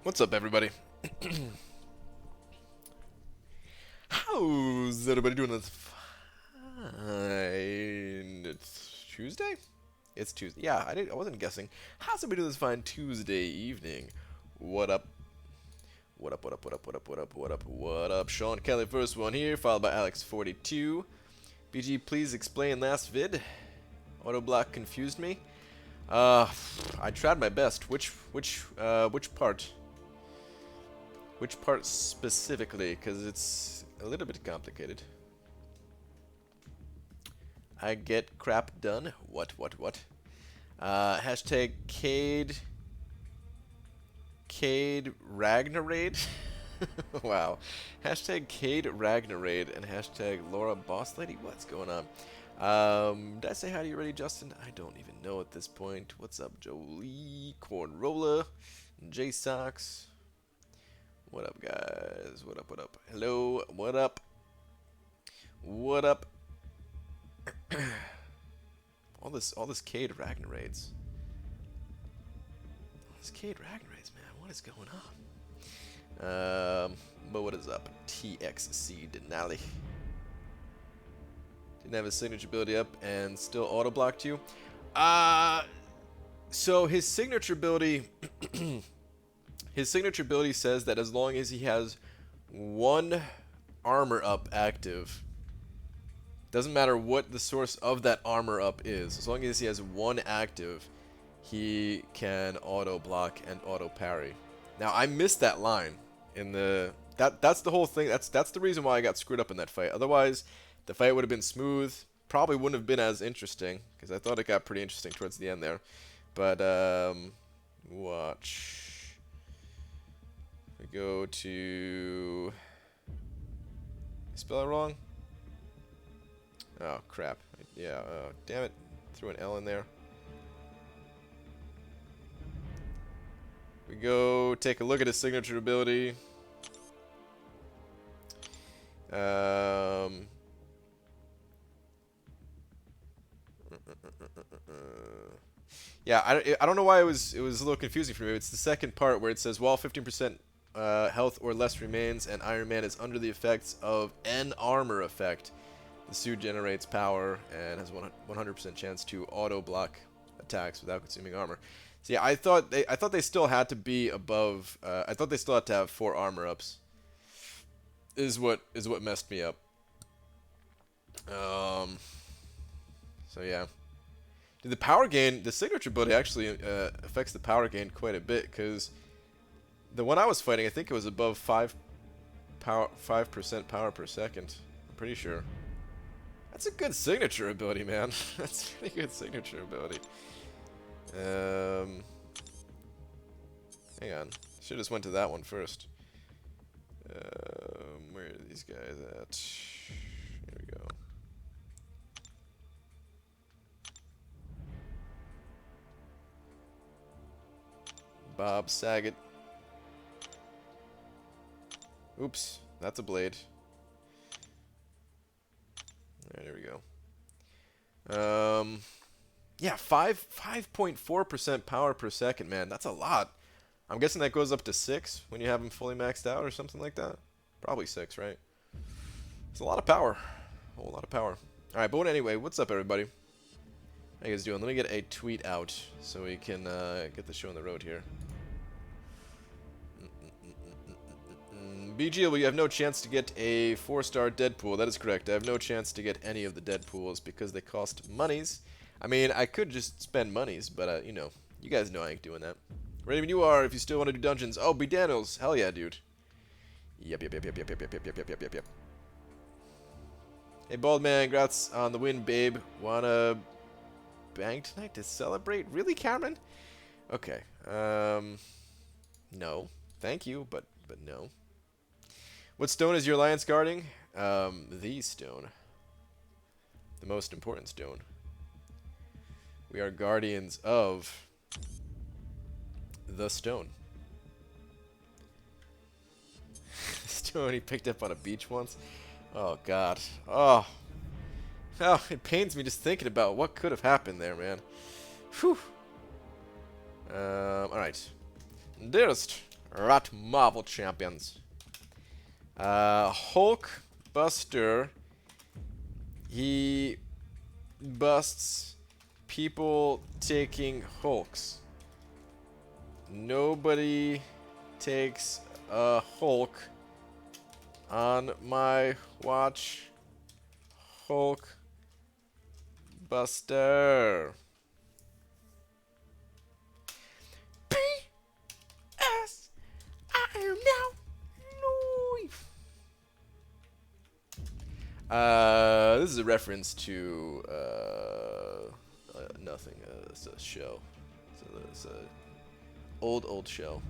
What's up, everybody? How's everybody doing this fine? It's Tuesday? It's Tuesday. Yeah, I wasn't guessing. How's everybody doing this fine Tuesday evening? What up? What up, what up, what up, what up, what up, what up, what up? Sean Kelly, first one here, followed by Alex42. BG, please explain last vid. Autoblock confused me. I tried my best. Which part? Which part specifically? Because it's a little bit complicated. I get crap done. What? Hashtag Cade Ragnarade. Wow. Hashtag Cade Ragnarade and hashtag Laura Boss Lady. What's going on? Did I say hi to you already, Justin? I don't even know at this point. What's up, Jolie? Cornrolla? J-Sox? What up, guys? What up, what up? Hello, what up? What up? all this Cade Ragnarades. All this Cade Ragnarades, man. What is going on? But what is up? TXC Denali. Didn't have his signature ability up and still auto-blocked you. So his signature ability... His signature ability says that as long as he has one armor up active, doesn't matter what the source of that armor up is, as long as he has one active, he can auto block and auto parry. Now I missed that line in the that's the whole thing. That's the reason why I got screwed up in that fight. Otherwise, the fight would have been smooth. Probably wouldn't have been as interesting because I thought it got pretty interesting towards the end there. But watch. We go to... Spell it wrong? Oh, crap. Yeah, damn it. Threw an L in there. We go take a look at his signature ability. Yeah, I don't know why it was a little confusing for me. It's the second part where it says, while 15% health or less remains, and Iron Man is under the effects of an armor effect. The suit generates power and has 100% chance to auto block attacks without consuming armor. So yeah, I thought they still had to be above. I thought they still had to have 4 armor ups. Is what messed me up. So yeah. The power gain, the signature ability actually affects the power gain quite a bit because. The one I was fighting, I think it was above 5% power per second. I'm pretty sure. That's a good signature ability, man. That's a pretty good signature ability. Hang on. Should have just went to that one first. Where are these guys at? Here we go. Bob Saget. Oops, that's a blade. Alright, there we go. Yeah, 5.4% power per second, man. That's a lot. I'm guessing that goes up to 6 when you have them fully maxed out or something like that. Probably 6, right? It's a lot of power. A whole lot of power. Alright, but anyway, what's up, everybody? How you guys doing? Let me get a tweet out so we can get the show on the road here. BG, well, you have no chance to get a 4-star Deadpool. That is correct. I have no chance to get any of the Deadpools because they cost monies. I mean, I could just spend monies, but, you know, you guys know I ain't doing that. Ready when you are if you still want to do dungeons. Oh, B. Daniels. Hell yeah, dude. Yep. Hey, Bald Man, congrats on the win, babe. Wanna bang tonight to celebrate? Really, Cameron? Okay. No. Thank you, but no. What stone is your alliance guarding? The stone. The most important stone. We are guardians of the stone. The stone he picked up on a beach once. Oh, God. Oh, it pains me just thinking about what could have happened there, man. Whew. Alright. Dearest, Rat Marvel champions. Hunkbuster. He busts people taking hulks. Nobody takes a Hulk on my watch. Hunkbuster. P.S. I am now live. This is a reference to nothing. It's a show. It's a old show.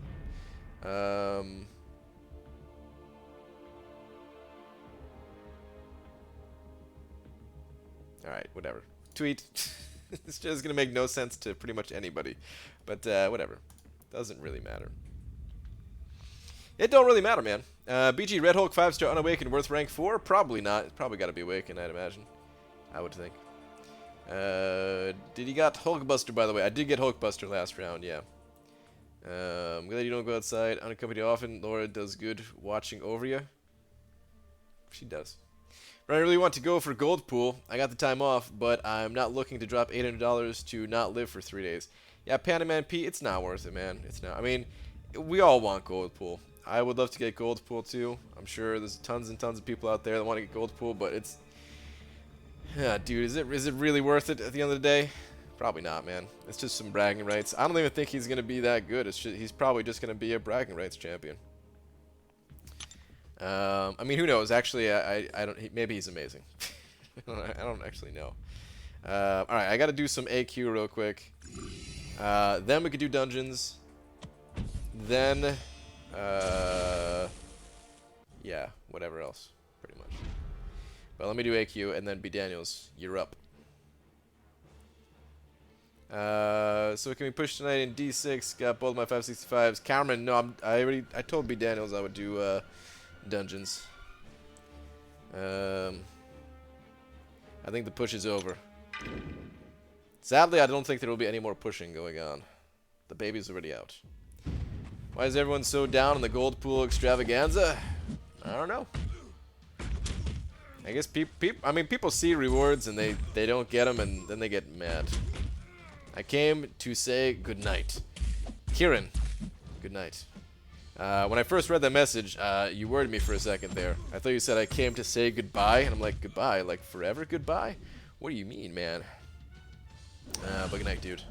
Alright, whatever. Tweet. This just gonna make no sense to pretty much anybody. But whatever. Doesn't really matter. It don't really matter, man. BG Red Hulk 5-star unawakened worth rank 4? Probably not. It's probably gotta be awakened, I'd imagine. I would think. Did he got Hunkbuster, by the way? I did get Hunkbuster last round, yeah. I'm glad you don't go outside unaccompanied often. Laura does good watching over you. She does. But I really want to go for gold pool. I got the time off, but I'm not looking to drop $800 to not live for 3 days. Yeah, Panaman P, it's not worth it, man. It's not. I mean, we all want gold pool. I would love to get gold pool too. I'm sure there's tons and tons of people out there that want to get gold pool, but it's... Yeah, dude, is it really worth it at the end of the day? Probably not, man. It's just some bragging rights. I don't even think he's going to be that good. It's just, he's probably just going to be a bragging rights champion. I mean, who knows? Actually, I don't. Maybe he's amazing. I don't actually know. All right, I got to do some AQ real quick. Then we could do dungeons. Then, yeah, whatever else, pretty much. But let me do AQ and then B Daniels. You're up. So can we push tonight in D6? Got both my 565s. Cameron, no, I told B Daniels I would do dungeons. I think the push is over. Sadly, I don't think there will be any more pushing going on. The baby's already out. Why is everyone so down on the gold pool extravaganza? I don't know. I guess people see rewards and they don't get them and then they get mad. I came to say good night. Kieran, good night. When I first read that message, you worried me for a second there. I thought you said I came to say goodbye, and I'm like, goodbye? Like forever goodbye? What do you mean, man? But good night, dude.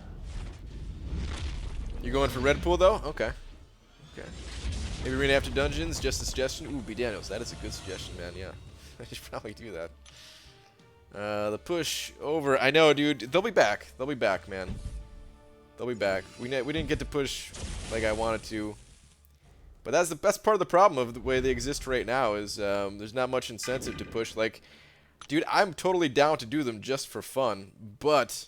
You going for red pool, though? Okay. Okay. Maybe we're gonna have to dungeons, just a suggestion. Ooh, B Daniels, that is a good suggestion, man, yeah. I should probably do that. The push over. I know, dude. They'll be back. They'll be back, man. They'll be back. We didn't get to push like I wanted to. But that's the best part of the problem of the way they exist right now is there's not much incentive to push. Like, dude, I'm totally down to do them just for fun. But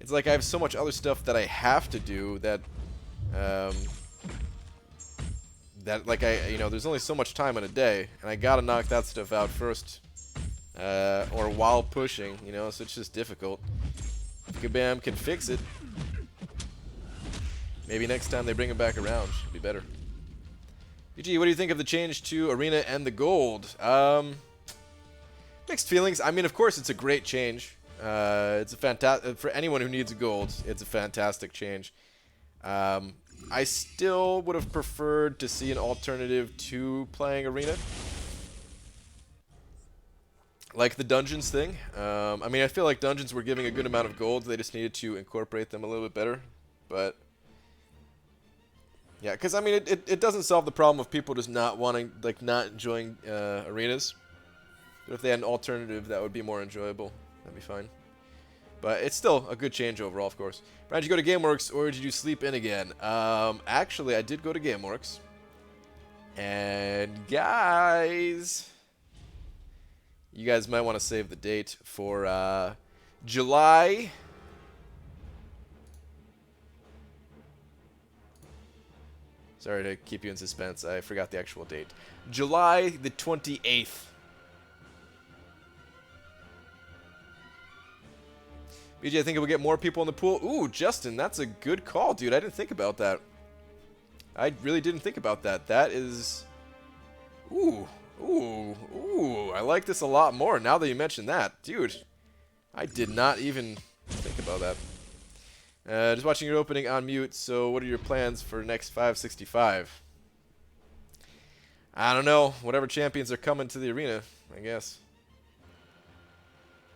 it's like I have so much other stuff that I have to do that, there's only so much time in a day. And I gotta knock that stuff out first. Or while pushing, you know, so it's just difficult. If Kabam can fix it, maybe next time they bring him back around, should be better. BG, what do you think of the change to Arena and the Gold? Mixed feelings. I mean, of course, it's a great change. It's a fantastic for anyone who needs a gold. It's a fantastic change. I still would have preferred to see an alternative to playing Arena. Like the dungeons thing. I mean, I feel like dungeons were giving a good amount of gold. They just needed to incorporate them a little bit better. But yeah, because I mean, it doesn't solve the problem of people just not wanting, like, not enjoying arenas. But if they had an alternative that would be more enjoyable, that'd be fine. But it's still a good change overall, of course. Brian, did you go to GameWorks or did you sleep in again? Actually, I did go to GameWorks. And guys, you guys might want to save the date for July. Sorry to keep you in suspense. I forgot the actual date. July the 28th. BJ, I think it will get more people in the pool. Ooh, Justin, that's a good call, dude. I didn't think about that. I really didn't think about that. That is... Ooh. Ooh. Ooh. I like this a lot more now that you mentioned that. Dude, I did not even think about that. Just watching your opening on mute, so what are your plans for next 565? I don't know. Whatever champions are coming to the arena, I guess.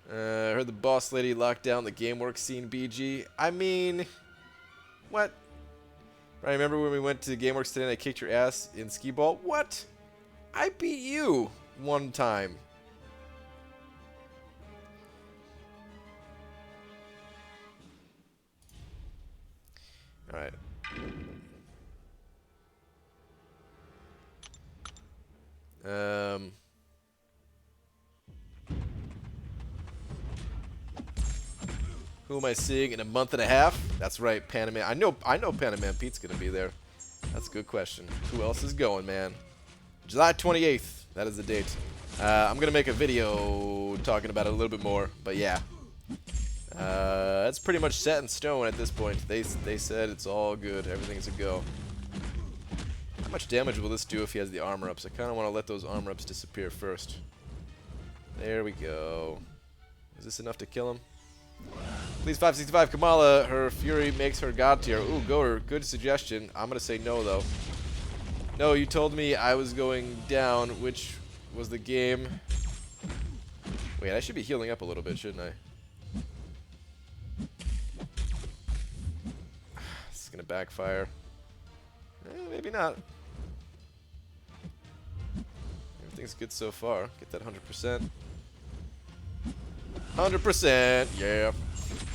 I heard the boss lady locked down the GameWorks scene, BG. I mean, what? I remember when we went to GameWorks today and I kicked your ass in skee ball. What? I beat you one time. All right. Who am I seeing in a month and a half? That's right, Panaman. I know Panaman Pete's gonna be there. That's a good question. Who else is going, man? July 28th. That is the date. I'm gonna make a video talking about it a little bit more, but yeah. That's pretty much set in stone at this point. They said it's all good. Everything's a go. How much damage will this do if he has the armor ups? I kind of want to let those armor ups disappear first. There we go. Is this enough to kill him? Please, 565 Kamala. Her fury makes her god tier. Ooh, Goater. Good suggestion. I'm going to say no, though. No, you told me I was going down, which was the game. Wait, I should be healing up a little bit, shouldn't I? This is going to backfire. Maybe not. Everything's good so far. Get that 100%. 100%, yeah.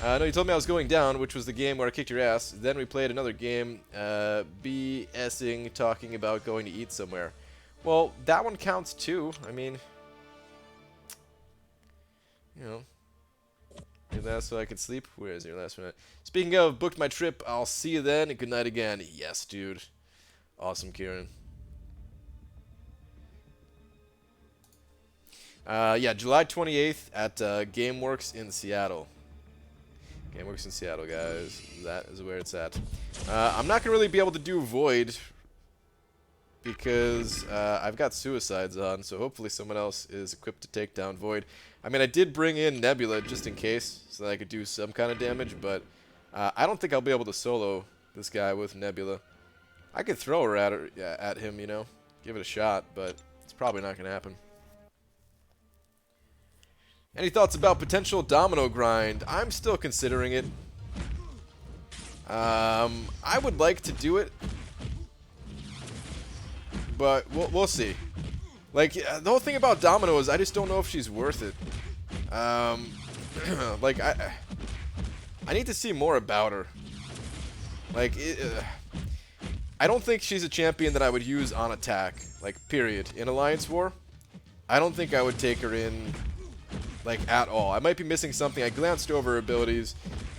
No, you told me I was going down, which was the game where I kicked your ass. Then we played another game, BSing, talking about going to eat somewhere. Well, that one counts too. I mean, you know, your last so I could sleep. Where is your last minute? Speaking of, booked my trip. I'll see you then. Good night again. Yes, dude. Awesome, Kieran. Yeah, July 28th at GameWorks in Seattle. GameWorks in Seattle, guys. That is where it's at. I'm not going to really be able to do Void because I've got Suicides on, so hopefully someone else is equipped to take down Void. I mean, I did bring in Nebula just in case so that I could do some kind of damage, but I don't think I'll be able to solo this guy with Nebula. I could throw her at him, you know, give it a shot, but it's probably not going to happen. Any thoughts about potential Domino grind? I'm still considering it. I would like to do it, but we'll see. Like, the whole thing about Domino is I just don't know if she's worth it. Like, I need to see more about her. Like, I don't think she's a champion that I would use on attack. Like, period. In Alliance War, I don't think I would take her in, like, at all. I might be missing something. I glanced over her abilities.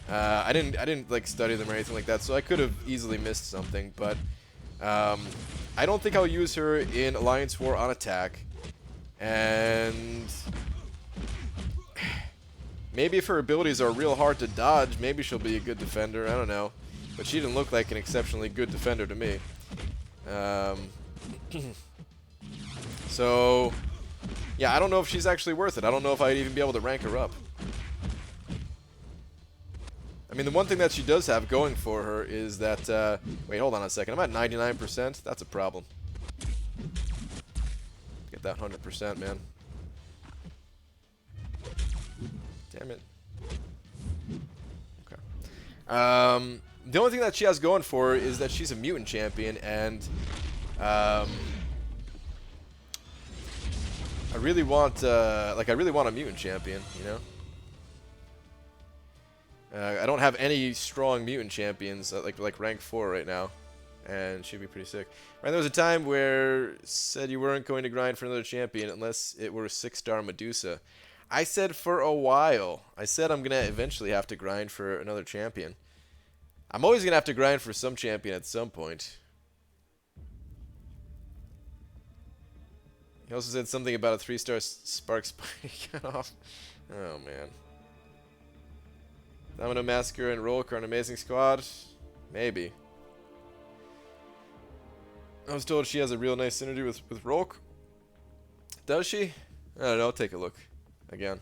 I didn't like study them or anything like that, so I could have easily missed something. But I don't think I'll use her in Alliance War on attack. And maybe if her abilities are real hard to dodge, maybe she'll be a good defender. I don't know. But she didn't look like an exceptionally good defender to me. So, yeah, I don't know if she's actually worth it. I don't know if I'd even be able to rank her up. I mean, the one thing that she does have going for her is that... wait, hold on a second. I'm at 99%. That's a problem. Get that 100%, man. Damn it. Okay. The only thing that she has going for her is that she's a mutant champion, and I really want a mutant champion, you know. I don't have any strong mutant champions like rank 4 right now, and she'd be pretty sick. Right, there was a time where said you weren't going to grind for another champion unless it were a 6-star Medusa. I said for a while. I said I'm gonna eventually have to grind for another champion. I'm always gonna have to grind for some champion at some point. He also said something about a 3-star Spark Spidey cutoff. Oh man. Domino Massacre and Roll Car, an amazing squad? Maybe. I was told she has a real nice synergy with Rolk. Does she? I don't know. I'll take a look again.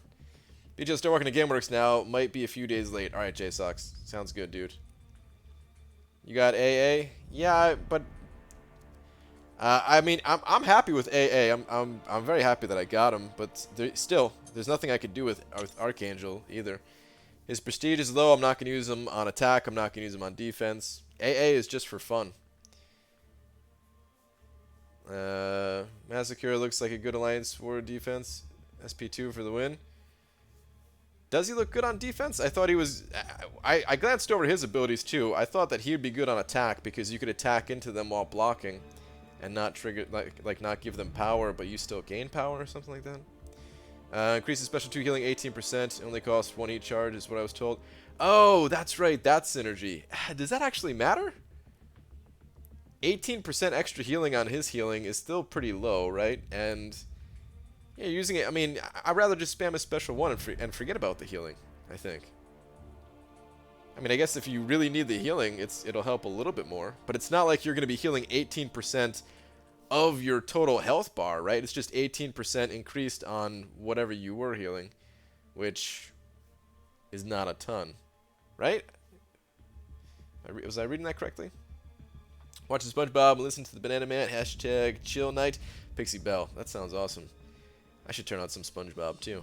BJ, start working at GameWorks now. Might be a few days late. All right, J-Sox. Sounds good, dude. You got AA? Yeah, but I mean, I'm happy with AA. I'm very happy that I got him, but there's nothing I could do with Archangel either. His prestige is low. I'm not gonna use him on attack. I'm not gonna use him on defense. AA is just for fun. Massacre looks like a good alliance for defense. SP2 for the win. Does he look good on defense? I thought he was... I glanced over his abilities too. I thought that he would be good on attack because you could attack into them while blocking and not trigger, like not give them power, but you still gain power or something like that. Increases special 2 healing 18%. Only costs 1 heat charge is what I was told. Oh, that's right. That's synergy. Does that actually matter? 18% extra healing on his healing is still pretty low, right? And... yeah, using it, I mean, I'd rather just spam a special 1 and forget about the healing, I think. I mean, I guess if you really need the healing, it'll help a little bit more. But it's not like you're going to be healing 18% of your total health bar, right? It's just 18% increased on whatever you were healing, which is not a ton, right? Was I reading that correctly? Watch the SpongeBob and listen to the Banana Man, hashtag chill night. Pixie Bell, that sounds awesome. I should turn on some SpongeBob too.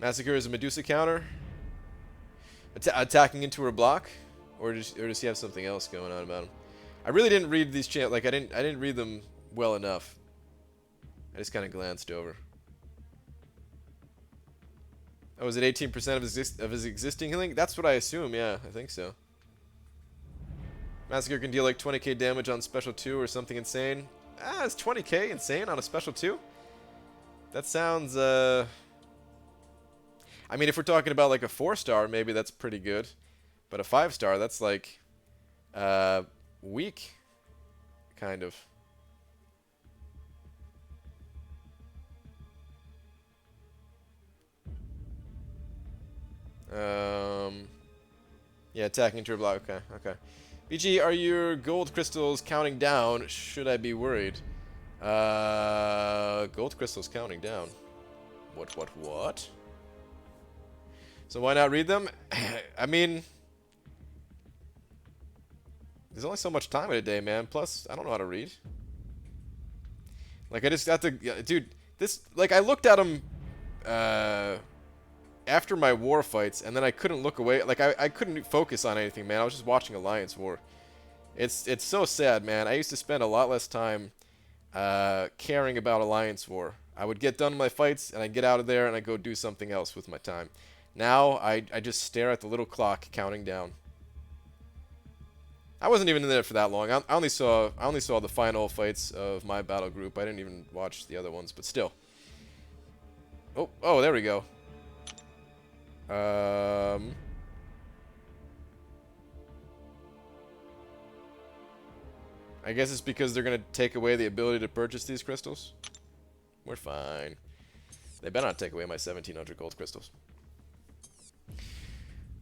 Massacre is a Medusa counter. Attacking into her block, or does he have something else going on about him? I really didn't read these chants. Like I didn't read them well enough. I just kind of glanced over. Oh, is it 18% of his existing healing? That's what I assume. Yeah, I think so. Massacre can deal like 20k damage on special 2 or something insane. Is 20k insane on a special 2? That sounds, I mean, if we're talking about like a 4-star, maybe that's pretty good. But a 5-star, that's like, weak, kind of. Yeah, attacking into your block, okay. BG, are your gold crystals counting down? Should I be worried? Gold crystals counting down. What? So why not read them? I mean, there's only so much time in a day, man. Plus, I don't know how to read. Like, I just got to... dude, this... like, I looked at them... after my war fights, and then I couldn't look away. Like, I couldn't focus on anything, man. I was just watching Alliance War. It's so sad, man. I used to spend a lot less time caring about Alliance War. I would get done with my fights, and I'd get out of there, and I'd go do something else with my time. Now, I just stare at the little clock counting down. I wasn't even in there for that long. I only saw the final fights of my battle group. I didn't even watch the other ones, but still. Oh, there we go. I guess it's because they're going to take away the ability to purchase these crystals. We're fine. They better not take away my 1,700 gold crystals.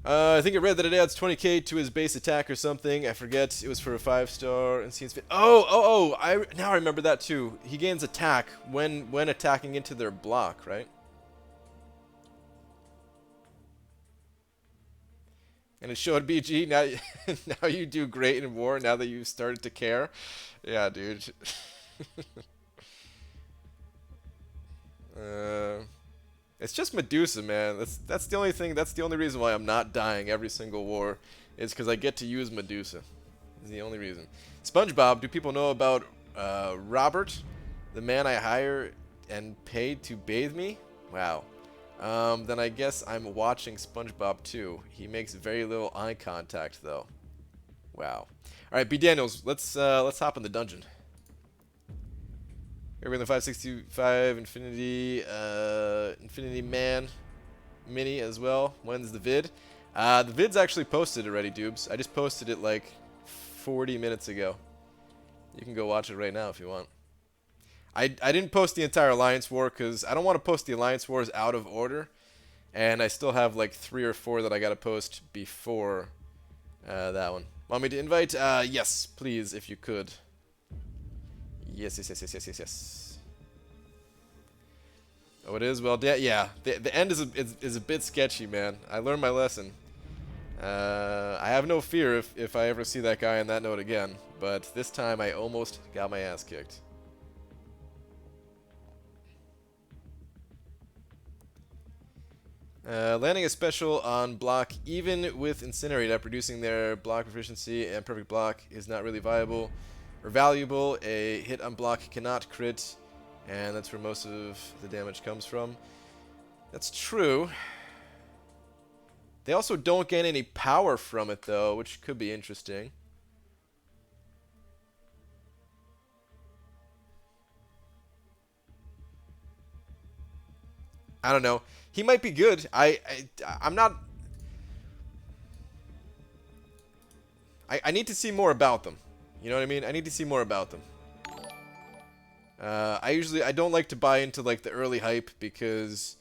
I think I read that it adds 20k to his base attack or something. I forget. It was for a 5-star and scenes fit. Oh! Now I remember that too. He gains attack when attacking into their block, right? And it showed BG, now you do great in war, now that you've started to care. Yeah, dude. It's just Medusa, man. That's the only thing, that's the only reason why I'm not dying every single war, is because I get to use Medusa. Is the only reason. SpongeBob, do people know about Robert, the man I hire and pay to bathe me? Wow. Then I guess I'm watching SpongeBob too. He makes very little eye contact though. Wow. All right, B Daniels, let's hop in the dungeon. Here we're in the 565 Infinity Man mini as well. When's the vid? The vid's actually posted already, Dubes. I just posted it like 40 minutes ago. You can go watch it right now if you want. I didn't post the entire Alliance War because I don't want to post the Alliance Wars out of order. And I still have like 3 or 4 that I got to post before that one. Want me to invite? Yes, please, if you could. Yes, yes, yes, yes, yes, yes, yes. Oh, it is? Well, yeah. The end is a bit sketchy, man. I learned my lesson. I have no fear if I ever see that guy on that note again. But this time I almost got my ass kicked. Landing a special on block even with Incinerate producing their block proficiency and perfect block is not really viable or valuable. A hit on block cannot crit, and that's where most of the damage comes from. That's true. They also don't gain any power from it though, which could be interesting. I don't know. He might be good. I'm not. I need to see more about them. You know what I mean? I need to see more about them. I don't like to buy into like the early hype because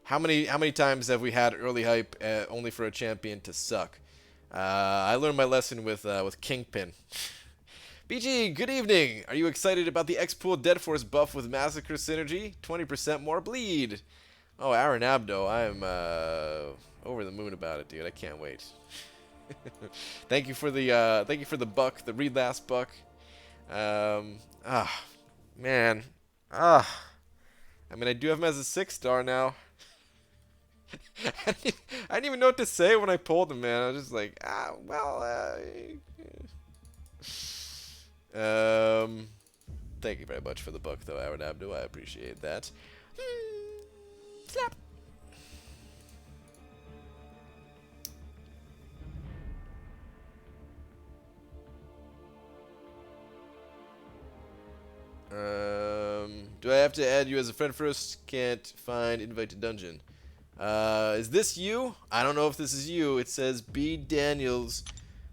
how many times have we had early hype only for a champion to suck? I learned my lesson with Kingpin. BG, good evening. Are you excited about the X-Pool Dead Force buff with Massacre Synergy? 20% more bleed. Oh, Aaron Abdo, I am over the moon about it, dude. I can't wait. Thank you for the buck, the read last buck. Man. I mean, I do have him as a 6-star now. I didn't even know what to say when I pulled him, man. I was just like, thank you very much for the buck, though, Aaron Abdo. I appreciate that. Slap. Do I have to add you as a friend first? Can't find invite to dungeon. Is this you? I don't know if this is you. It says B Daniels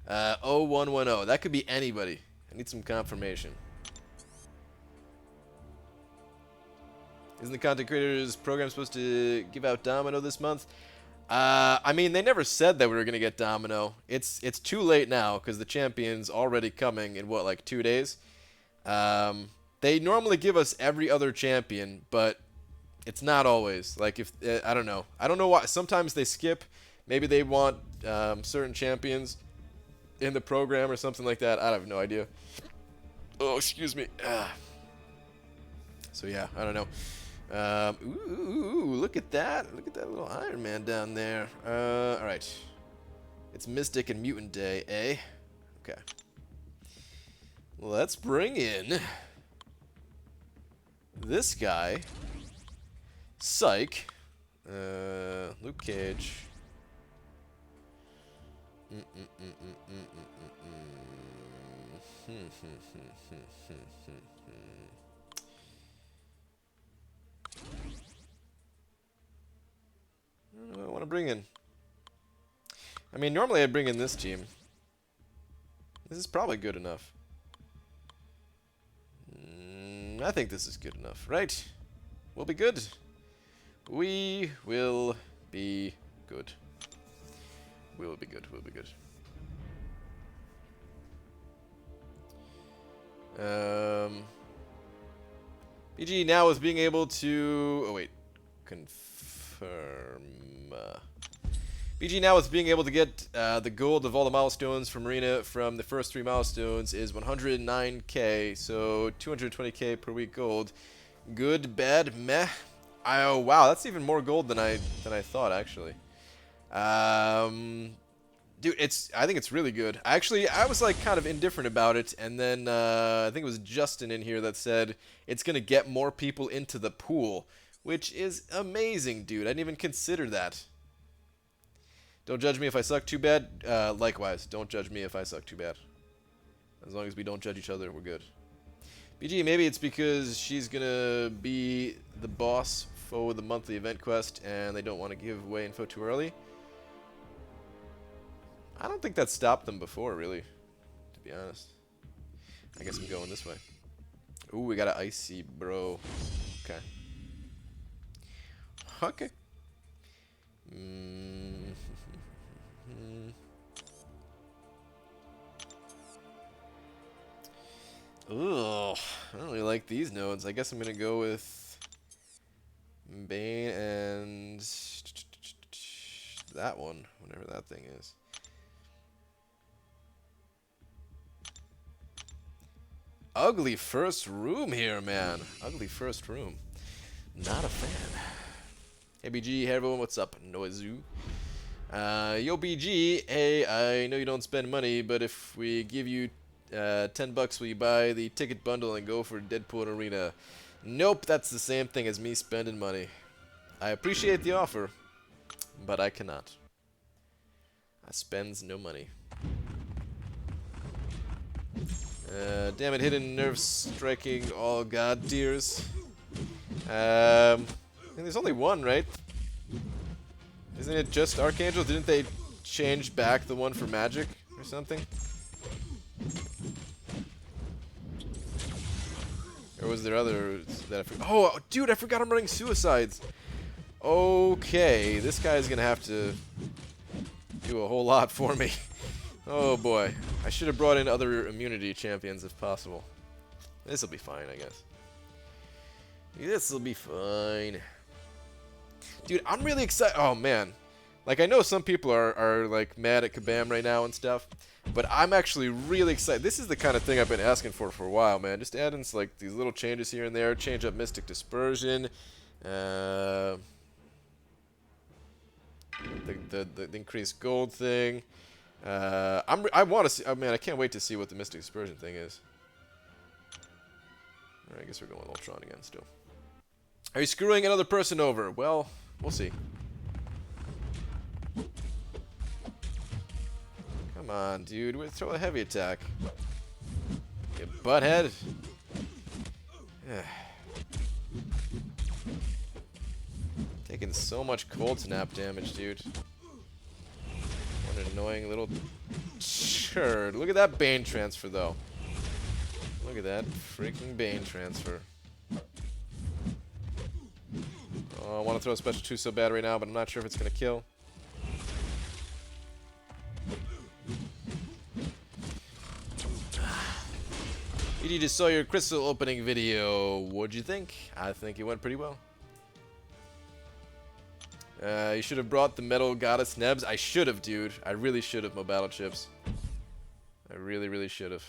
0110. That could be anybody. I need some confirmation. Isn't the content creators program supposed to give out Domino this month? I mean, they never said that we were gonna get Domino. It's too late now because the champion's already coming in what, like 2 days. They normally give us every other champion, but it's not always. Like if I don't know why. Sometimes they skip. Maybe they want certain champions in the program or something like that. I have no idea. Oh, excuse me. So yeah, I don't know. Ooh, look at that. Look at that little Iron Man down there. Alright. It's Mystic and Mutant Day, eh? Okay. Let's bring in this guy. Psych. Luke Cage. What do I want to bring in? I mean, normally I'd bring in this team. This is probably good enough. I think this is good enough, right? We'll be good. We will be good. We will be good. We'll be good. BG now is being able to... Oh, wait. Confirm. BG now is being able to get the gold of all the milestones from Arena from the first 3 milestones is 109k, so 220k per week gold. Good, bad, meh. Oh wow, that's even more gold than I thought actually. Dude, I think it's really good. Actually, I was like kind of indifferent about it, and then I think it was Justin in here that said it's gonna get more people into the pool, which is amazing, dude. I didn't even consider that. Don't judge me if I suck too bad. Likewise, don't judge me if I suck too bad. As long as we don't judge each other, we're good. BG, maybe it's because she's gonna be the boss for the monthly event quest, and they don't want to give away info too early. I don't think that stopped them before, really, to be honest. I guess I'm going this way. Ooh, we got an icy bro. Okay. Okay. Ugh, I don't really like these nodes. I guess I'm gonna go with Bane and that one, whatever that thing is. Ugly first room here, man. Ugly first room. Not a fan. Hey BG, hey everyone, what's up? Noizu. Yo BG, hey, I know you don't spend money, but if we give you $10, will you buy the ticket bundle and go for Deadpool Arena? Nope, that's the same thing as me spending money. I appreciate the offer, but I cannot. I spends no money. Damn it, hidden nerf striking all god tiers. I think there's only one, right? Isn't it just Archangel? Didn't they change back the one for magic or something? Or was there others that I forgot? Oh, dude, I forgot I'm running suicides. Okay, this guy's gonna have to do a whole lot for me. Oh boy, I should have brought in other immunity champions if possible. This'll be fine, I guess. This'll be fine. Dude, I'm really excited. Oh man, like I know some people are like mad at Kabam right now and stuff, but I'm actually really excited. This is the kind of thing I've been asking for a while, man. Just add in like these little changes here and there, change up Mystic Dispersion, the increased gold thing. I want to see. Oh man, I can't wait to see what the Mystic Dispersion thing is. All right, I guess we're going with Ultron again still. Are you screwing another person over? Well, we'll see. Come on, dude. We'll throw a heavy attack. You butthead. Taking so much cold snap damage, dude. What an annoying little turd. Look at that Bane transfer, though. Look at that freaking Bane transfer. Oh, I want to throw a special 2 so bad right now, but I'm not sure if it's going to kill. You just saw your crystal opening video. What'd you think? I think it went pretty well. You should have brought the metal goddess Nebs. I should have, dude. I really should have, my battle chips. I really, really should have.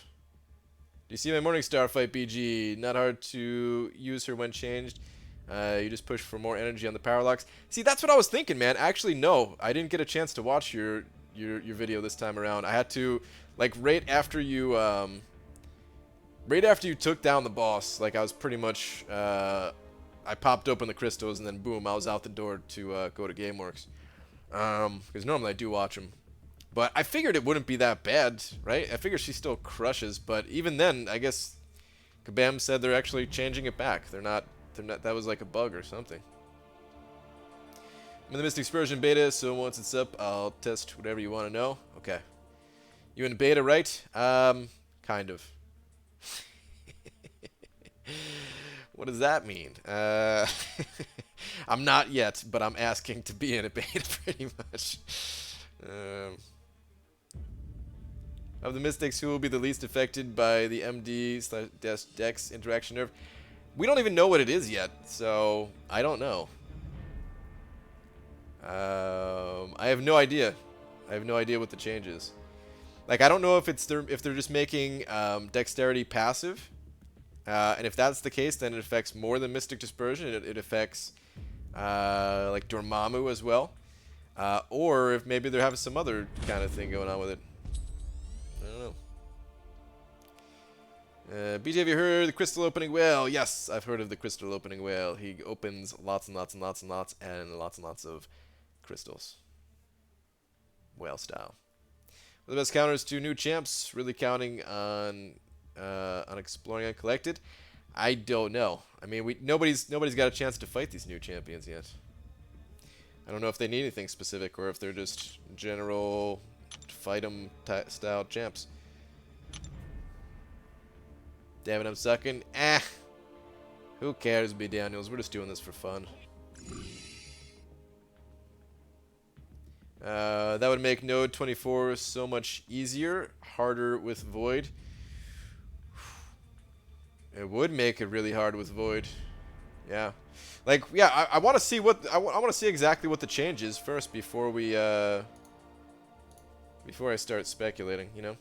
Do you see my Morningstar fight, BG? Not hard to use her when changed. You just push for more energy on the power locks. See, that's what I was thinking, man. Actually, no. I didn't get a chance to watch your video this time around. I had to, like, right after you took down the boss, like, I was pretty much, I popped open the crystals, and then boom, I was out the door to go to GameWorks. Because normally I do watch them. But I figured it wouldn't be that bad, right? I figured she still crushes, but even then, I guess Kabam said they're actually changing it back. They're not, that was like a bug or something. I'm in the Mystic Dispersion beta, so once it's up, I'll test whatever you want to know. Okay. You in beta, right? Kind of. What does that mean? I'm not yet, but I'm asking to be in a beta pretty much. Of the Mystics, who will be the least affected by the MD/Dex interaction nerf? We don't even know what it is yet, so I don't know. I have no idea. I have no idea what the change is. Like, I don't know if they're just making dexterity passive. And if that's the case, then it affects more than Mystic Dispersion. It affects like Dormammu as well. Or if maybe they're having some other kind of thing going on with it. I don't know. BJ, have you heard of the crystal opening whale? Yes, I've heard of the crystal opening whale. He opens lots and lots and lots and lots of crystals. Whale style. One of the best counters to new champs, really counting on exploring uncollected. I don't know. I mean, nobody's got a chance to fight these new champions yet. I don't know if they need anything specific or if they're just general fight 'em style champs. Damn it, I'm sucking. Who cares, B. Daniels? We're just doing this for fun. That would make Node 24 so much easier, harder with Void. It would make it really hard with Void. Yeah. Like, yeah, I want to see what I want to see exactly what the change is first before we before I start speculating, you know.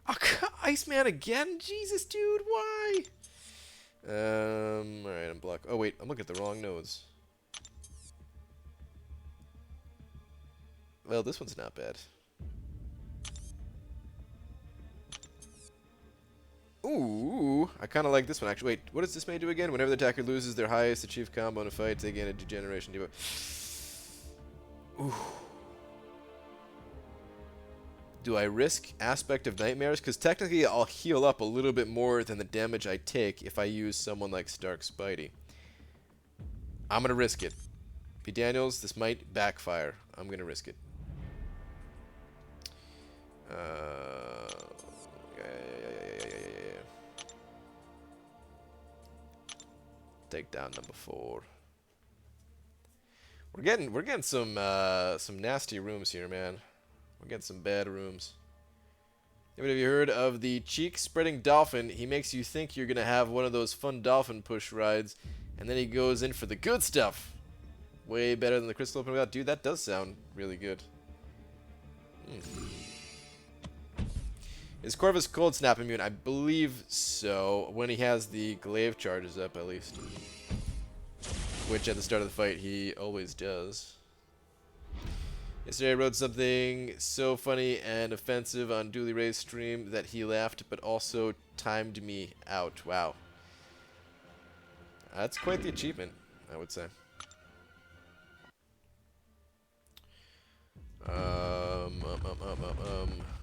Oh, Iceman again? Jesus, dude, why? Alright, I'm blocked. Oh, wait, I'm looking at the wrong nodes. Well, this one's not bad. Ooh, I kind of like this one, actually. Wait, what does this may do again? Whenever the attacker loses their highest achieved combo in a fight, they gain a degeneration debuff. Ooh. Do I risk Aspect of Nightmares? Because technically I'll heal up a little bit more than the damage I take if I use someone like Stark Spidey. I'm going to risk it. P. Daniels, this might backfire. I'm going to risk it. Take down number 4. We're getting some nasty rooms here, man. We're getting some bad rooms. Have you heard of the cheek-spreading dolphin? He makes you think you're gonna have one of those fun dolphin push rides, and then he goes in for the good stuff. Way better than the crystal open without. Dude, that does sound really good. Is Corvus Cold Snap immune? I believe so. When he has the glaive charges up, at least. Which, at the start of the fight, he always does. Yesterday I wrote something so funny and offensive on Dooley Ray's stream that he laughed, but also timed me out. Wow. That's quite the achievement, I would say.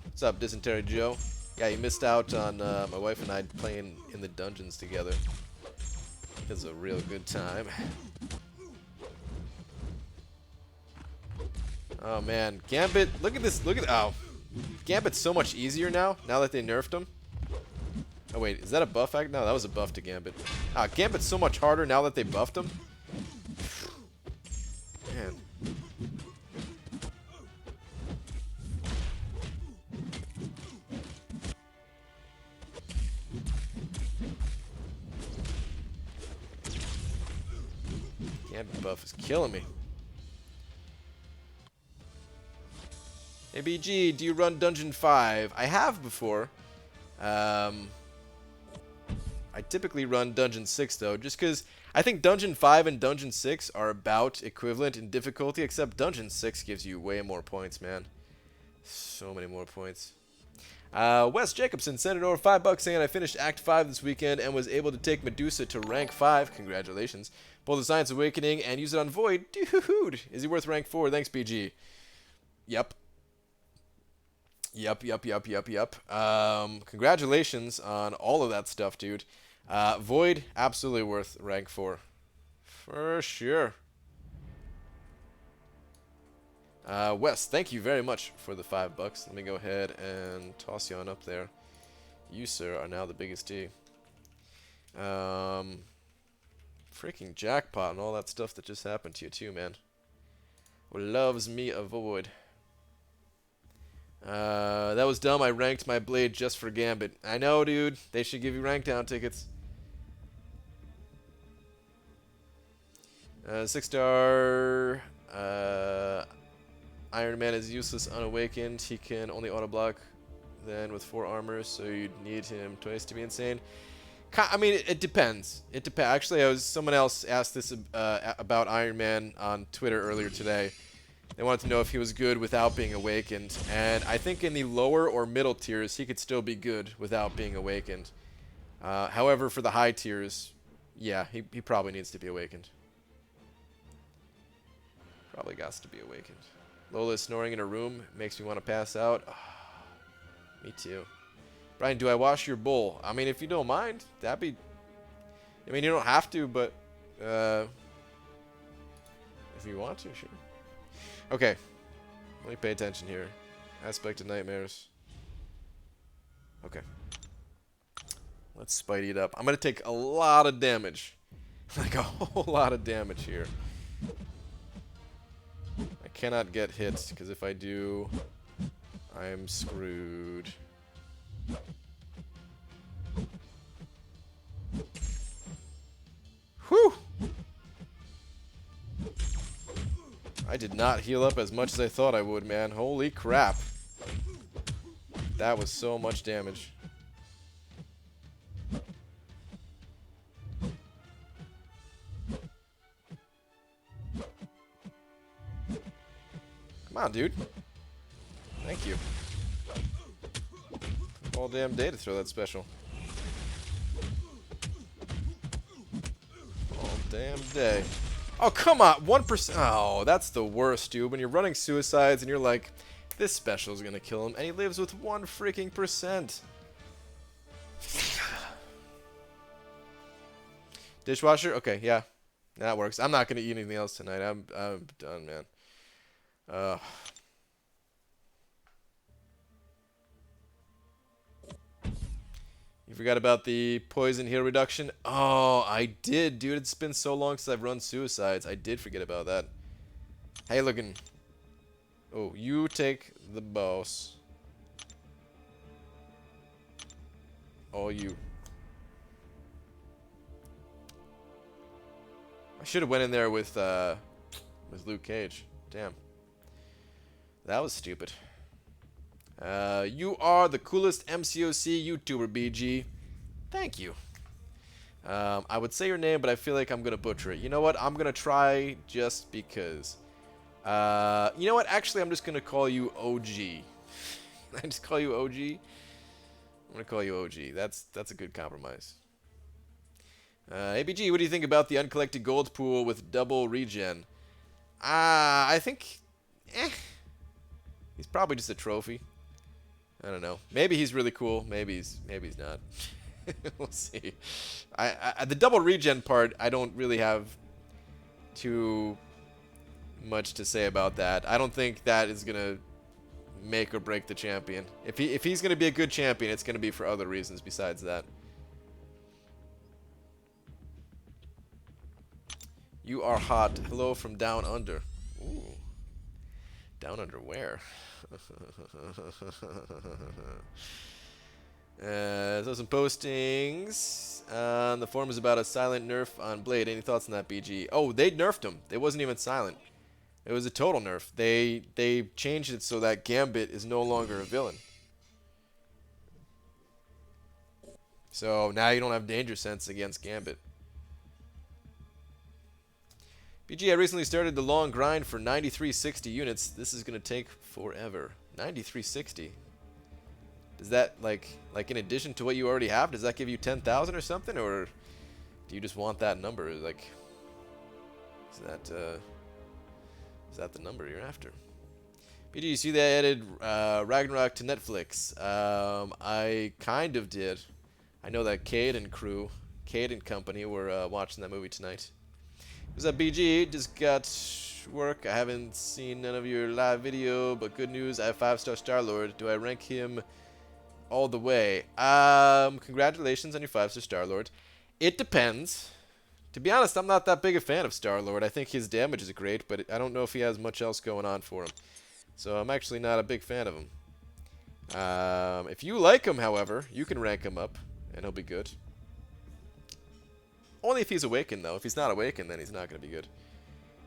What's up, Dysentery Joe? Yeah, you missed out on my wife and I playing in the dungeons together. It was a real good time. Oh man, Gambit, look at this, oh. Gambit's so much easier now that they nerfed him. Oh wait, is that a buff act? No, that was a buff to Gambit. Gambit's so much harder now that they buffed him. Man. Gambit buff is killing me. Hey BG, do you run Dungeon 5? I have before. I typically run Dungeon 6 though, just because I think Dungeon 5 and Dungeon 6 are about equivalent in difficulty, except Dungeon 6 gives you way more points, man. So many more points. Wes Jacobson sent it over $5 saying I finished Act 5 this weekend and was able to take Medusa to rank 5. Congratulations. Pull the Science Awakening and use it on Void. Dude, is he worth rank 4? Thanks, BG. Yep. Yep. Congratulations on all of that stuff, dude. Void, absolutely worth rank 4. For sure. Wes, thank you very much for the $5. Let me go ahead and toss you on up there. You, sir, are now the biggest D. Freaking jackpot and all that stuff that just happened to you too, man. Who loves me a Void. That was dumb. I ranked my blade just for Gambit. I know, dude. They should give you rank down tickets. 6-star. Iron Man is useless unawakened. He can only auto block then with 4 armor, so you'd need him twice to be insane. I mean, it depends. It depends. Actually, someone else asked this about Iron Man on Twitter earlier today. They wanted to know if he was good without being awakened, and I think in the lower or middle tiers he could still be good without being awakened. However, for the high tiers, yeah, he probably needs to be awakened. Probably got to be awakened. Lola snoring in a room makes me want to pass out. Oh, me too. Brian, do I wash your bowl? I mean, if you don't mind, that'd be... I mean, you don't have to, but... if you want to, sure. Okay. Let me pay attention here. Aspect of Nightmares. Okay. Let's Spidey it up. I'm going to take a lot of damage. Like a whole lot of damage here. I cannot get hit, because if I do, I'm screwed. did not heal up as much as I thought I would, man. Holy crap. That was so much damage. Come on, dude. Thank you. All damn day to throw that special. All damn day. Oh, come on. 1%. Oh, that's the worst, dude. When you're running suicides and you're like, this special is going to kill him, and he lives with 1 freaking %. Dishwasher? Okay, yeah. That works. I'm not going to eat anything else tonight. I'm done, man. You forgot about the poison heal reduction? Oh, I did, dude. It's been so long since I've run suicides. I did forget about that. How you looking? Oh, you take the boss. All you. I should have went in there with Luke Cage. Damn. That was stupid. You are the coolest MCOC YouTuber, BG. Thank you. I would say your name, but I feel like I'm going to butcher it. You know what? I'm going to try just because. You know what? Actually, I'm just going to call you OG. Can I just call you OG? I'm going to call you OG. That's a good compromise. ABG, what do you think about the uncollected gold pool with double regen? I think... He's probably just a trophy. I don't know. Maybe he's really cool. Maybe he's not. We'll see. The double regen part, I don't really have too much to say about that. I don't think that is gonna make or break the champion. If he's gonna be a good champion, it's gonna be for other reasons besides that. You are hot. Hello from down under. Ooh. Down under where? So some postings. The forum is about a silent nerf on Blade. Any thoughts on that, BG? Oh, they nerfed him. It wasn't even silent. It was a total nerf. They changed it so that Gambit is no longer a villain. So now you don't have danger sense against Gambit. BG, I recently started the long grind for 9360 units. This is going to take forever. 9360. Does that, like in addition to what you already have, does that give you 10,000 or something? Or do you just want that number? Like, is that the number you're after? BG, you see they added Ragnarok to Netflix. I kind of did. I know that Cade and company were watching that movie tonight. What's up, BG? Just got work. I haven't seen none of your live video, but good news, I have 5-star Star-Lord. Do I rank him all the way? Congratulations on your 5-star Star-Lord. It depends. To be honest, I'm not that big a fan of Star-Lord. I think his damage is great, but I don't know if he has much else going on for him. So I'm actually not a big fan of him. If you like him, however, you can rank him up, and he'll be good. Only if he's awakened, though. If he's not awakened, then he's not going to be good.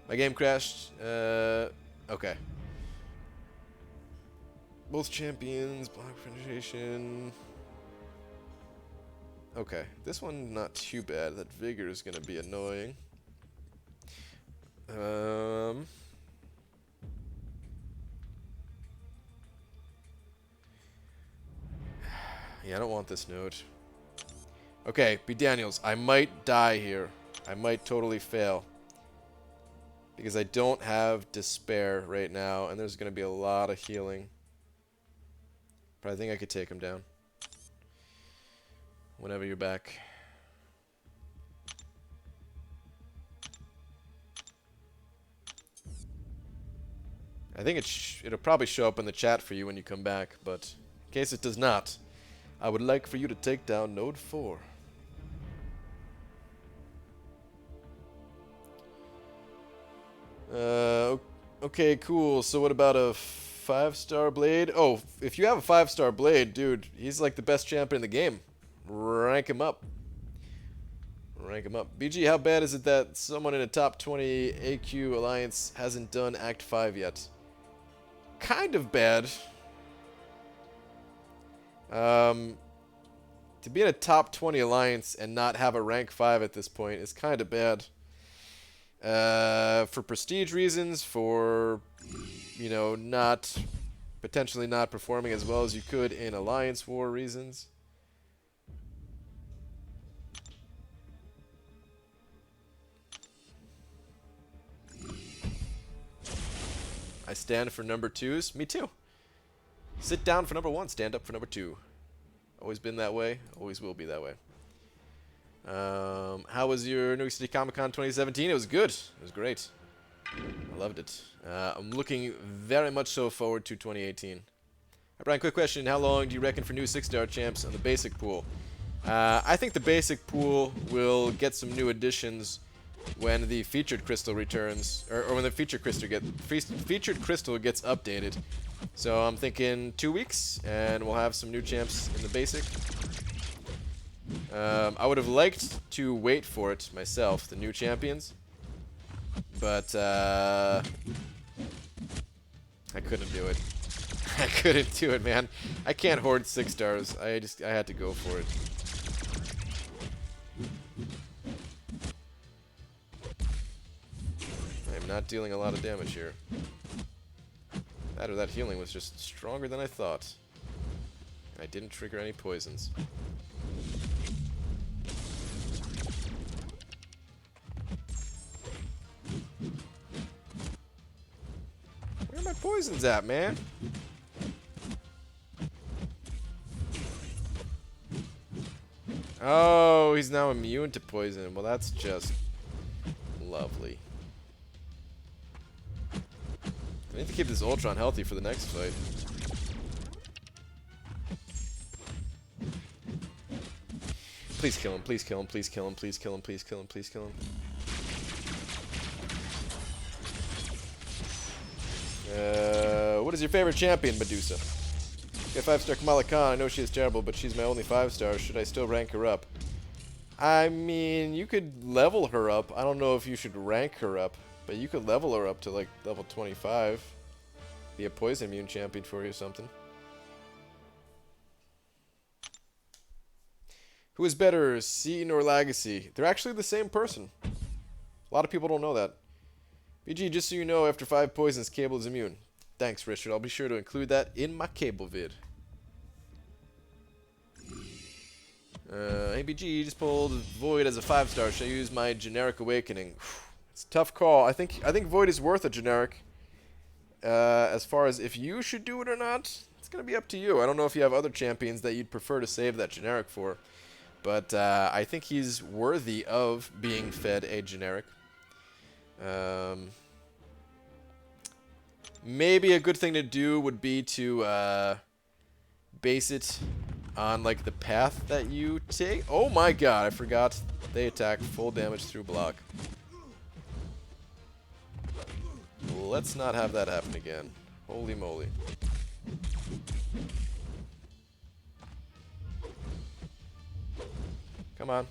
My game crashed. Okay. Both champions, block penetration. Okay. This one, not too bad. That vigor is going to be annoying. Yeah, I don't want this node. Okay, B. Daniels, I might die here. I might totally fail. Because I don't have despair right now, and there's going to be a lot of healing. But I think I could take him down. Whenever you're back. I think it'll probably show up in the chat for you when you come back, but in case it does not, I would like for you to take down Node 4. Okay, cool. So what about a 5-star Blade? Oh, if you have a 5-star Blade, dude, he's like the best champion in the game. Rank him up. Rank him up. BG, how bad is it that someone in a top 20 AQ alliance hasn't done Act 5 yet? Kind of bad. To be in a top 20 alliance and not have a rank 5 at this point is kind of bad. For prestige reasons, for, you know, potentially not performing as well as you could in alliance war reasons. I stand for number 2s. Me too. Sit down for number 1, stand up for number 2. Always been that way, always will be that way. How was your New York City Comic Con 2017? It was good. It was great. I loved it. I'm looking very much so forward to 2018. Right, Brian, quick question. How long do you reckon for new 6-star champs on the basic pool? I think the basic pool will get some new additions when the featured crystal returns, or when the featured crystal gets updated. So I'm thinking 2 weeks, and we'll have some new champs in the basic. I would have liked to wait for it myself, the new champions, but I couldn't do it. I couldn't do it, man. I can't hoard 6 stars. I had to go for it. I'm not dealing a lot of damage here. That or that healing was just stronger than I thought. I didn't trigger any poisons. Where are my poisons at, man? Oh, he's now immune to poison. Well, that's just lovely. I need to keep this Ultron healthy for the next fight. Please kill him, please kill him, please kill him, please kill him, please kill him, please kill him. What is your favorite champion, Medusa? Get 5-star Kamala Khan. I know she is terrible, but she's my only 5-star. Should I still rank her up? I mean, you could level her up. I don't know if you should rank her up, but you could level her up to like level 25. Be a poison immune champion for you or something. Who is better, Seton or Legacy? They're actually the same person. A lot of people don't know that. BG, just so you know, after 5 poisons, Cable is immune. Thanks, Richard. I'll be sure to include that in my Cable vid. Hey, BG, you just pulled Void as a 5-star. Should I use my generic awakening? It's a tough call. I think Void is worth a generic. As far as if you should do it or not, it's going to be up to you. I don't know if you have other champions that you'd prefer to save that generic for. But I think he's worthy of being fed a generic. Maybe a good thing to do would be to base it on like the path that you take. Oh my god, I forgot they attack full damage through block. Let's not have that happen again. Holy moly. Come on.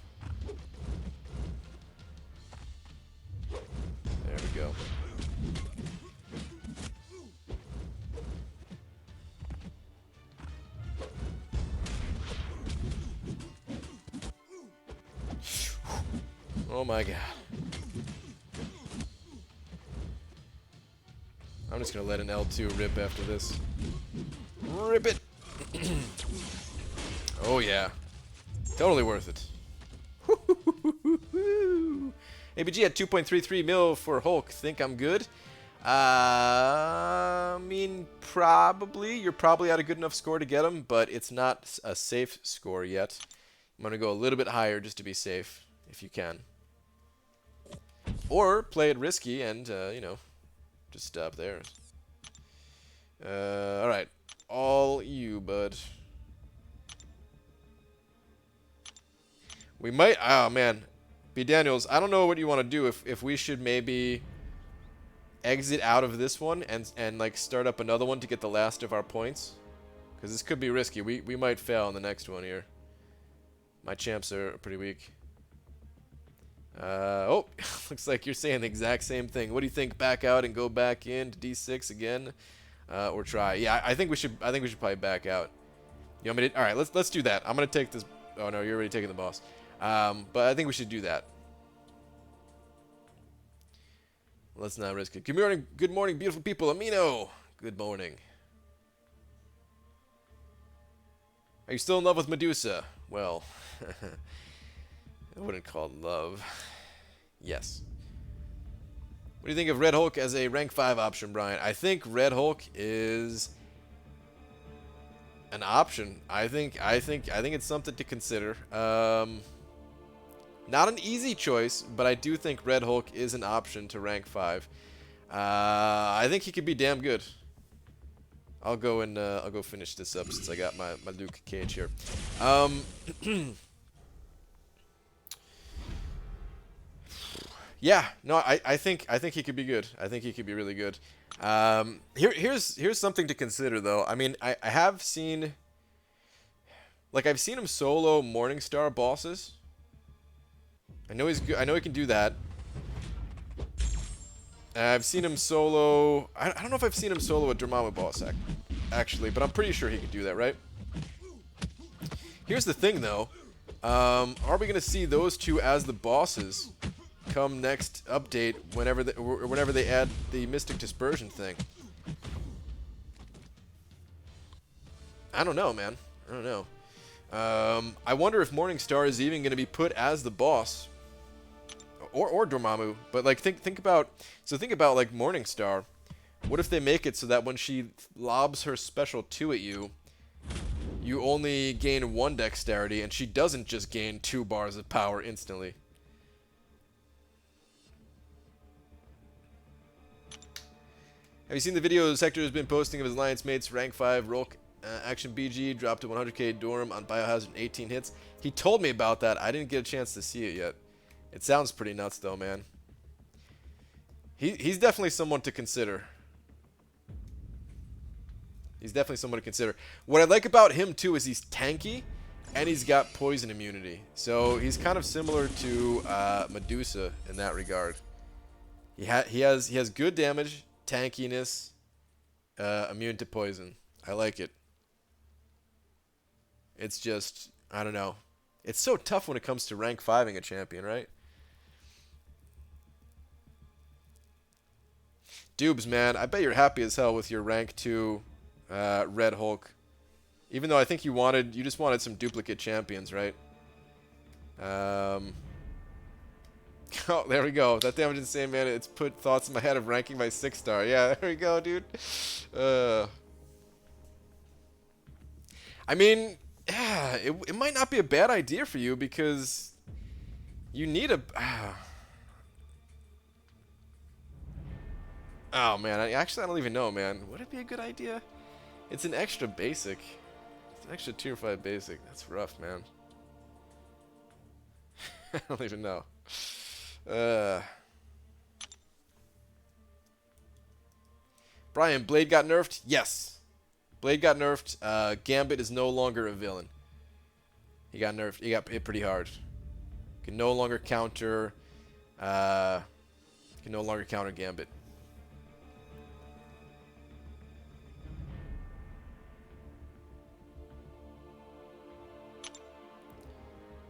There we go. Oh my god. I'm just gonna let an L2 rip after this. Rip it! Oh yeah. Totally worth it. ABG at 2.33 mil for Hulk. Think I'm good? I mean, probably. You're probably at a good enough score to get him, but it's not a safe score yet. I'm going to go a little bit higher just to be safe, if you can. Or play it risky and, you know, just stop there. Alright. All you, bud. We might... Oh, man. B. Daniels, I don't know what you want to do. If we should maybe exit out of this one and like, start up another one to get the last of our points. Because this could be risky. We might fail in the next one here. My champs are pretty weak. Oh, looks like you're saying the exact same thing. What do you think? Back out and go back in to D6 again, or try? Yeah, I think we should. I think we should probably back out. You want me to? All right, let's do that. I'm gonna take this. Oh no, you're already taking the boss. But I think we should do that. Let's not risk it. Good morning, beautiful people. Amino. Good morning. Are you still in love with Medusa? Well, I wouldn't call it love. Yes. What do you think of Red Hulk as a rank 5 option, Brian? I think Red Hulk is an option. I think it's something to consider. Not an easy choice, but I do think Red Hulk is an option to rank 5. I think he could be damn good. I'll go finish this up since I got my Luke Cage here. Yeah, no, I think he could be good. I think he could be really good. Here's something to consider though. I mean, I have seen, like, I've seen him solo Morningstar bosses. I know he's good. I know he can do that. I've seen him solo. I don't know if I've seen him solo a Dormammu boss actually, but I'm pretty sure he could do that, right? Here's the thing though. Are we gonna see those two as the bosses come next update whenever they add the Mystic Dispersion thing? I don't know, man. I don't know. I wonder if Morningstar is even going to be put as the boss, or Dormammu. But like, think about like Morningstar. What if they make it so that when she lobs her special 2 at you, you only gain 1 dexterity, and she doesn't just gain 2 bars of power instantly? Have you seen the video Sector has been posting of his alliance mates rank 5 Rolk Action BG dropped to 100k Dorm on Biohazard 18 hits? He told me about that. I didn't get a chance to see it yet. It sounds pretty nuts though, man. He's definitely someone to consider. He's definitely someone to consider. What I like about him too is he's tanky and he's got poison immunity. So he's kind of similar to Medusa in that regard. He has good damage, tankiness, immune to poison. I like it. It's just, I don't know. It's so tough when it comes to rank 5ing a champion, right? Dubes, man, I bet you're happy as hell with your rank 2 Red Hulk. Even though I think you just wanted some duplicate champions, right? Oh, there we go. That damage is insane, man. It's put thoughts in my head of ranking my 6-star. Yeah, there we go, dude. I mean, yeah, it might not be a bad idea for you because you need a... Oh, man. I don't even know, man. Would it be a good idea? It's an extra basic. It's an extra tier 5 basic. That's rough, man. I don't even know. Brian, Blade got nerfed? Yes. Blade got nerfed. Gambit is no longer a villain. He got nerfed. He got hit pretty hard. Can no longer counter... can no longer counter Gambit.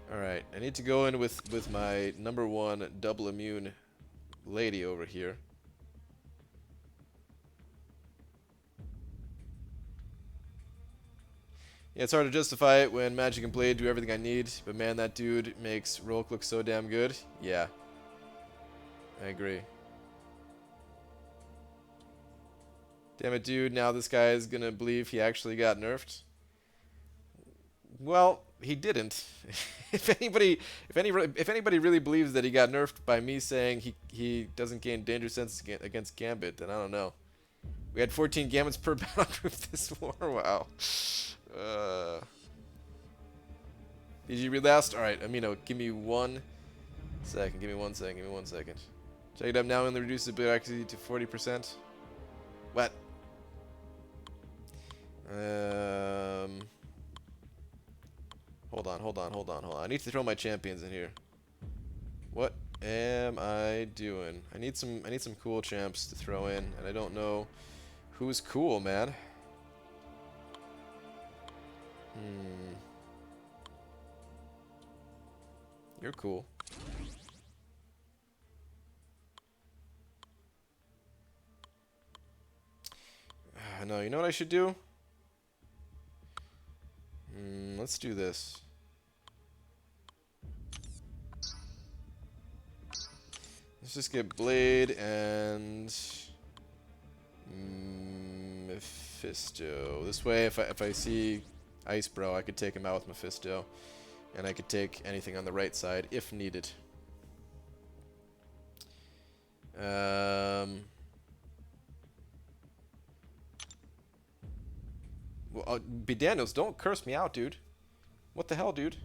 Alright, I need to go in with my #1 double immune lady over here. Yeah, it's hard to justify it when Magic and Blade do everything I need, but man, that dude makes Rolk look so damn good. Yeah. I agree. Damn it, dude, now this guy is gonna believe he actually got nerfed. Well, he didn't. If anybody really believes that he got nerfed by me saying he doesn't gain danger sense against Gambit, then I don't know. We had 14 Gambits per battle group this war. Wow. Did you read last? All right, Amino, give me 1 second. Give me 1 second. Give me 1 second. Check it up now and reduce the ability accuracy to 40%. What? Hold on. I need to throw my champions in here. What? am I doing? I need some cool champs to throw in, and I don't know who's cool, man. You're cool. No, you know what I should do? Let's do this. Let's just get Blade and Mephisto. This way, if I see Ice Bro, I could take him out with Mephisto, and I could take anything on the right side if needed. Well, B. Daniels, don't curse me out, dude. What the hell, dude?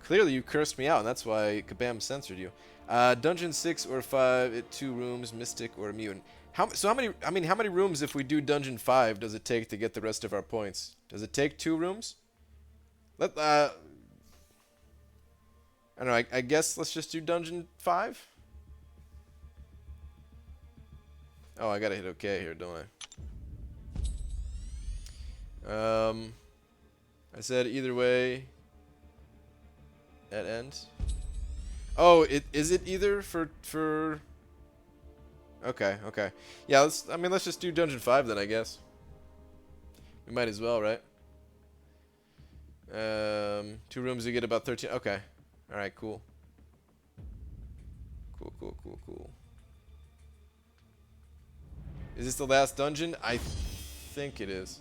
Clearly you cursed me out, and that's why Kabam censored you. Dungeon 6 or 5, 2 rooms, Mystic or Mutant. How many rooms if we do Dungeon 5 does it take to get the rest of our points? Does it take 2 rooms? I don't know, I guess let's just do Dungeon 5? Oh, I gotta hit OK here, don't I? I said either way at end. Oh, is it either for Okay, okay. Yeah, let's just do Dungeon 5 then, I guess. We might as well, right? 2 rooms you get about 13. Okay. All right, cool. Cool. Is this the last dungeon? I think it is.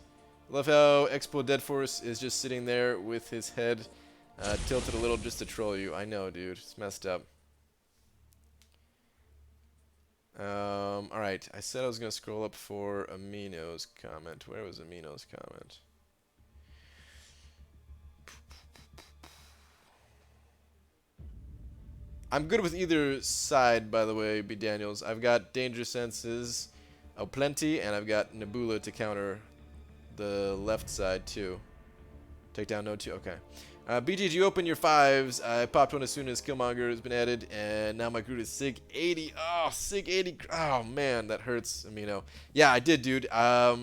I love how Expo Dead Force is just sitting there with his head tilted a little just to troll you. I know, dude. It's messed up. Alright. I said I was going to scroll up for Amino's comment. Where was Amino's comment? I'm good with either side, by the way, B. Daniels. I've got Danger Senses plenty, and I've got Nebula to counter the left side, too. Take down Node 2. Okay. BG, you open your 5s. I popped one as soon as Killmonger has been added, and now my Groot is Sig 80. Oh, Sig 80. Oh, man, that hurts, Amino. Yeah, I did, dude. I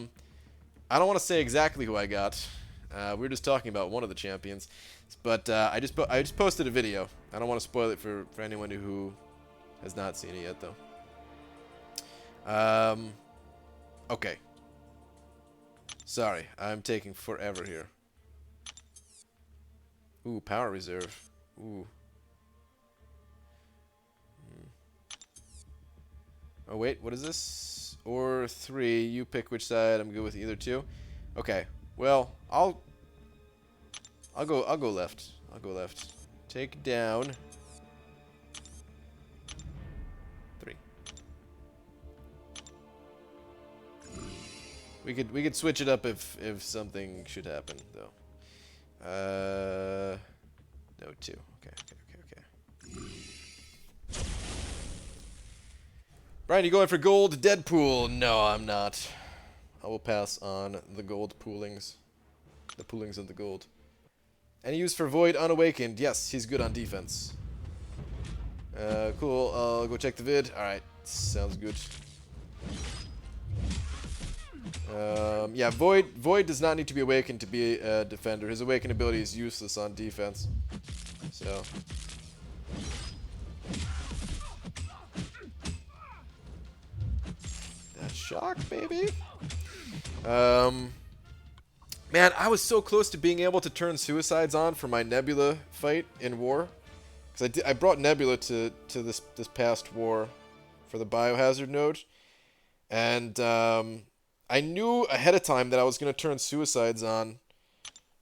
don't want to say exactly who I got. We were just talking about one of the champions. But I just posted a video. I don't want to spoil it for anyone who has not seen it yet, though. Okay. Sorry, I'm taking forever here. Ooh, power reserve. Ooh. Oh wait, what is this? Or 3. You pick which side. I'm good with either 2. Okay. Well, I'll go left. I'll go left. Take down 3. We could switch it up if something should happen though. No 2. Okay. Brian, you going for gold Deadpool? No, I'm not. I will pass on the gold poolings. The poolings of the gold. Any use for Void Unawakened? Yes, he's good on defense. Cool. I'll go check the vid. Alright, sounds good. Yeah, Void does not need to be awakened to be a defender. His awakened ability is useless on defense. So. That shock, baby. Man, I was so close to being able to turn suicides on for my Nebula fight in war. Because I brought Nebula to this past war for the biohazard node. And I knew ahead of time that I was going to turn suicides on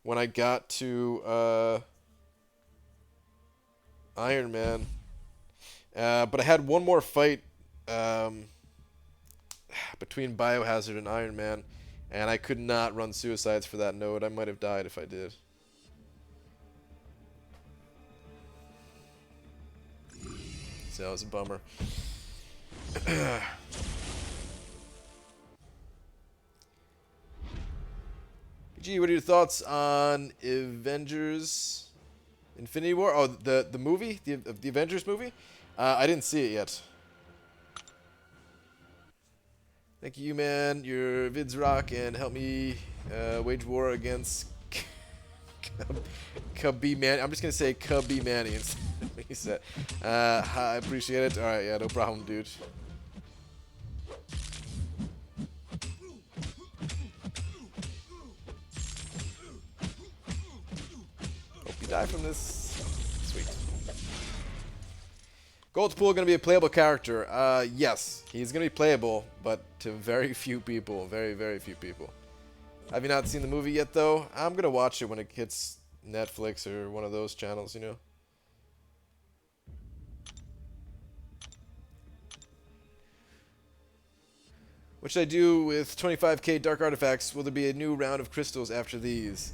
when I got to Iron Man. But I had one more fight between Biohazard and Iron Man, and I could not run suicides for that node. I might have died if I did. So that was a bummer. Gee, what are your thoughts on Avengers Infinity War? Oh, the movie? The Avengers movie? I didn't see it yet. Thank you, man. Your vids rock and help me wage war against Cubby Man. I'm just gonna say Cubby Manny instead. He said, I appreciate it. All right, yeah, no problem, dude. Hope you die from this. Sweet. Gold's Pool gonna be a playable character. Yes, he's gonna be playable, but to very few people. Very, very few people. Have you not seen the movie yet, though? I'm gonna watch it when it hits Netflix or one of those channels, you know. What should I do with 25k dark artifacts? Will there be a new round of crystals after these?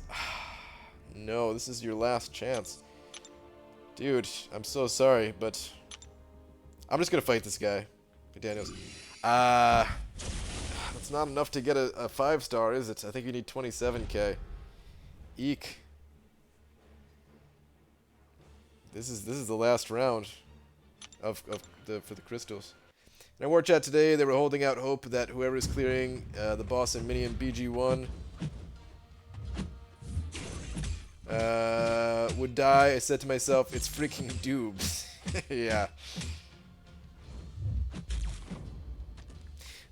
No, this is your last chance. Dude, I'm so sorry, but I'm just gonna fight this guy. Daniels. That's not enough to get a 5-star, is it? I think you need 27k. Eek. This is the last round for the crystals. In our war chat today, they were holding out hope that whoever is clearing the boss in Minion BG1 would die. I said to myself, it's freaking Doobs. Yeah.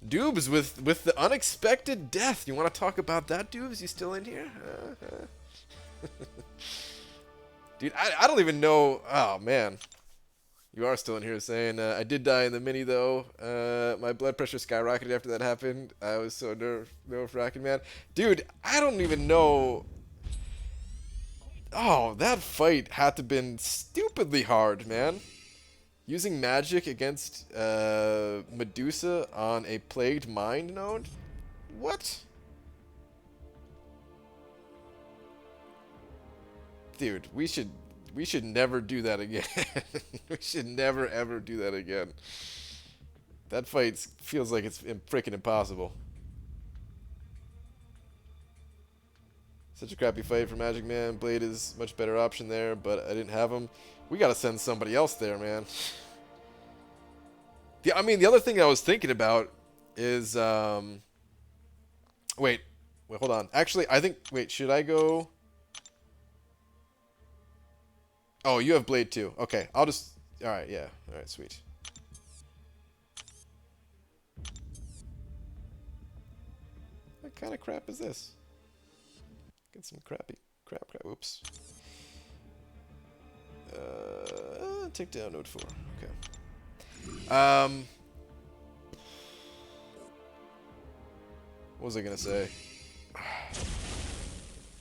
Doobs with the unexpected death. You want to talk about that, Doobs? You still in here? Dude, I don't even know. Oh, man. You are still in here saying, I did die in the mini, though. My blood pressure skyrocketed after that happened. I was so nerve-wracking, man. Dude, I don't even know. Oh, that fight had to have been stupidly hard, man. Using magic against Medusa on a plagued mind node? What? Dude, we should never do that again. We should never ever do that again. That fight feels like it's freaking impossible. Such a crappy fight for Magic Man. Blade is much better option there, but I didn't have him. We gotta send somebody else there, man. I mean, the other thing I was thinking about is, wait, hold on. Actually, I think, wait, should I go? Oh, you have Blade too. Okay, I'll just, all right, yeah, all right, sweet. What kind of crap is this? Get some crappy crap. Oops. Take down node 4. Okay. What was I gonna say?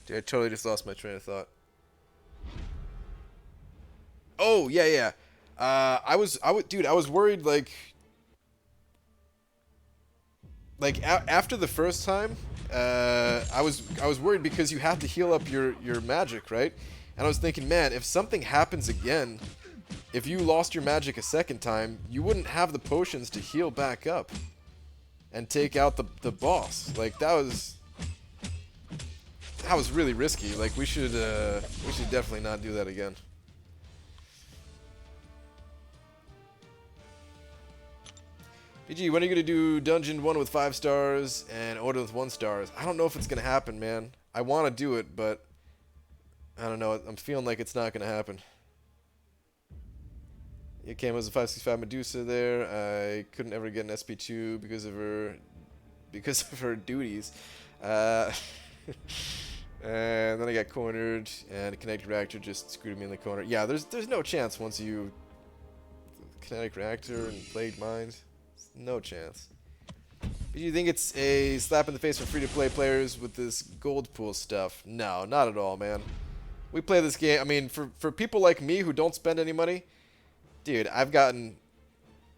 Dude, I totally just lost my train of thought. Oh yeah. Dude, I was worried after the first time. I was worried because you have to heal up your magic, right? And I was thinking, man, if something happens again, if you lost your magic a second time, you wouldn't have the potions to heal back up and take out the boss. Like that was really risky. Like we should definitely not do that again. BG, when are you gonna do Dungeon 1 with 5 stars and Order with 1 stars? I don't know if it's gonna happen, man. I want to do it, but I don't know. I'm feeling like it's not gonna happen. It came as a 565 Medusa there. I couldn't ever get an SP2 because of her duties. And then I got cornered, and a kinetic reactor just screwed me in the corner. Yeah, there's no chance once you kinetic reactor and plagued mind. No chance. Do you think it's a slap in the face for free-to-play players with this gold pool stuff? No, not at all, man. We play this game. I mean, for people like me who don't spend any money, dude, I've gotten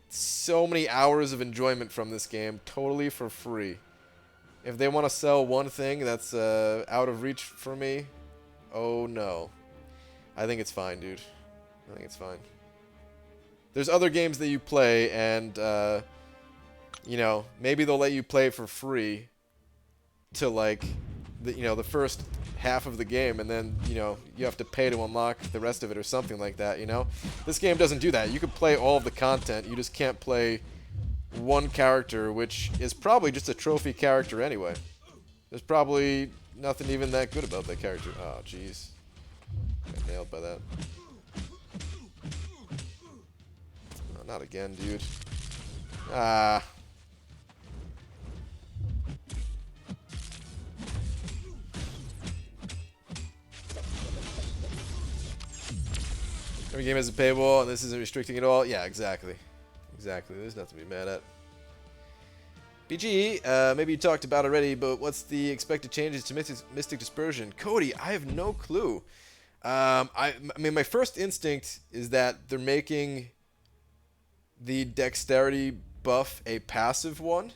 so many hours of enjoyment from this game totally for free. If they want to sell one thing that's out of reach for me, oh no. I think it's fine, dude. I think it's fine. There's other games that you play and, you know, maybe they'll let you play for free to like, the first half of the game, and then, you know, you have to pay to unlock the rest of it or something like that, you know? This game doesn't do that. You can play all of the content, you just can't play one character, which is probably just a trophy character anyway. There's probably nothing even that good about that character. Oh, jeez. Got nailed by that. Oh, not again, dude. Ah. Every game has a paywall, and this isn't restricting at all. Yeah, exactly. Exactly. There's nothing to be mad at. BG, maybe you talked about already, but what's the expected changes to Mystic Dispersion? Cody, I have no clue. I mean, my first instinct is that they're making the dexterity buff a passive one,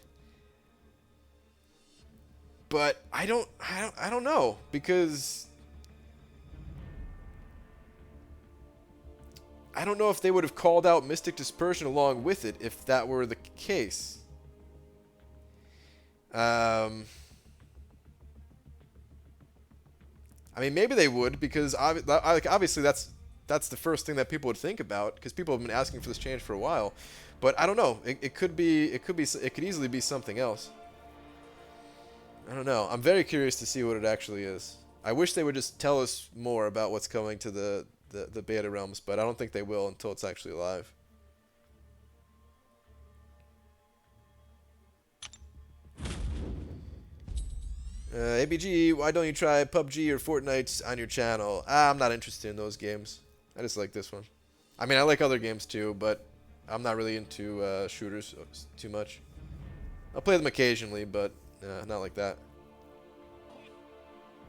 but I don't know, because I don't know if they would have called out Mystic Dispersion along with it if that were the case. I mean, maybe they would, because obviously that's the first thing that people would think about, because people have been asking for this change for a while. But I don't know. It could easily be something else. I don't know. I'm very curious to see what it actually is. I wish they would just tell us more about what's coming to the beta realms, but I don't think they will until it's actually live. ABG, why don't you try PUBG or Fortnite on your channel? I'm not interested in those games. I just like this one. I mean, I like other games too, but I'm not really into shooters too much. I'll play them occasionally, but not like that.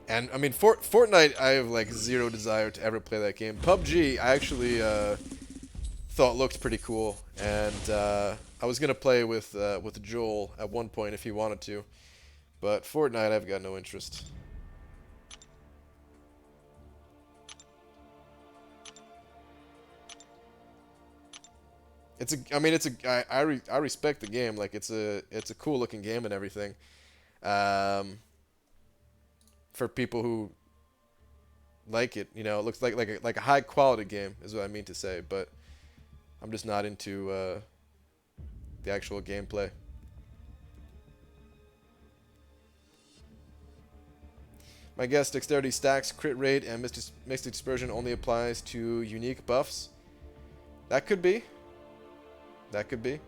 And, I mean, Fortnite, I have, like, zero desire to ever play that game. PUBG, I actually thought looked pretty cool. And I was going to play with Joel at one point if he wanted to. But Fortnite, I've got no interest. I respect the game. Like, it's a cool looking game and everything. For people who like it, you know, it looks like a high quality game is what I mean to say. But I'm just not into the actual gameplay. My guess, dexterity stacks, crit rate, and Mystic Dispersion only applies to unique buffs. That could be. That could be.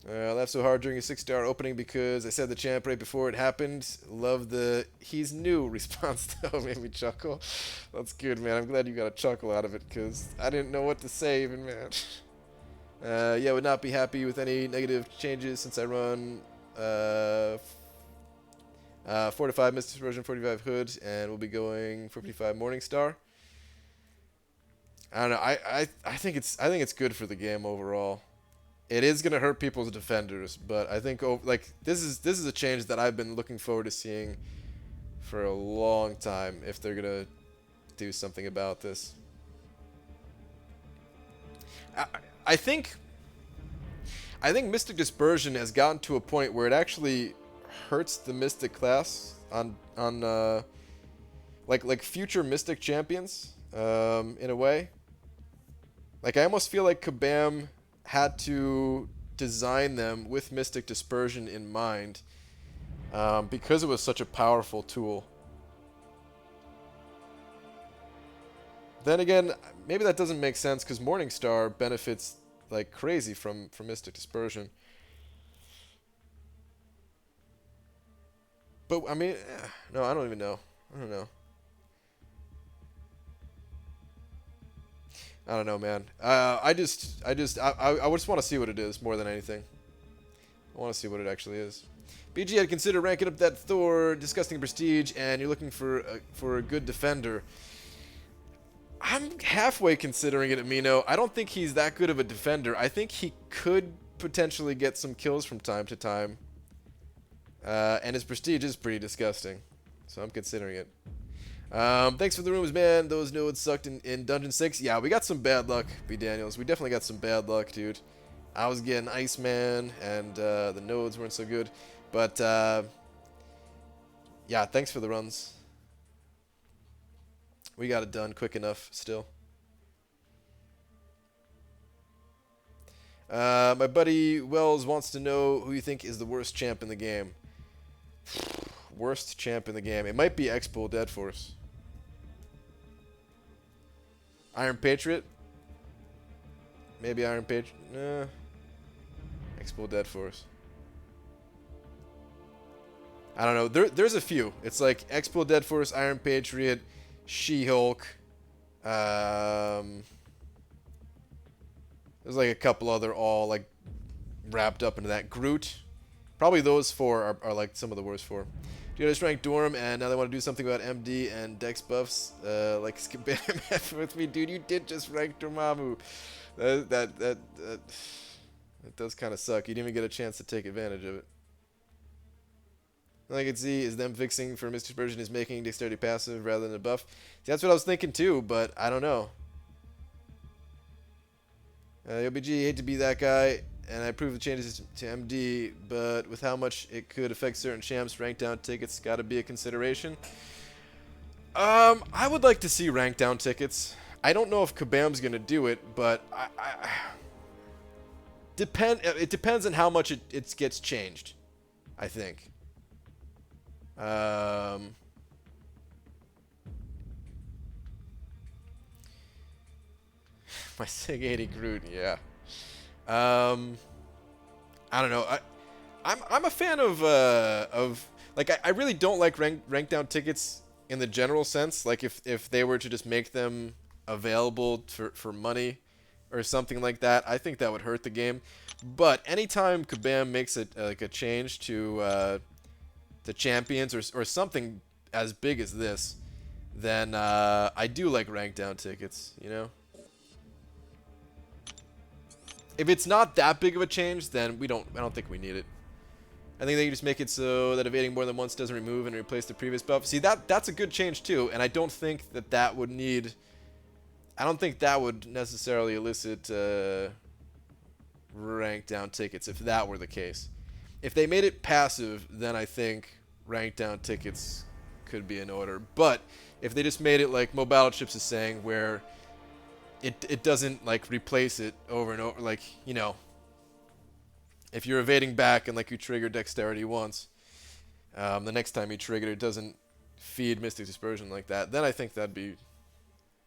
Laughed so hard during a 6-star opening because I said the champ right before it happened. Love the "he's new" response though. Made me chuckle. That's good, man. I'm glad you got a chuckle out of it, because I didn't know what to say even, man. Yeah, would not be happy with any negative changes since I run 4 to 5 Mystic Dispersion, 45 Hood, and we'll be going 55 Morningstar. I don't know. I think it's good for the game overall. It is gonna hurt people's defenders, but I think this is a change that I've been looking forward to seeing for a long time, if they're gonna do something about this. I think Mystic Dispersion has gotten to a point where it actually hurts the Mystic class on like future Mystic champions in a way. Like, I almost feel like Kabam had to design them with Mystic Dispersion in mind, because it was such a powerful tool. Then again, maybe that doesn't make sense, because Morningstar benefits like crazy from Mystic Dispersion. But I mean, no, I don't even know. I don't know. I don't know, man. I just want to see what it is more than anything. I want to see what it actually is. BG, I'd consider ranking up that Thor disgusting prestige, and you're looking for a good defender. I'm halfway considering it, Amino. I don't think he's that good of a defender. I think he could potentially get some kills from time to time. And his prestige is pretty disgusting, so I'm considering it. Thanks for the rooms, man. Those nodes sucked in Dungeon 6. Yeah, we got some bad luck, B. Daniels. We definitely got some bad luck, dude. I was getting Iceman, and the nodes weren't so good. But Yeah, thanks for the runs. We got it done quick enough still. My buddy Wells wants to know who you think is the worst champ in the game. Worst champ in the game. It might be Expo Dead Force. Iron Patriot? Maybe Iron Patriot. Nah. Expo Dead Force. I don't know. There's a few. It's like Expo Dead Force, Iron Patriot, She-Hulk. There's like a couple other all like wrapped up into that. Groot. Probably those four are like some of the worst four. Dude, I just ranked Dorm, and now they want to do something about MD and Dex buffs. Like Skibam with me, dude. You did just rank Dormammu. That does kind of suck. You didn't even get a chance to take advantage of it. All I can see is them fixing for Mr. Dispersion is making dexterity passive rather than a buff. See, that's what I was thinking too, but I don't know. OBG, hate to be that guy, and I approve the changes to MD, but with how much it could affect certain champs, rank down tickets got to be a consideration. I would like to see rank down tickets. I don't know if Kabam's gonna do it, but it depends on how much it gets changed, I think. My Sig 80 Groot, yeah. I don't know. I'm a fan of like I really don't like rank down tickets in the general sense. Like if they were to just make them available for money or something like that, I think that would hurt the game. But anytime Kabam makes like a change to the champions or something as big as this, then I do like rank down tickets, you know? If it's not that big of a change, then I don't think we need it. I think they can just make it so that evading more than once doesn't remove and replace the previous buff. See, that's a good change too, and I don't think that would need... I don't think that would necessarily elicit rank down tickets if that were the case. If they made it passive, then I think rank down tickets could be in order. But if they just made it like Mobile Chips is saying, where it doesn't like replace it over and over, like, you know, if you're evading back and like you trigger dexterity once, the next time you trigger it doesn't feed Mystic Dispersion like that, then I think that'd be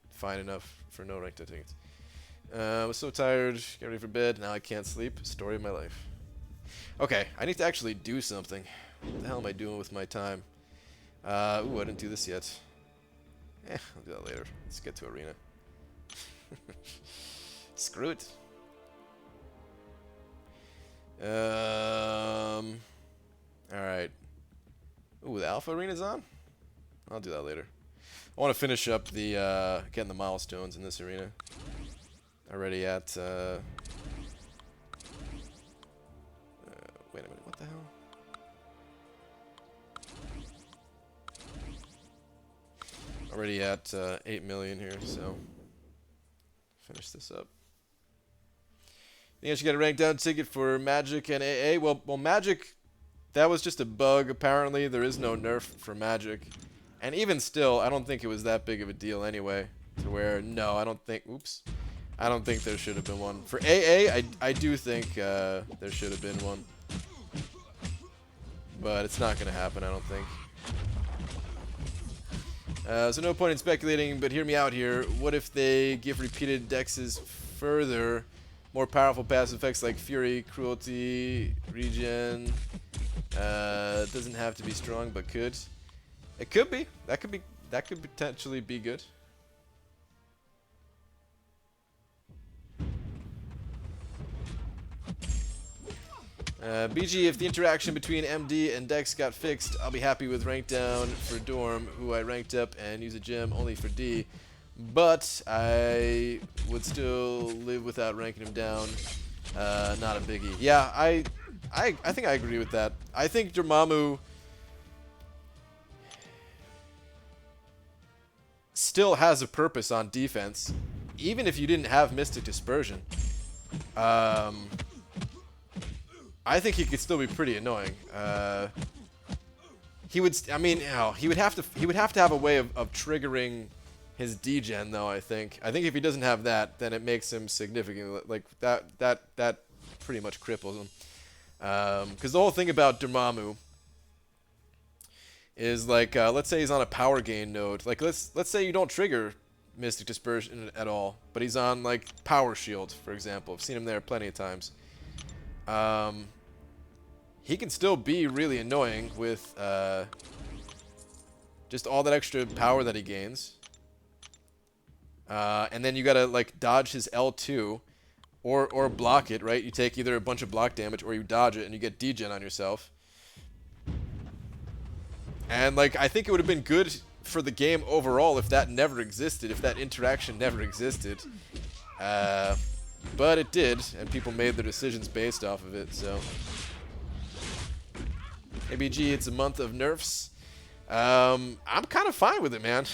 fine enough for no ranked tickets. I was so tired, get ready for bed, now I can't sleep. Story of my life. Okay, I need to actually do something. What the hell am I doing with my time? Ooh, I didn't do this yet. I'll do that later. Let's get to Arena. Screw it. Alright. Ooh, the Alpha Arena's on? I'll do that later. I want to finish up the, getting the milestones in this arena. Already at, wait a minute, what the hell? Already at 8 million here, so finish this up. I think I should get a rank down ticket for Magic and AA. Well, Magic, that was just a bug. Apparently, there is no nerf for Magic. And even still, I don't think it was that big of a deal anyway. To where, no, I don't think, oops. I don't think there should have been one. For AA, I do think there should have been one. But it's not going to happen, I don't think. So no point in speculating, but hear me out here. What if they give repeated dexes further more powerful passive effects like Fury, Cruelty, Regen? Doesn't have to be strong, but could. It could be. That could potentially be good. BG, if the interaction between MD and Dex got fixed, I'll be happy with rank down for Dorm, who I ranked up and use a gem only for D. But I would still live without ranking him down. Not a biggie. Yeah, I think I agree with that. I think Dormammu still has a purpose on defense, even if you didn't have Mystic Dispersion. I think he could still be pretty annoying. He would. I mean, he would have to. He would have to have a way of triggering his degen, though. I think. If he doesn't have that, then it makes him significantly like that. That pretty much cripples him. Because the whole thing about Dormammu is like, let's say he's on a power gain node. Like, let's say you don't trigger Mystic Dispersion at all, but he's on like Power Shield, for example. I've seen him there plenty of times. He can still be really annoying with just all that extra power that he gains. And then you gotta like dodge his L2 or block it, right? You take either a bunch of block damage or you dodge it and you get degen on yourself. And like I think it would have been good for the game overall if that never existed, if that interaction never existed. But it did, and people made their decisions based off of it, so. ABG, it's a month of nerfs. I'm kind of fine with it, man.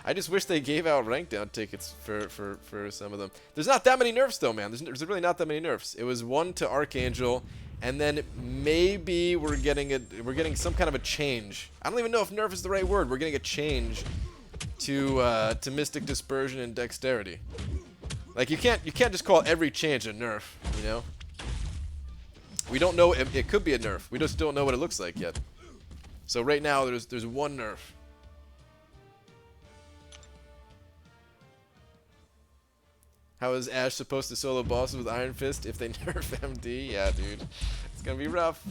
I just wish they gave out rank down tickets for some of them. There's not that many nerfs, though, man. There's really not that many nerfs. It was 1 to Archangel, and then maybe we're getting some kind of a change. I don't even know if nerf is the right word. We're getting a change to Mystic Dispersion and Dexterity. Like you can't just call every change a nerf, you know? We don't know if it could be a nerf. We just don't know what it looks like yet. So right now there's one nerf. How is Ash supposed to solo bosses with Iron Fist if they nerf MD? Yeah, dude. It's gonna be rough.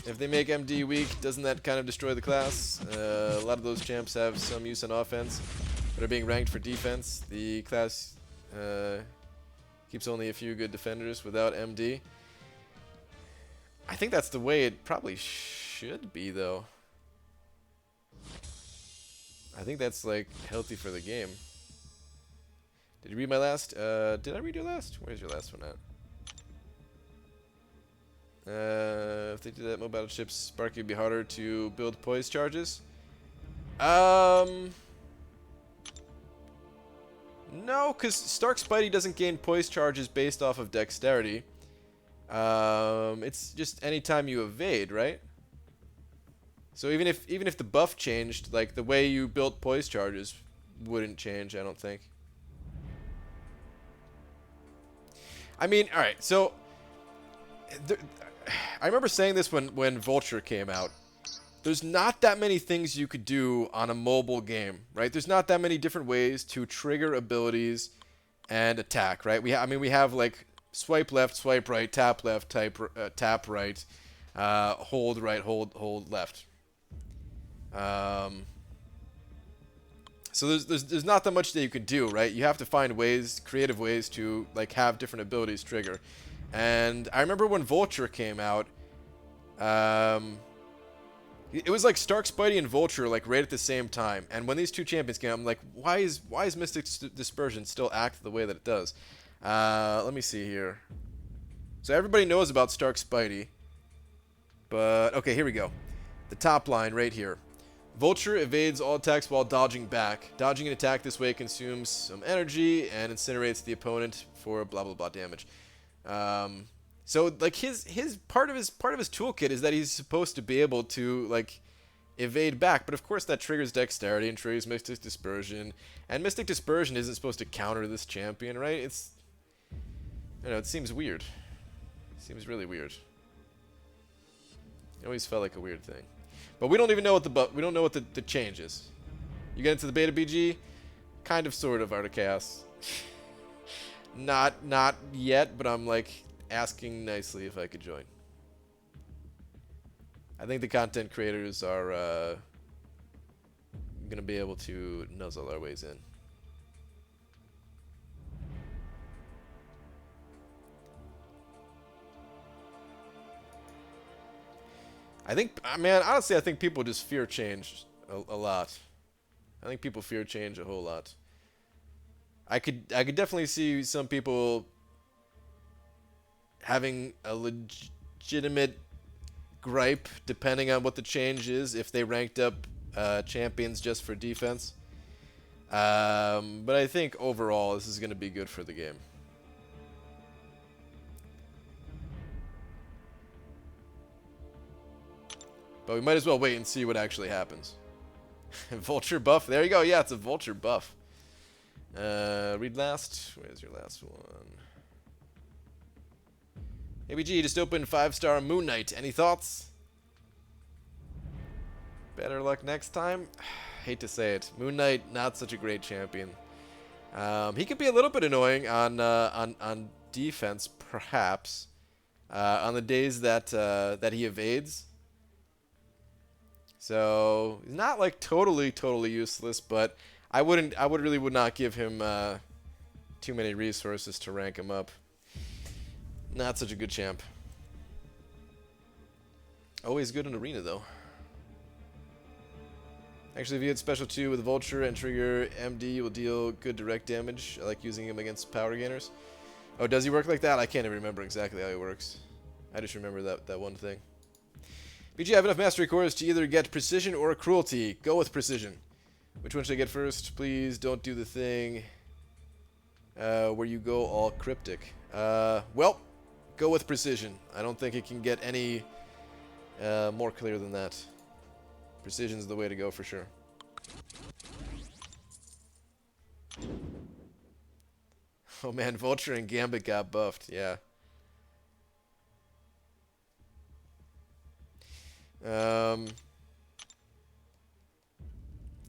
If they make MD weak, doesn't that kind of destroy the class? A lot of those champs have some use on offense, but are being ranked for defense. The class keeps only a few good defenders without MD. I think that's the way it probably should be, though. I think that's, like, healthy for the game. Did you read my last? Did I read your last? Where's your last one at? If they did that, mobile ships, Sparky would be harder to build poise charges. No, because Stark Spidey doesn't gain poise charges based off of dexterity. It's just anytime you evade, right? So even if the buff changed, like the way you built poise charges wouldn't change, I don't think. I mean, all right. So I remember saying this when Vulture came out. There's not that many things you could do on a mobile game, right? There's not that many different ways to trigger abilities and attack, right? We have like swipe left, swipe right, tap left, tap right, hold right, hold left. So there's not that much that you can do, right? You have to find ways, creative ways to like have different abilities trigger. And I remember when Vulture came out, it was like Stark Spidey and Vulture like right at the same time. And when these two champions came out, I'm like, why is Mystic Dispersion still act the way that it does? Let me see here. So everybody knows about Stark Spidey. But, okay, here we go. The top line right here. Vulture evades all attacks while dodging back. Dodging an attack this way consumes some energy and incinerates the opponent for blah blah blah damage. So like his part of his toolkit is that he's supposed to be able to like evade back, but of course that triggers dexterity and triggers Mystic Dispersion, and Mystic Dispersion isn't supposed to counter this champion, right? It's, I don't know, it seems weird. It seems really weird. It always felt like a weird thing. But we don't even know what the change is. You get into the beta BG, kind of sort of Art of Chaos. Not yet, but I'm like asking nicely if I could join. I think the content creators are gonna be able to nuzzle our ways in. I think, man, honestly, I think people just fear change a lot. I think people fear change a whole lot. I could definitely see some people having a legitimate gripe depending on what the change is if they ranked up champions just for defense. But I think overall this is going to be good for the game. But we might as well wait and see what actually happens. Vulture buff. There you go. Yeah, it's a vulture buff. Read last. Where's your last one? ABG just opened 5-star Moon Knight. Any thoughts? Better luck next time. Hate to say it. Moon Knight, not such a great champion. He could be a little bit annoying on defense, perhaps. On the days that that he evades. So he's not like totally useless, but I really would not give him too many resources to rank him up. Not such a good champ. Always good in arena though. Actually, if you hit special 2 with Vulture and trigger MD, will deal good direct damage. I like using him against power gainers. Oh, does he work like that? I can't even remember exactly how he works. I just remember that one thing. BG, I have enough mastery cores to either get precision or cruelty. Go with precision. Which one should I get first? Please don't do the thing where you go all cryptic. Well, go with precision. I don't think it can get any more clear than that. Precision's the way to go for sure. Oh man, Vulture and Gambit got buffed. Yeah.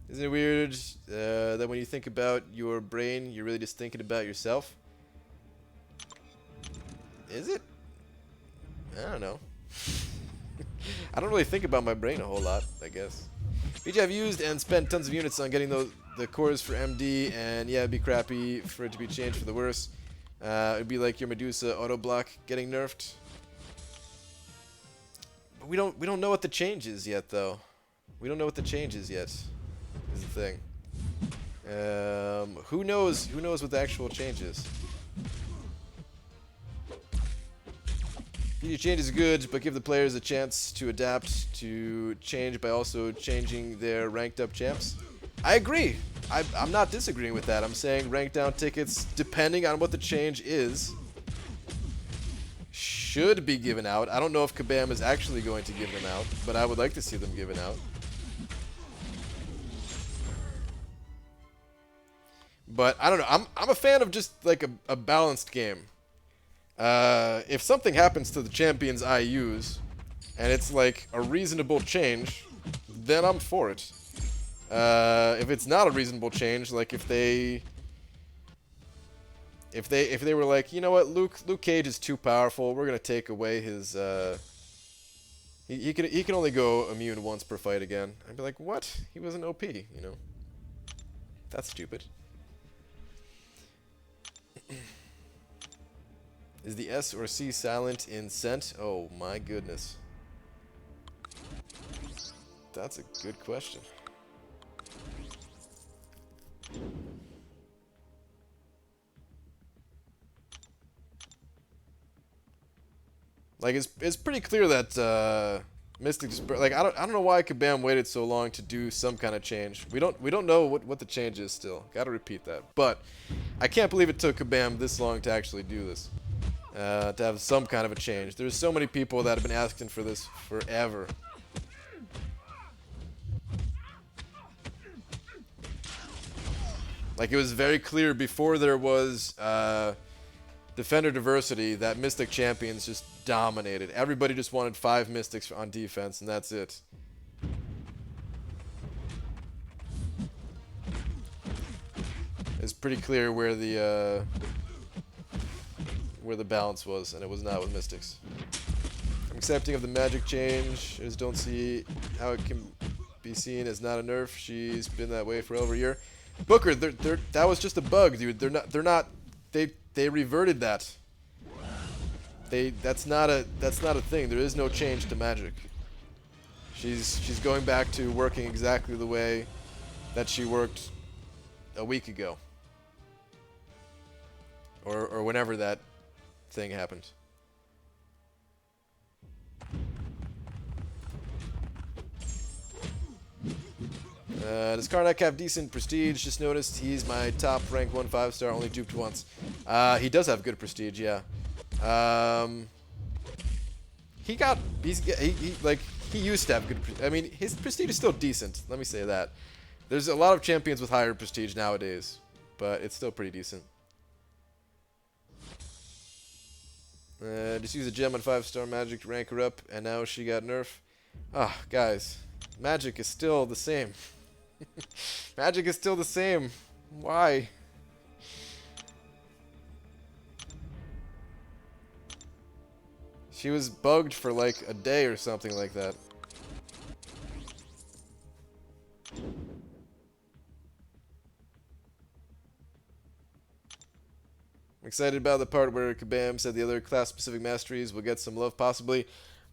Isn't it weird that when you think about your brain, you're really just thinking about yourself? Is it? I don't know. I don't really think about my brain a whole lot, I guess. BG, I've used and spent tons of units on getting the cores for MD, and yeah, it'd be crappy for it to be changed for the worse. It'd be like your Medusa auto block getting nerfed. But we don't know what the change is yet, though. We don't know what the change is yet. Is the thing. Who knows? Who knows what the actual change is? Change is good, but give the players a chance to adapt to change by also changing their ranked up champs. I agree. I'm not disagreeing with that. I'm saying ranked down tickets, depending on what the change is, should be given out. I don't know if Kabam is actually going to give them out, but I would like to see them given out. But I don't know. I'm a fan of just like a balanced game. If something happens to the champions I use, and it's like a reasonable change, then I'm for it. If it's not a reasonable change, like if they were like, you know what, Luke Cage is too powerful, we're gonna take away his he can only go immune once per fight again. I'd be like, what? He was an OP, you know? That's stupid. Is the S or C silent in Scent? Oh my goodness. That's a good question. Like it's pretty clear that Mystic like I don't know why Kabam waited so long to do some kind of change. We don't know what the change is still. Gotta repeat that. But I can't believe it took Kabam this long to actually do this. To have some kind of a change. There's so many people that have been asking for this forever. Like it was very clear before there was Defender diversity that Mystic champions just dominated. Everybody just wanted 5 Mystics on defense, and that's it. It's pretty clear where the balance was, and it was not with Mystics. I'm accepting of the magic change. I just don't see how it can be seen as not a nerf. She's been that way for over a year. Booker, that was just a bug, dude. They reverted that. That's not a thing. There is no change to magic. She's going back to working exactly the way that she worked a week ago. Or whenever that thing happened. Does Karnak have decent prestige? Just noticed he's my top rank 1 5-star, only duped once. He does have good prestige, yeah. he used to have good. I mean, his prestige is still decent. Let me say that. There's a lot of champions with higher prestige nowadays, but it's still pretty decent. Just use a gem on 5-star magic to rank her up, and now she got nerf. Ah, guys, magic is still the same. Magic is still the same. Why? She was bugged for like a day or something like that. I'm excited about the part where Kabam said the other class-specific masteries will get some love, possibly.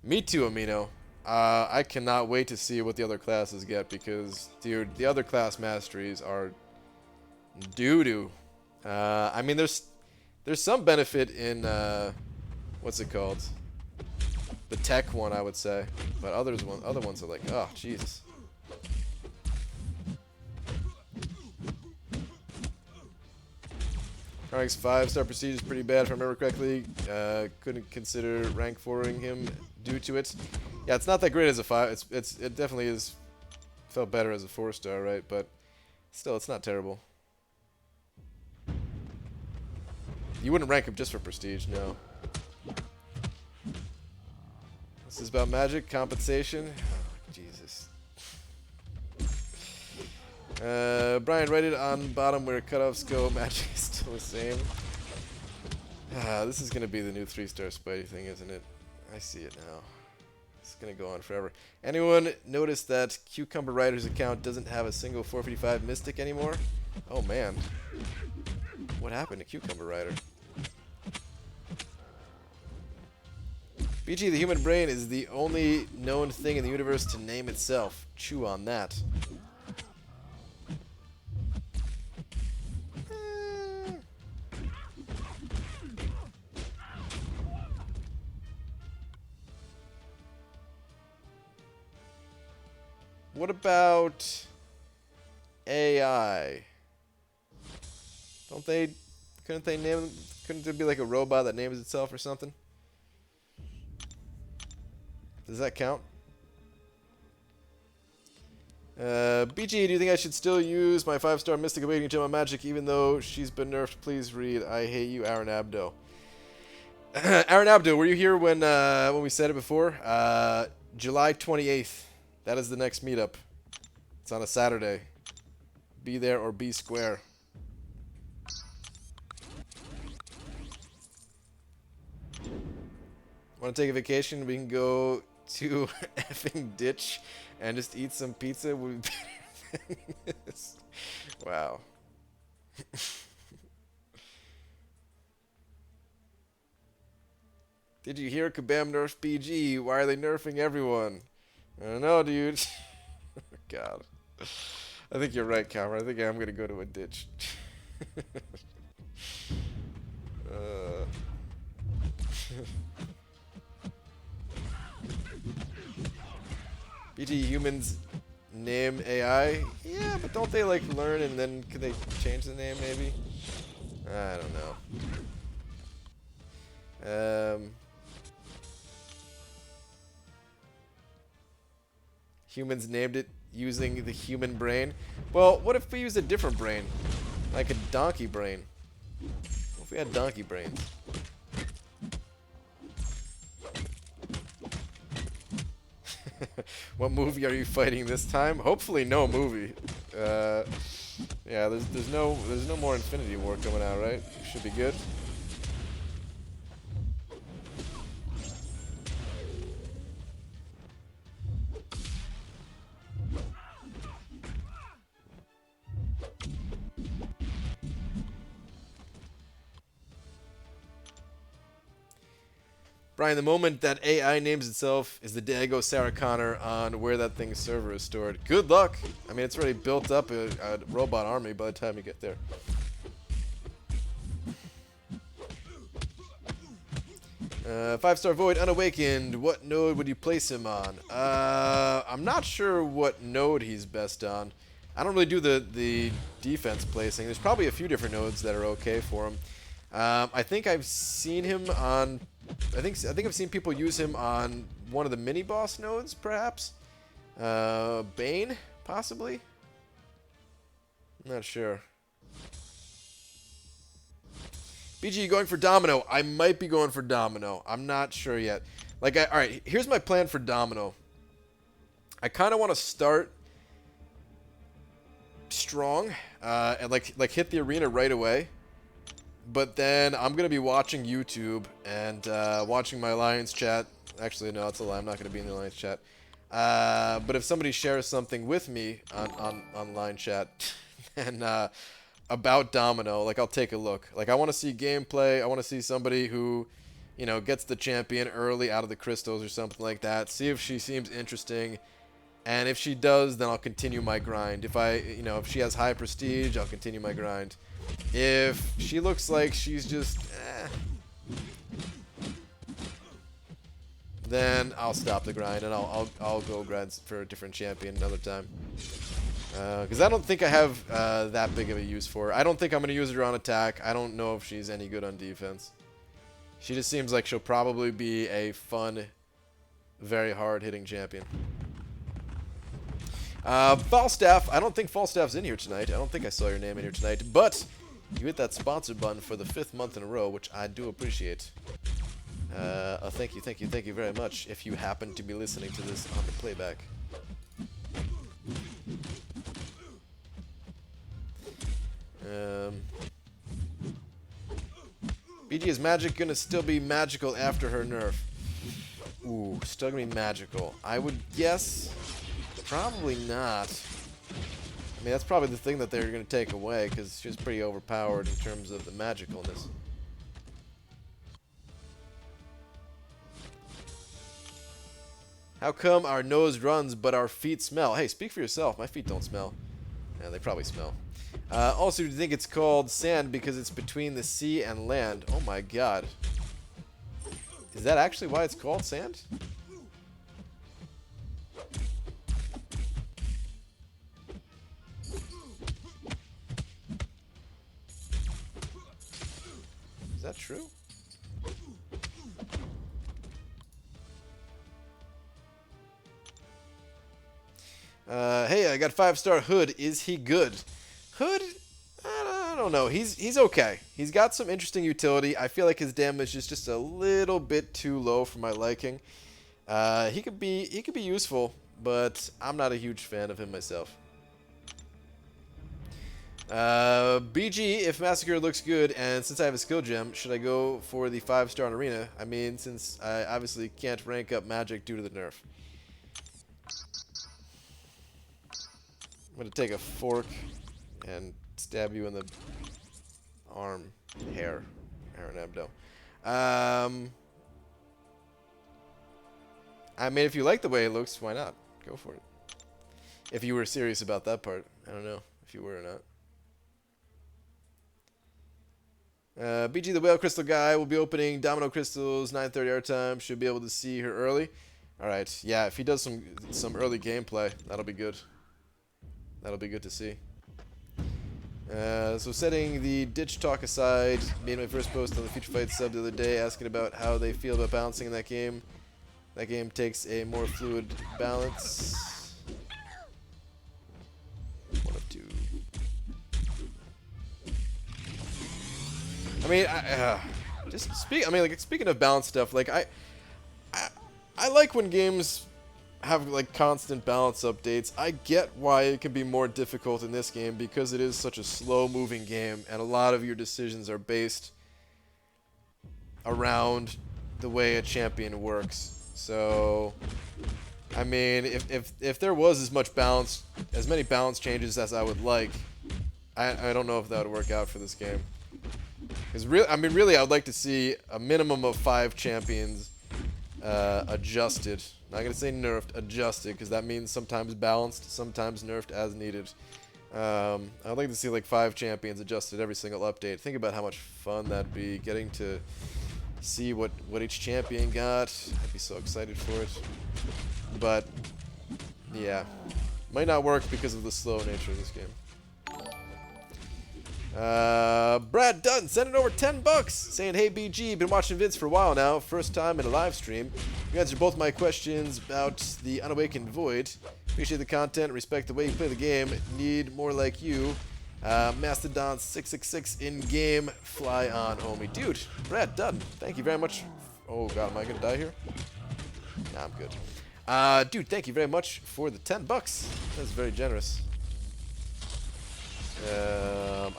Me too, Amino. I cannot wait to see what the other classes get because, dude, the other class masteries are doo-doo. I mean, there's some benefit in what's it called? The tech one, I would say, but other ones are like, oh, Jesus. Rank's 5-star prestige is pretty bad, if I remember correctly. Couldn't consider rank 4ing him due to it. Yeah, it's not that great as a 5. It definitely is. Felt better as a 4-star, right? But still, it's not terrible. You wouldn't rank him just for prestige, no. This is about magic, compensation. Oh, Jesus. Brian, write it on bottom where cutoffs go. Magic is still the same. This is going to be the new 3-star Spidey thing, isn't it? I see it now. It's going to go on forever. Anyone notice that Cucumber Rider's account doesn't have a single 455 Mystic anymore? Oh, man. What happened to Cucumber Rider? BG, the human brain is the only known thing in the universe to name itself. Chew on that. What about AI? Couldn't there be like a robot that names itself or something? Does that count? BG, do you think I should still use my 5-star Mystic Awakening Gem on Magic even though she's been nerfed? Please read. I hate you, Aaron Abdo. Aaron Abdo, were you here when we said it before? July 28th. That is the next meetup. It's on a Saturday. Be there or be square. Want to take a vacation? We can go to effing ditch and just eat some pizza. Would be better than this. Wow. Did you hear Kabam nerf BG? Why are they nerfing everyone? I don't know, dude. God. I think you're right, Cameron. I think I'm going to go to a ditch. BG humans name AI? Yeah, but don't they like learn and then could they change the name maybe? I don't know. Humans named it using the human brain. Well, what if we used a different brain? Like a donkey brain? What if we had donkey brains? What movie are you fighting this time? Hopefully no movie. Yeah, there's no more Infinity War coming out, right? Should be good. Brian, the moment that AI names itself is the day I go Sarah Connor on where that thing's server is stored. Good luck! I mean, it's already built up a robot army by the time you get there. 5-star Void, Unawakened. What node would you place him on? I'm not sure what node he's best on. I don't really do the defense placing. There's probably a few different nodes that are okay for him. I think I've seen him on I think I've seen people use him on one of the mini boss nodes, perhaps. Bane, possibly. I'm not sure. BG, you going for Domino? I might be going for Domino. I'm not sure yet. Like, all right, here's my plan for Domino. I kind of want to start strong and like hit the arena right away. But then I'm going to be watching YouTube and watching my Alliance chat. Actually, no, that's a lie. I'm not going to be in the Alliance chat. But if somebody shares something with me on online chat and about Domino, like, I'll take a look. Like, I want to see gameplay. I want to see somebody who, you know, gets the champion early out of the crystals or something like that. See if she seems interesting. And if she does, then I'll continue my grind. If she has high prestige, I'll continue my grind. If she looks like she's just, then I'll stop the grind and I'll go grind for a different champion another time. Because I don't think I have that big of a use for her. I don't think I'm going to use her on attack. I don't know if she's any good on defense. She just seems like she'll probably be a fun, very hard-hitting champion. Falstaff, I don't think Falstaff's in here tonight. I don't think I saw your name in here tonight. But you hit that sponsor button for the 5th month in a row, which I do appreciate. Thank you very much if you happen to be listening to this on the playback. BG, is Magic gonna still be magical after her nerf? Ooh, still gonna be magical. I would guess probably not. I mean, that's probably the thing that they're gonna take away, because she's pretty overpowered in terms of the magicalness. How come our nose runs but our feet smell? Hey, speak for yourself. My feet don't smell. Yeah, they probably smell. Also, do you think it's called sand because it's between the sea and land? Oh my god. Is that actually why it's called sand? Is that true? Hey, I got 5-star Hood. Is he good? Hood? I don't know. He's okay. He's got some interesting utility. I feel like his damage is just a little bit too low for my liking. He could be useful, but I'm not a huge fan of him myself. BG, if Massacre looks good, and since I have a skill gem, should I go for the 5-star in Arena? I mean, since I obviously can't rank up Magic due to the nerf. I'm gonna take a fork and stab you in the arm, hair and abdo. I mean, if you like the way it looks, why not? Go for it. If you were serious about that part. I don't know if you were or not. BG the Whale Crystal guy will be opening Domino Crystals 9:30 our time. Should be able to see her early. Alright, yeah, if he does some early gameplay, that'll be good. That'll be good to see. So setting the ditch talk aside, made my first post on the Future Fight sub the other day asking about how they feel about balancing in that game. That game takes a more fluid balance. One of two. I mean, speaking of balance stuff, like I like when games have like constant balance updates. I get why it can be more difficult in this game because it is such a slow-moving game, and a lot of your decisions are based around the way a champion works. So, I mean, if there was as many balance changes as I would like, I don't know if that would work out for this game. Because really, I would like to see a minimum of 5 champions adjusted. Not gonna say nerfed, adjusted, because that means sometimes balanced, sometimes nerfed as needed. I'd like to see like 5 champions adjusted every single update. Think about how much fun that'd be, getting to see what each champion got. I'd be so excited for it. But yeah, might not work because of the slow nature of this game. Brad Dunn sending over 10 bucks, saying, "Hey BG, been watching vids for a while now. First time in a live stream. You answered both my questions about the Unawakened Void. Appreciate the content, respect the way you play the game. Need more like you. Mastodon 666 in game. Fly on, homie." Dude, Brad Dunn, thank you very much. Oh god, am I gonna die here? Nah, I'm good. Dude, thank you very much for the 10 bucks. That's very generous.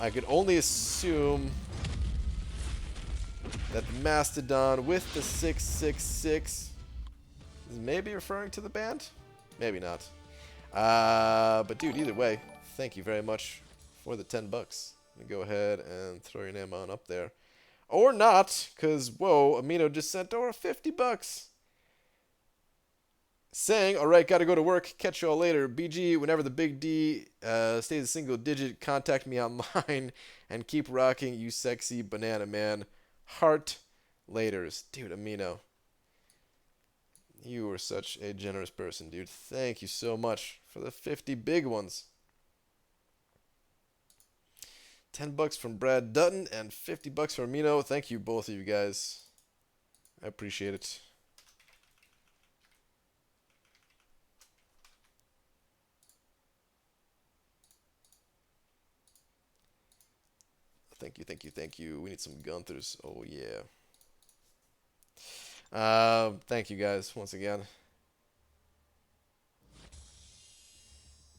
I could only assume that the Mastodon with the 666 is maybe referring to the band? Maybe not. But dude, either way, thank you very much for the 10 bucks. Let me go ahead and throw your name on up there. Or not, because, whoa, Amino just sent over 50 bucks. Saying, "Alright, gotta go to work. Catch y'all later. BG, whenever the big D stays a single digit, contact me online and keep rocking, you sexy banana man. Heart laters." Dude, Amino, you are such a generous person, dude. Thank you so much for the 50 big ones. 10 bucks from Brad Dutton and 50 bucks from Amino. Thank you, both of you guys. I appreciate it. Thank you, thank you, thank you. We need some Gunthers. Oh, yeah. Thank you, guys, once again.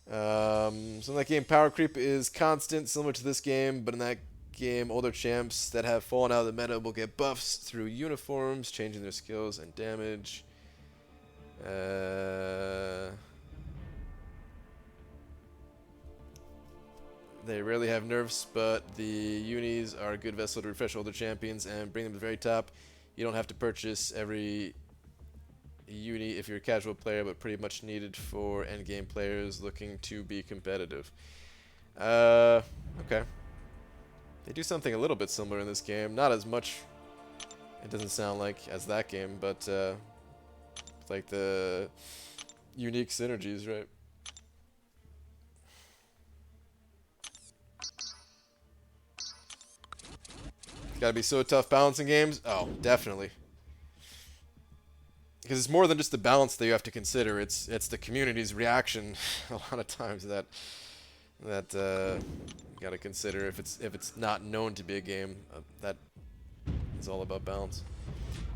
So in that game, power creep is constant, similar to this game, but in that game, older champs that have fallen out of the meta will get buffs through uniforms, changing their skills and damage. They rarely have nerfs, but the unis are a good vessel to refresh older champions and bring them to the very top. You don't have to purchase every uni if you're a casual player, but pretty much needed for endgame players looking to be competitive. Okay. They do something a little bit similar in this game. Not as much, it doesn't sound like, as that game, but like the unique synergies, right? Gotta be so tough balancing games? Oh, definitely. Because it's more than just the balance that you have to consider. It's the community's reaction a lot of times that you gotta consider if it's not known to be a game that is all about balance.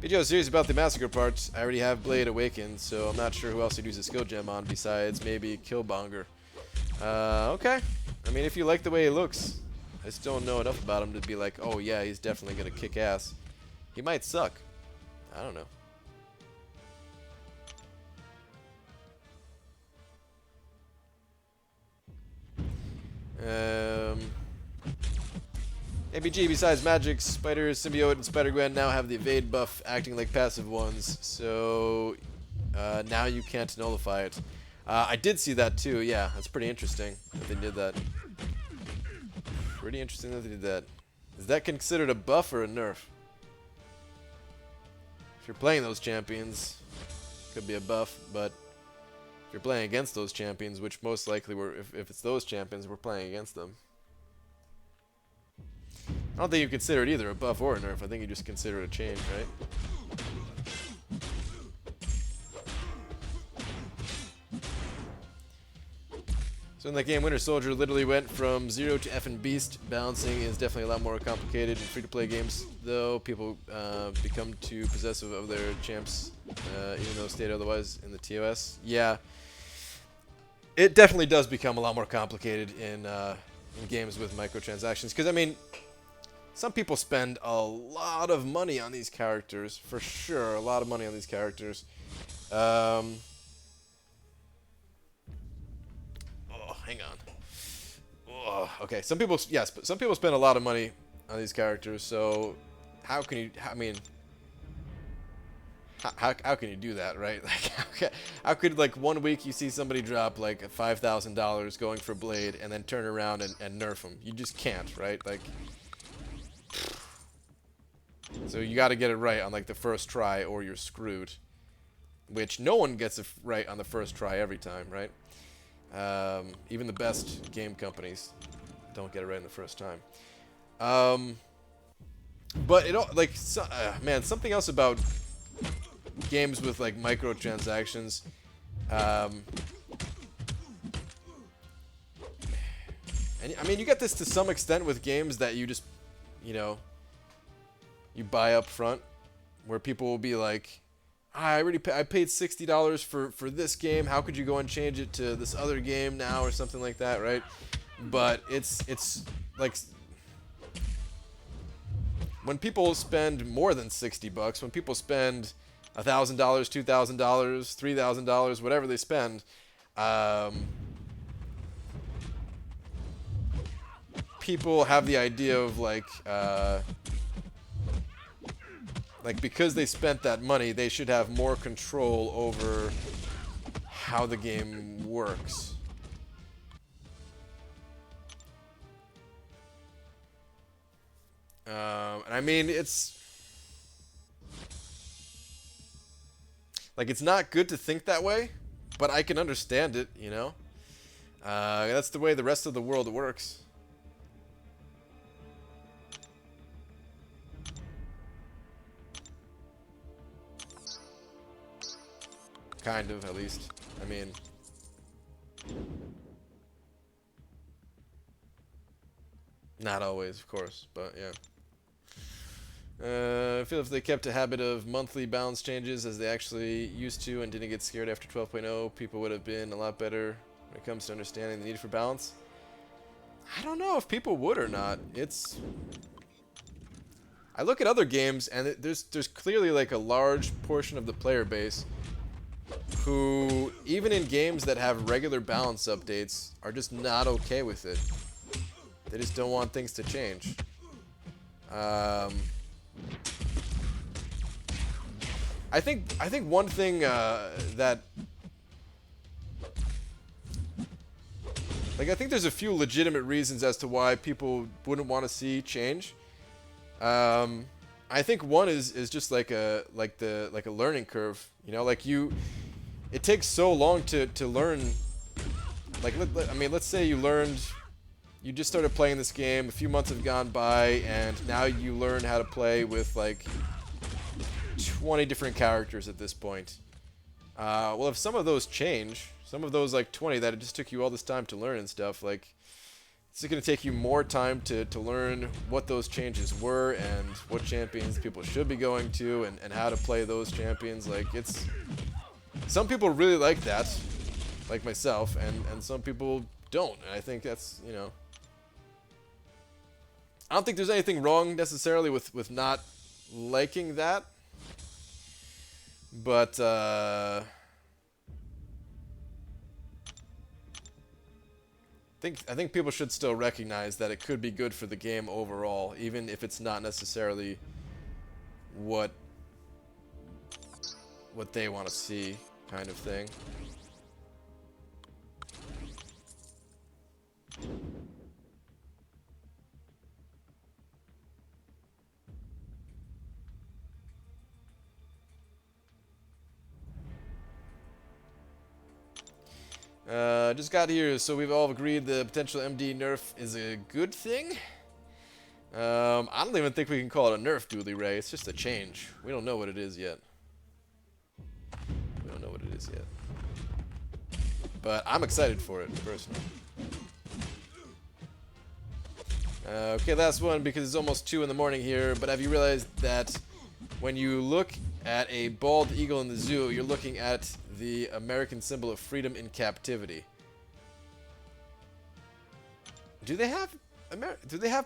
BGO is serious about the massacre parts. I already have Blade Awakened, so I'm not sure who else to use a skill gem on besides maybe Killbonger. Okay. I mean, if you like the way he looks. I just don't know enough about him to be like, oh yeah, he's definitely gonna kick ass. He might suck. I don't know. ABG, besides Magic, Spider, Symbiote, and Spider-Gwen now have the evade buff acting like passive ones, so now you can't nullify it. I did see that too, yeah, that's pretty interesting that they did that. Pretty interesting that they did that. Is that considered a buff or a nerf? If you're playing those champions, it could be a buff, but if you're playing against those champions, which most likely were, if it's those champions, we're playing against them. I don't think you consider it either a buff or a nerf. I think you just consider it a change, right? So in that game, Winter Soldier literally went from 0 to effing beast. Balancing is definitely a lot more complicated in free-to-play games, though. People become too possessive of their champs, even though stated otherwise in the TOS. Yeah, it definitely does become a lot more complicated in games with microtransactions. Because, I mean, some people spend a lot of money on these characters, for sure. A lot of money on these characters. Hang on. Oh, okay, some people, yes, but some people spend a lot of money on these characters. So, how can you? I mean, how can you do that, right? Like, how could like 1 week you see somebody drop like $5,000 going for Blade and then turn around and nerf them? You just can't, right? Like, so you got to get it right on like the first try, or you're screwed. Which no one gets it right on the first try every time, right? Even the best game companies don't get it right in the first time. But it all like man, something else about games with like microtransactions. And I mean, you get this to some extent with games that you just, you know, you buy up front, where people will be like, I paid $60 for this game. How could you go and change it to this other game now or something like that, right? But it's like when people spend more than $60, when people spend $1,000, $2,000, $3,000, whatever they spend, people have the idea of like because they spent that money, they should have more control over how the game works. And I mean, it's like, it's not good to think that way, but I can understand it, you know? That's the way the rest of the world works. Kind of, at least. I mean... Not always, of course, but yeah. I feel if they kept a habit of monthly balance changes as they actually used to and didn't get scared after 12.0, people would have been a lot better when it comes to understanding the need for balance. I don't know if people would or not. It's... I look at other games, and there's clearly like a large portion of the player base who, even in games that have regular balance updates, are just not okay with it. They just don't want things to change. I think one thing that, like, I think there's a few legitimate reasons as to why people wouldn't want to see change. I think one is just like a learning curve. You know, like it takes so long to learn. Like, I mean, let's say you just started playing this game, a few months have gone by, and now you learn how to play with like 20 different characters at this point. Well, if some of those change, some of those like 20 that it just took you all this time to learn and stuff, like, it's going to take you more time to learn what those changes were and what champions people should be going to and how to play those champions. Like, it's... Some people really like that, like myself, and some people don't. And I think that's, you know... I don't think there's anything wrong necessarily with not liking that. But, I think people should still recognize that it could be good for the game overall, even if it's not necessarily what they want to see, kind of thing. Just got here, so we've all agreed the potential MD nerf is a good thing. I don't even think we can call it a nerf, Dooley Ray. It's just a change. We don't know what it is yet. We don't know what it is yet. But I'm excited for it, personally. Okay, last one, because it's almost 2 in the morning here, but have you realized that when you look at a bald eagle in the zoo, you're looking at the American symbol of freedom in captivity? Do they have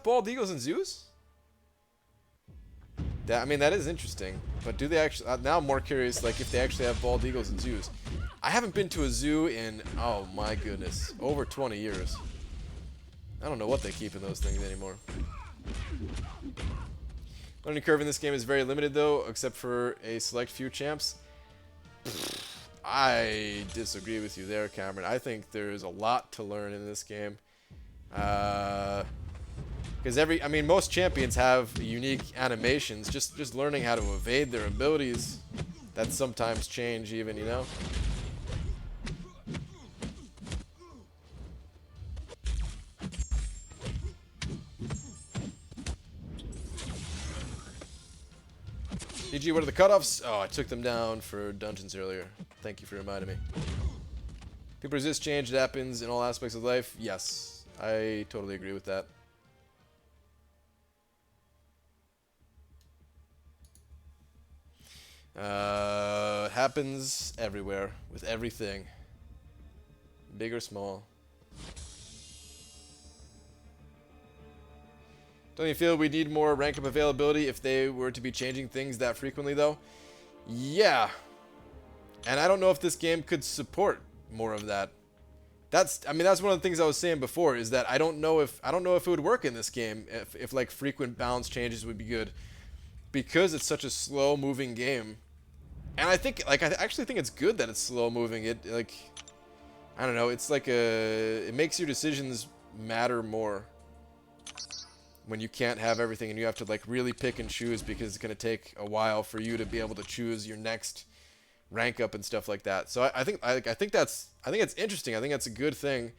bald eagles in zoos? I mean, that is interesting. But do they actually... now I'm more curious, like, if they actually have bald eagles in zoos. I haven't been to a zoo in, oh my goodness, over 20 years. I don't know what they keep in those things anymore. Learning curve in this game is very limited, though, except for a select few champs. I disagree with you there, Cameron. I think there's a lot to learn in this game. Because I mean, most champions have unique animations. Just learning how to evade their abilities, that sometimes change even, you know? EG, what are the cutoffs? Oh, I took them down for dungeons earlier. Thank you for reminding me. People resist change. It happens in all aspects of life. Yes, I totally agree with that. It happens everywhere with everything, big or small. Don't you feel we need more rank up availability if they were to be changing things that frequently, though? Yeah. And I don't know if this game could support more of that. I mean, that's one of the things I was saying before, is that I don't know if it would work in this game if like frequent balance changes would be good, because it's such a slow moving game. And I think, like, I actually think it's good that it's slow moving. It, like, I don't know, it's like it makes your decisions matter more when you can't have everything and you have to like really pick and choose, because it's going to take a while for you to be able to choose your next rank up and stuff like that. So I think it's interesting. I think that's a good thing.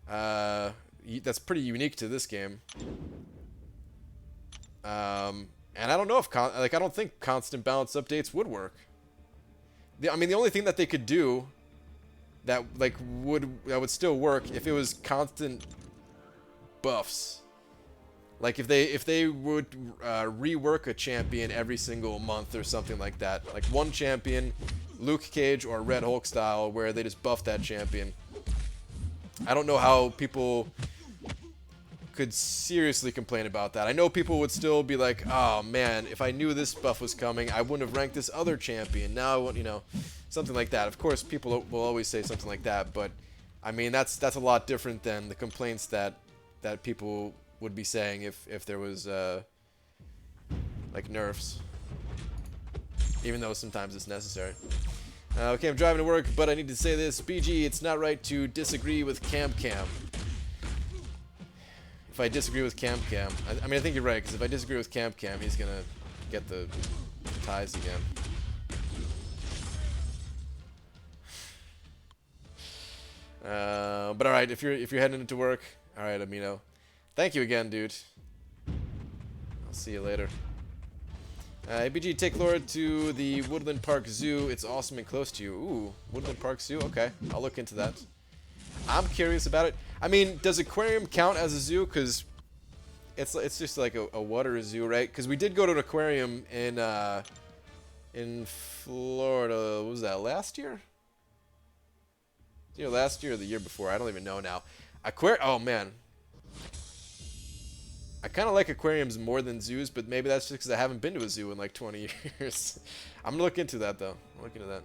That's pretty unique to this game. And I don't know if I don't think constant balance updates would work. I mean, the only thing that they could do that would still work if it was constant buffs. Like if they would rework a champion every single month or something like that. Like one champion, Luke Cage or Red Hulk style, where they just buff that champion. I don't know how people could seriously complain about that. I know people would still be like, oh man, if I knew this buff was coming, I wouldn't have ranked this other champion. Now I want, you know, something like that. Of course, people will always say something like that, but I mean, that's a lot different than the complaints that people would be saying if there was like nerfs, even though sometimes it's necessary. Okay, I'm driving to work, but I need to say this. BG, it's not right to disagree with Cam. If I disagree with Cam, I mean, I think you're right, because if I disagree with Cam, he's gonna get the ties again. But all right, if you're heading into work, all right, Amino. Thank you again, dude. I'll see you later. ABG, take Laura to the Woodland Park Zoo. It's awesome and close to you. Ooh, Woodland Park Zoo? Okay, I'll look into that. I'm curious about it. I mean, does aquarium count as a zoo? Because it's just like a water zoo, right? Because we did go to an aquarium in Florida. What was that, last year? You know, last year or the year before? I don't even know now. Oh, man. I kind of like aquariums more than zoos, but maybe that's just because I haven't been to a zoo in like 20 years. I'm going to look into that, though. I'm looking into that.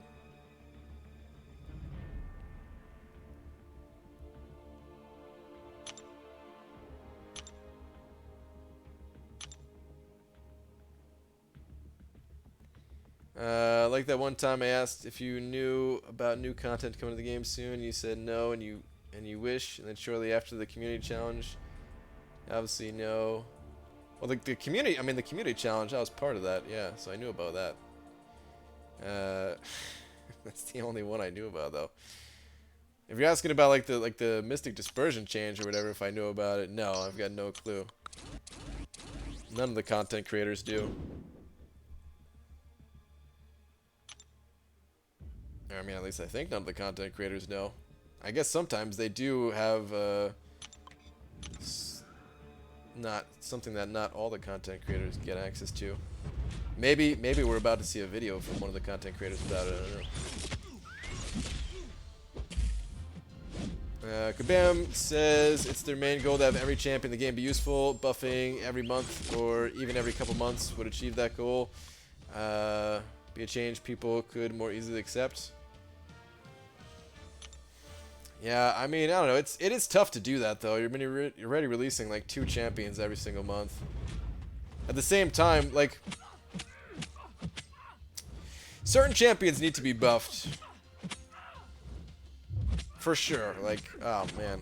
Like that one time I asked if you knew about new content coming to the game soon. You said no, and you wish, and then shortly after the community challenge, obviously no. Well, the community, I mean the community challenge, I was part of that, yeah, so I knew about that. That's the only one I knew about, though. If you're asking about like the Mystic Dispersion change or whatever, if I knew about it, no, I've got no clue. None of the content creators do. I mean, at least I think none of the content creators know. I guess sometimes they do have not something that not all the content creators get access to. Maybe we're about to see a video from one of the content creators about it. I don't know. Kabam says it's their main goal to have every champion in the game be useful. Buffing every month or even every couple months would achieve that goal. Be a change people could more easily accept. Yeah, I mean, I don't know. It is tough to do that, though. You're already releasing like 2 champions every single month. At the same time, like, certain champions need to be buffed. For sure. Like, oh man,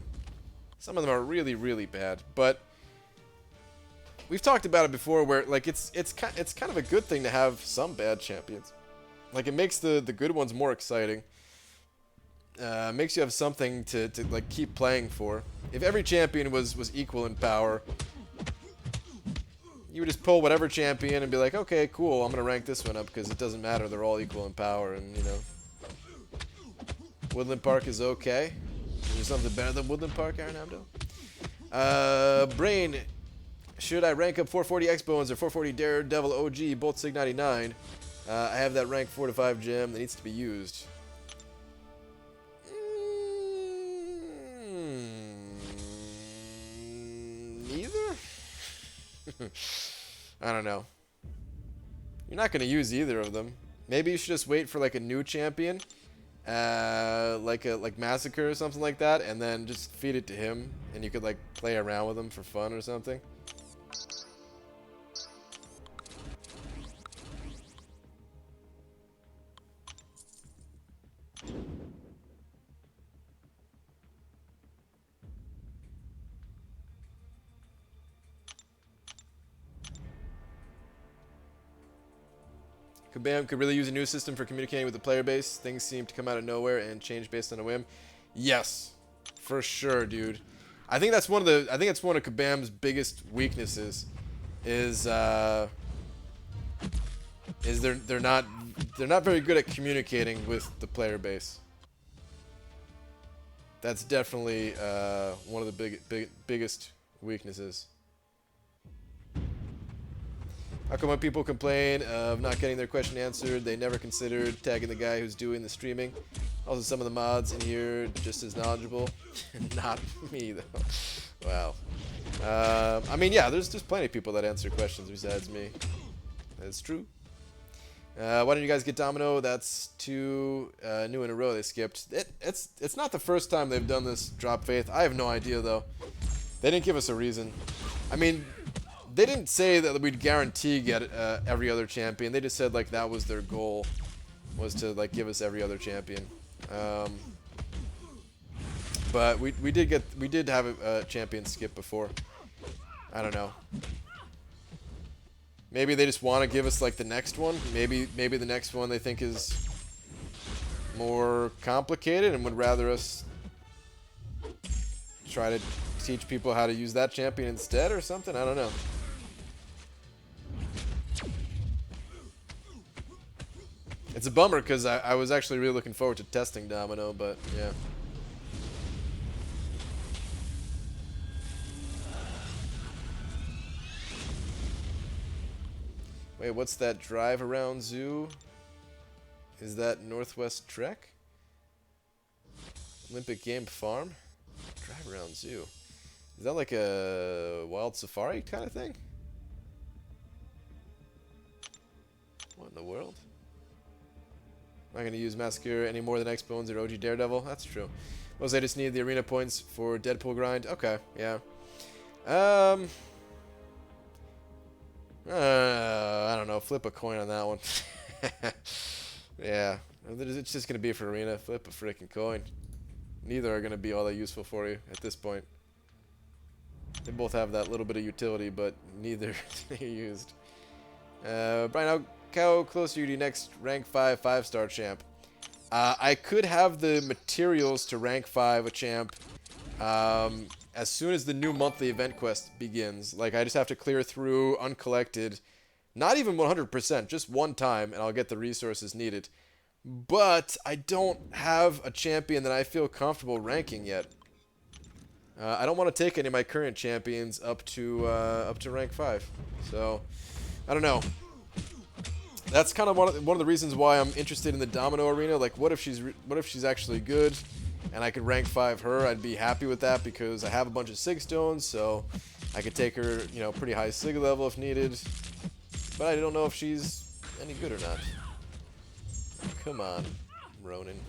some of them are really, really bad. But we've talked about it before, where like it's kind of a good thing to have some bad champions. Like, it makes the good ones more exciting. Makes you have something to like keep playing for. If every champion was equal in power, You would just pull whatever champion and be like, okay, cool, I'm gonna rank this one up because it doesn't matter, they're all equal in power, and you know. Woodland Park is okay. Is there something better than Woodland Park, Aaron Hamdo? Brain, should I rank up 440 X-Bones or 440 Daredevil OG, both Sig 99? I have that rank 4 to 5 gem that needs to be used. Neither? I don't know. You're not going to use either of them. Maybe you should just wait for like a new champion, like Massacre or something like that, and then just feed it to him, and you could like play around with him for fun or something. Kabam could really use a new system for communicating with the player base. Things seem to come out of nowhere and change based on a whim. Yes, for sure, dude. I think that's one of Kabam's biggest weaknesses. Is they're not very good at communicating with the player base. That's definitely one of the biggest weaknesses. How come when people complain of not getting their question answered, they never considered tagging the guy who's doing the streaming? Also, some of the mods in here just as knowledgeable. Not me, though. Wow. I mean, yeah, there's plenty of people that answer questions besides me. That's true. Why didn't you guys get Domino? That's 2 new in a row they skipped. It's not the first time they've done this, Drop Faith. I have no idea, though. They didn't give us a reason. I mean, they didn't say that we'd guarantee get every other champion. They just said like that was their goal, was to like give us every other champion. But we did have a champion skip before. I don't know. Maybe they just want to give us like the next one. Maybe the next one they think is more complicated and would rather us try to teach people how to use that champion instead or something. I don't know. It's a bummer because I was actually really looking forward to testing Domino, but yeah. Wait, what's that drive around zoo? Is that Northwest Trek? Olympic Game Farm? Drive around zoo. Is that like a wild safari kind of thing? What in the world? Not going to use Massacre any more than X-Bones or OG Daredevil. That's true. Mostly I just need the arena points for Deadpool grind. Okay, yeah. I don't know. Flip a coin on that one. Yeah. It's just going to be for arena. Flip a freaking coin. Neither are going to be all that useful for you at this point. They both have that little bit of utility, but neither are used. Brian, how close are you to next rank 5 5-star champ? I could have the materials to rank 5 a champ as soon as the new monthly event quest begins. Like, I just have to clear through uncollected, not even 100%, just one time, and I'll get the resources needed. But I don't have a champion that I feel comfortable ranking yet. I don't want to take any of my current champions up to rank 5. So, I don't know. That's kind of one of the reasons why I'm interested in the Domino arena. Like, what if she's actually good, and I could rank 5 her? I'd be happy with that because I have a bunch of Sig stones, so I could take her, you know, pretty high Sig level if needed. But I don't know if she's any good or not. Come on, Ronin.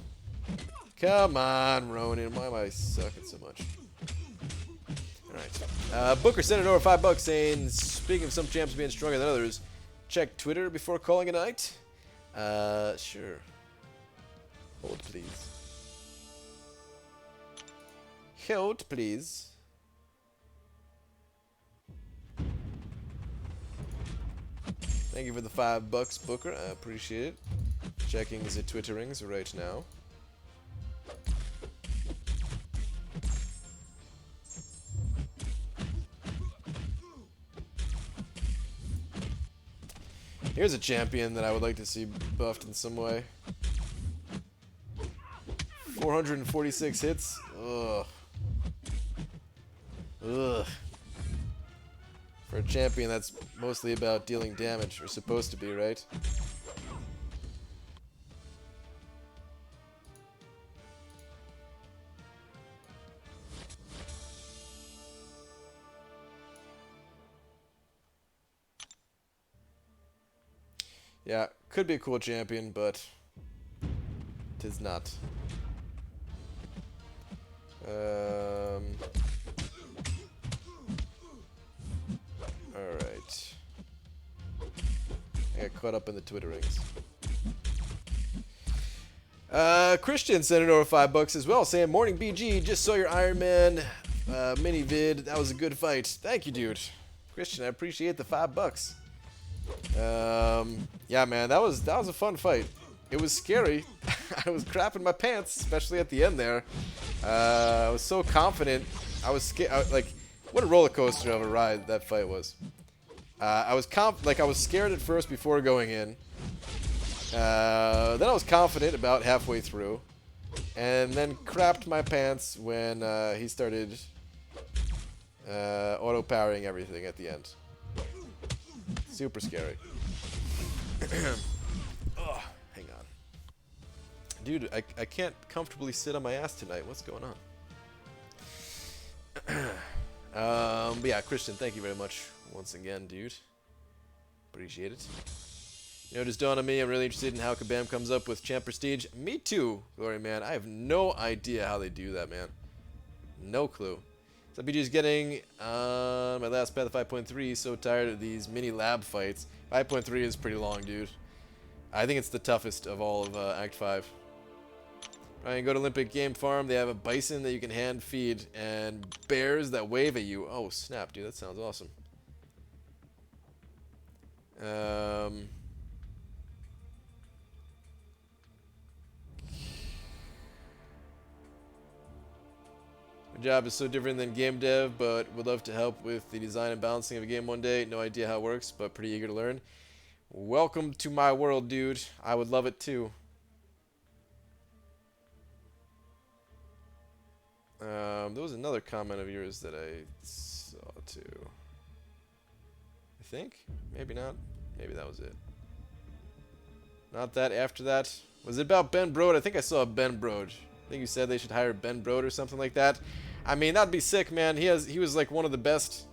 Come on, Ronin. Why am I sucking so much? Alright. Booker sent it over $5 saying, speaking of some champs being stronger than others, check Twitter before calling a night? Sure. Hold, please. Hold, please. Thank you for the $5, Booker. I appreciate it. Checking the Twitterings right now. Here's a champion that I would like to see buffed in some way. 446 hits. Ugh. Ugh. For a champion that's mostly about dealing damage, or supposed to be, right? Yeah, could be a cool champion, but tis not. Alright. I got caught up in the Twitterings. Christian sent it over $5 as well, saying, "Morning BG, just saw your Iron Man mini vid. That was a good fight." Thank you, dude. Christian, I appreciate the $5. Yeah, man, that was a fun fight. It was scary. I was crapping my pants, especially at the end there. I was so confident. I was scared. Like, what a roller coaster of a ride that fight was. I was scared at first before going in. Then I was confident about halfway through, and then crapped my pants when he started auto powering everything at the end. Super scary. Oh, hang on. Dude, I can't comfortably sit on my ass tonight. What's going on? But yeah, Christian, thank you very much once again, dude. Appreciate it. You know, just dawned on me, I'm really interested in how Kabam comes up with champ prestige. Me too, Glory Man. I have no idea how they do that, man. No clue. So BG's getting on my last path of 5.3. So tired of these mini lab fights. 5.3 is pretty long, dude. I think it's the toughest of all of Act 5. Ryan, go to Olympic Game Farm. They have a bison that you can hand feed and bears that wave at you. Oh, snap, dude. That sounds awesome. My job is so different than game dev, but would love to help with the design and balancing of a game one day. No idea how it works, but pretty eager to learn. Welcome to my world, dude. I would love it too. There was another comment of yours that I saw too. I think? Maybe not. Maybe that was it. Not that. After that. Was it about Ben Brode? I think I saw a Ben Brode. I think you said they should hire Ben Brode or something like that. I mean, that'd be sick, man. He was like one of the best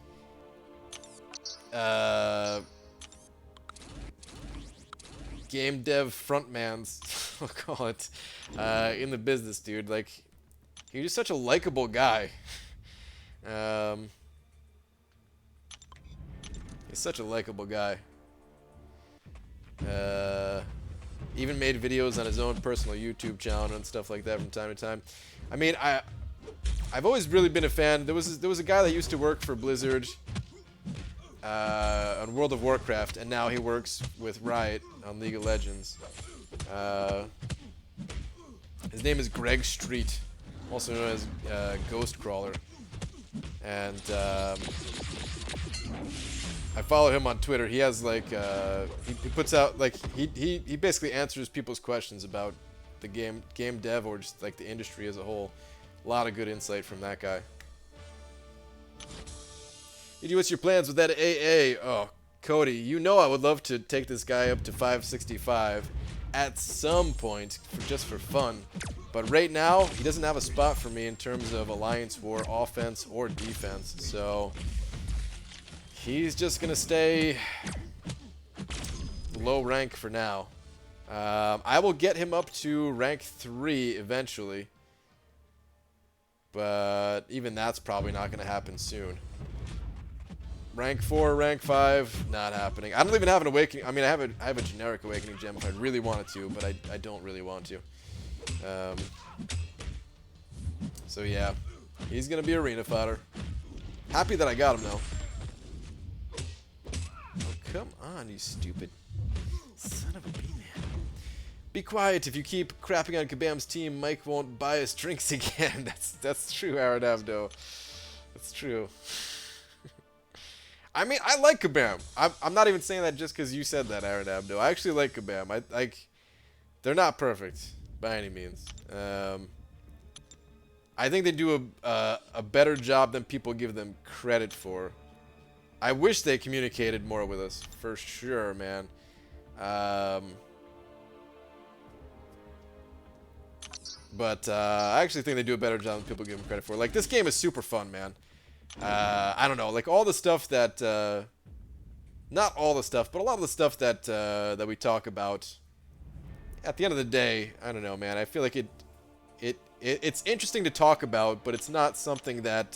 game dev frontmans, I'll call it, in the business, dude. Like, he was just such a likable guy. He's such a likable guy. Even made videos on his own personal YouTube channel and stuff like that from time to time. I mean, I've always really been a fan. There was a guy that used to work for Blizzard on World of Warcraft, and now he works with Riot on League of Legends. His name is Greg Street, also known as Ghostcrawler, and I follow him on Twitter. He has like he puts out like he basically answers people's questions about the game dev or just like the industry as a whole. A lot of good insight from that guy. Did what's your plans with that AA? Oh, Cody, you know I would love to take this guy up to 565 at some point, just for fun. But right now, he doesn't have a spot for me in terms of Alliance War, offense, or defense. So he's just going to stay low rank for now. I will get him up to rank 3 eventually. But even that's probably not going to happen soon. Rank 4, rank 5, not happening. I don't even have an awakening. I mean, I have a generic awakening gem if I really wanted to, but I don't really want to. So yeah, he's going to be arena fodder. Happy that I got him, though. Oh, come on, you stupid son of a bee man. Be quiet. If you keep crapping on Kabam's team, Mike won't buy us drinks again. That's true, Aradavdo. That's true. I mean, I like Kabam. I'm not even saying that just because you said that, Aaron Abdo. I actually like Kabam. I like. They're not perfect by any means. I think they do a better job than people give them credit for. I wish they communicated more with us, for sure, man. But I actually think they do a better job than people give them credit for. Like, this game is super fun, man. I don't know, like all the stuff that, not all the stuff, but a lot of the stuff that that we talk about. At the end of the day, I don't know, man. I feel like it's interesting to talk about, but it's not something that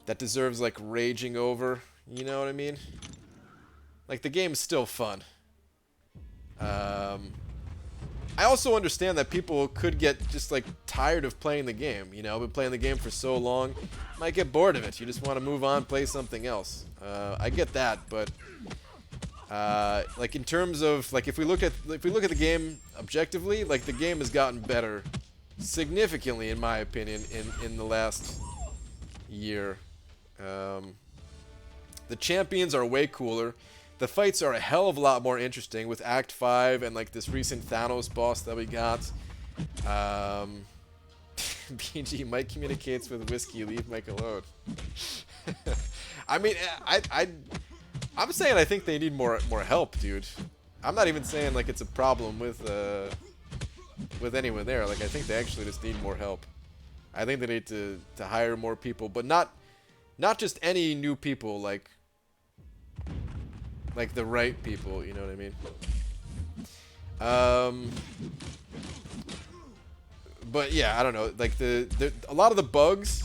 that deserves like raging over. You know what I mean? Like the game is still fun. I also understand that people could get just like tired of playing the game. You know, been playing the game for so long, might get bored of it. You just want to move on, play something else. I get that, but like in terms of like if we look at the game objectively, like the game has gotten better significantly, in my opinion, in the last year. The champions are way cooler. The fights are a hell of a lot more interesting with Act 5 and like this recent Thanos boss that we got. BG, Mike communicates with whiskey, leave Mike alone. I mean, I'm saying I think they need more help, dude. I'm not even saying like it's a problem with anyone there. Like I think they actually just need more help. I think they need to hire more people, but not just any new people, like the right people, you know what I mean? But yeah, I don't know. Like a lot of the bugs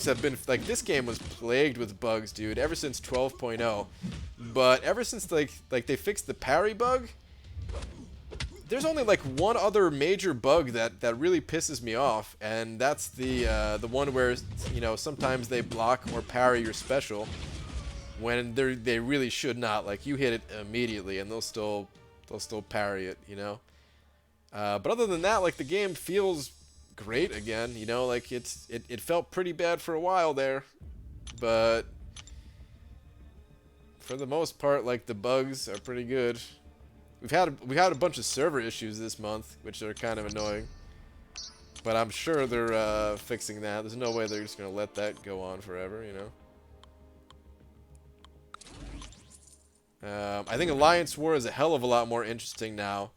have been like, this game was plagued with bugs, dude, ever since 12.0. But ever since like they fixed the parry bug, there's only like one other major bug that really pisses me off, and that's the one where, you know, sometimes they block or parry your special when they really should not. Like you hit it immediately and they'll still parry it, you know. But other than that, like the game feels great again, you know. Like it felt pretty bad for a while there, but for the most part, like the bugs are pretty good. We had a bunch of server issues this month, which are kind of annoying, but I'm sure they're fixing that. There's no way they're just gonna let that go on forever, you know. I think Alliance War is a hell of a lot more interesting now.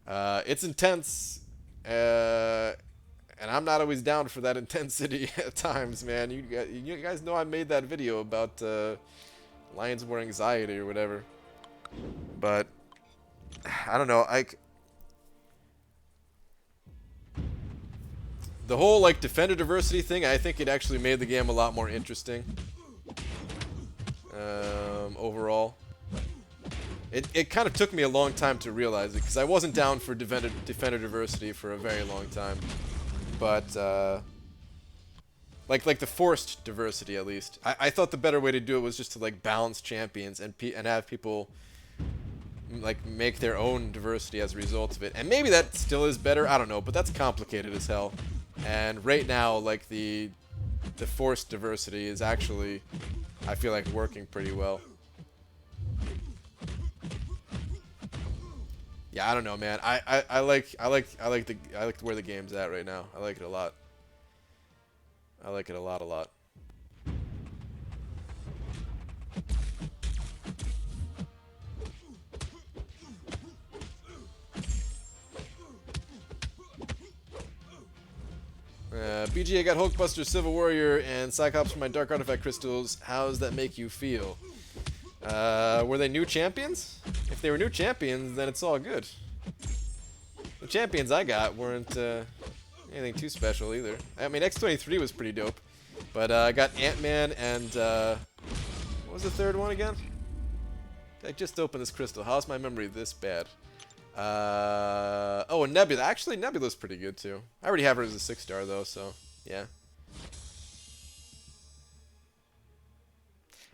It's intense, and I'm not always down for that intensity at times, man. You guys know I made that video about Alliance War anxiety or whatever, but I don't know. The whole like defender diversity thing, I think it actually made the game a lot more interesting overall. It kind of took me a long time to realize it, because I wasn't down for defender diversity for a very long time. But like the forced diversity, at least. I thought the better way to do it was just to like balance champions and have people like make their own diversity as a result of it. And maybe that still is better, I don't know, but that's complicated as hell. And right now, like the forced diversity is actually, I feel like, working pretty well. Yeah, I don't know, man. I like where the game's at right now. I like it a lot. I like it a lot. BG, I got Hunkbuster, Civil Warrior, and Cyclops for my Dark Artifact Crystals. How does that make you feel? Were they new champions? If they were new champions, then it's all good. The champions I got weren't anything too special either. I mean, X-23 was pretty dope. But I got Ant-Man and what was the third one again? I just opened this crystal. How's my memory this bad? Oh, and Nebula. Actually, Nebula's pretty good too. I already have her as a 6-star though, so yeah.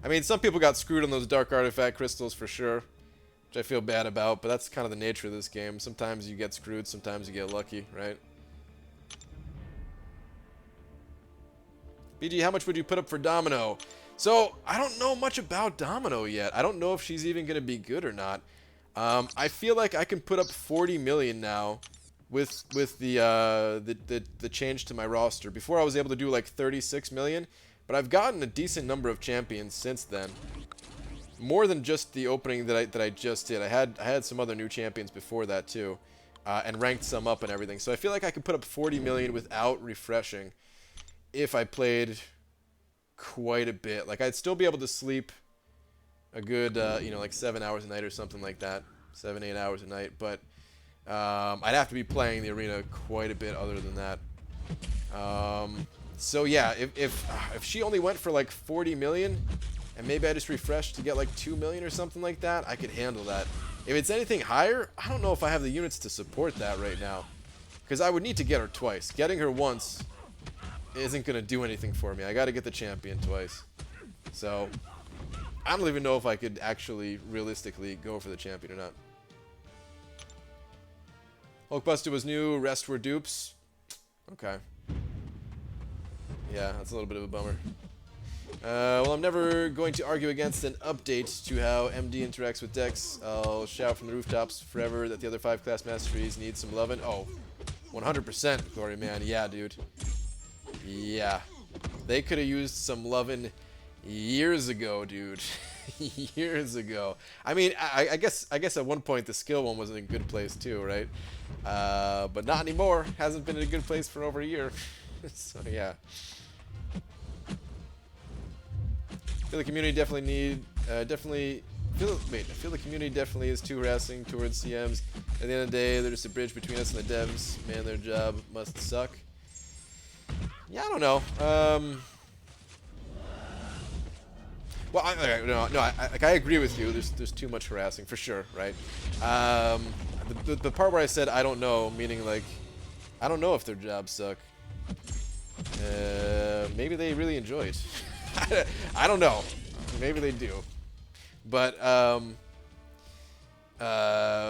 I mean, some people got screwed on those Dark Artifact Crystals for sure, which I feel bad about, but that's kind of the nature of this game. Sometimes you get screwed, sometimes you get lucky, right? BG, how much would you put up for Domino? So, I don't know much about Domino yet. I don't know if she's even going to be good or not. I feel like I can put up 40 million now with the change to my roster. Before I was able to do like 36 million, but I've gotten a decent number of champions since then. More than just the opening that I just did. I had some other new champions before that too, and ranked some up and everything. So I feel like I could put up 40 million without refreshing if I played quite a bit. Like, I'd still be able to sleep a good, you know, like 7 hours a night or something like that. 7-8 hours a night. But I'd have to be playing the arena quite a bit other than that. So yeah, if she only went for like 40 million, and maybe I just refreshed to get like 2 million or something like that, I could handle that. If it's anything higher, I don't know if I have the units to support that right now. Because I would need to get her twice. Getting her once isn't going to do anything for me. I got to get the champion twice. So, I don't even know if I could actually realistically go for the champion or not. Hunkbuster was new, rest were dupes. Okay. Yeah, that's a little bit of a bummer. Well, I'm never going to argue against an update to how MD interacts with decks. I'll shout from the rooftops forever that the other 5 class masteries need some lovin'. Oh, 100% Glory Man. Yeah, dude. Yeah. They could have used some lovin' years ago, dude. Years ago. I mean, I guess at one point the skill one was in a good place too, right? But not anymore. Hasn't been in a good place for over a year. So yeah. I feel the community definitely I feel the community definitely is too harassing towards CMs. At the end of the day, they're just a bridge between us and the devs. Man, their job must suck. Yeah, I don't know. Well, I agree with you. There's too much harassing for sure, right? The part where I said I don't know, meaning like I don't know if their jobs suck. Maybe they really enjoy it. I don't know. Maybe they do. But what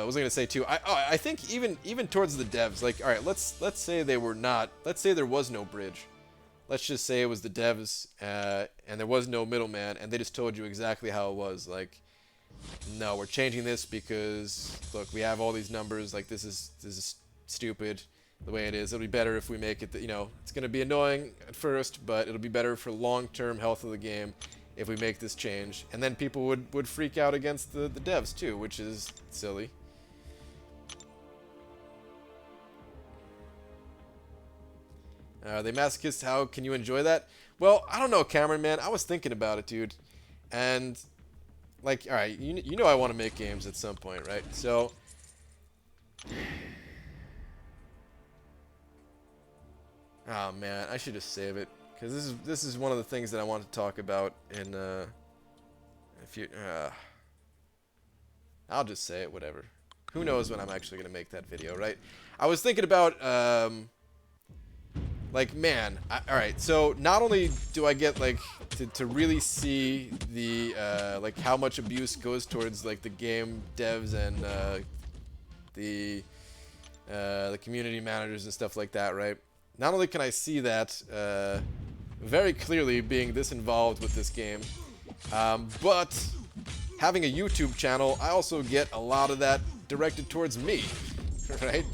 was I gonna say too? I think even towards the devs, like, all right, let's say they were not. Let's say there was no bridge. Let's just say it was the devs, and there was no middleman, and they just told you exactly how it was. Like, no, we're changing this because look, we have all these numbers. Like, this is stupid the way it is. It'll be better if we make it that, you know, it's gonna be annoying at first, but it'll be better for long-term health of the game if we make this change. And then people would freak out against the devs too, which is silly. They masochists, how can you enjoy that? Well, I don't know, Cameron, man. I was thinking about it, dude. And, like, alright, you know I want to make games at some point, right? So, oh, man, I should just save it. Because this is one of the things that I want to talk about in, if you, I'll just say it, whatever. Who knows when I'm actually going to make that video, right? I was thinking about, like, man, alright, so not only do I get, like, to really see the, like, how much abuse goes towards, like, the game devs and, the community managers and stuff like that, right? Not only can I see that, very clearly being this involved with this game, but having a YouTube channel, I also get a lot of that directed towards me, right?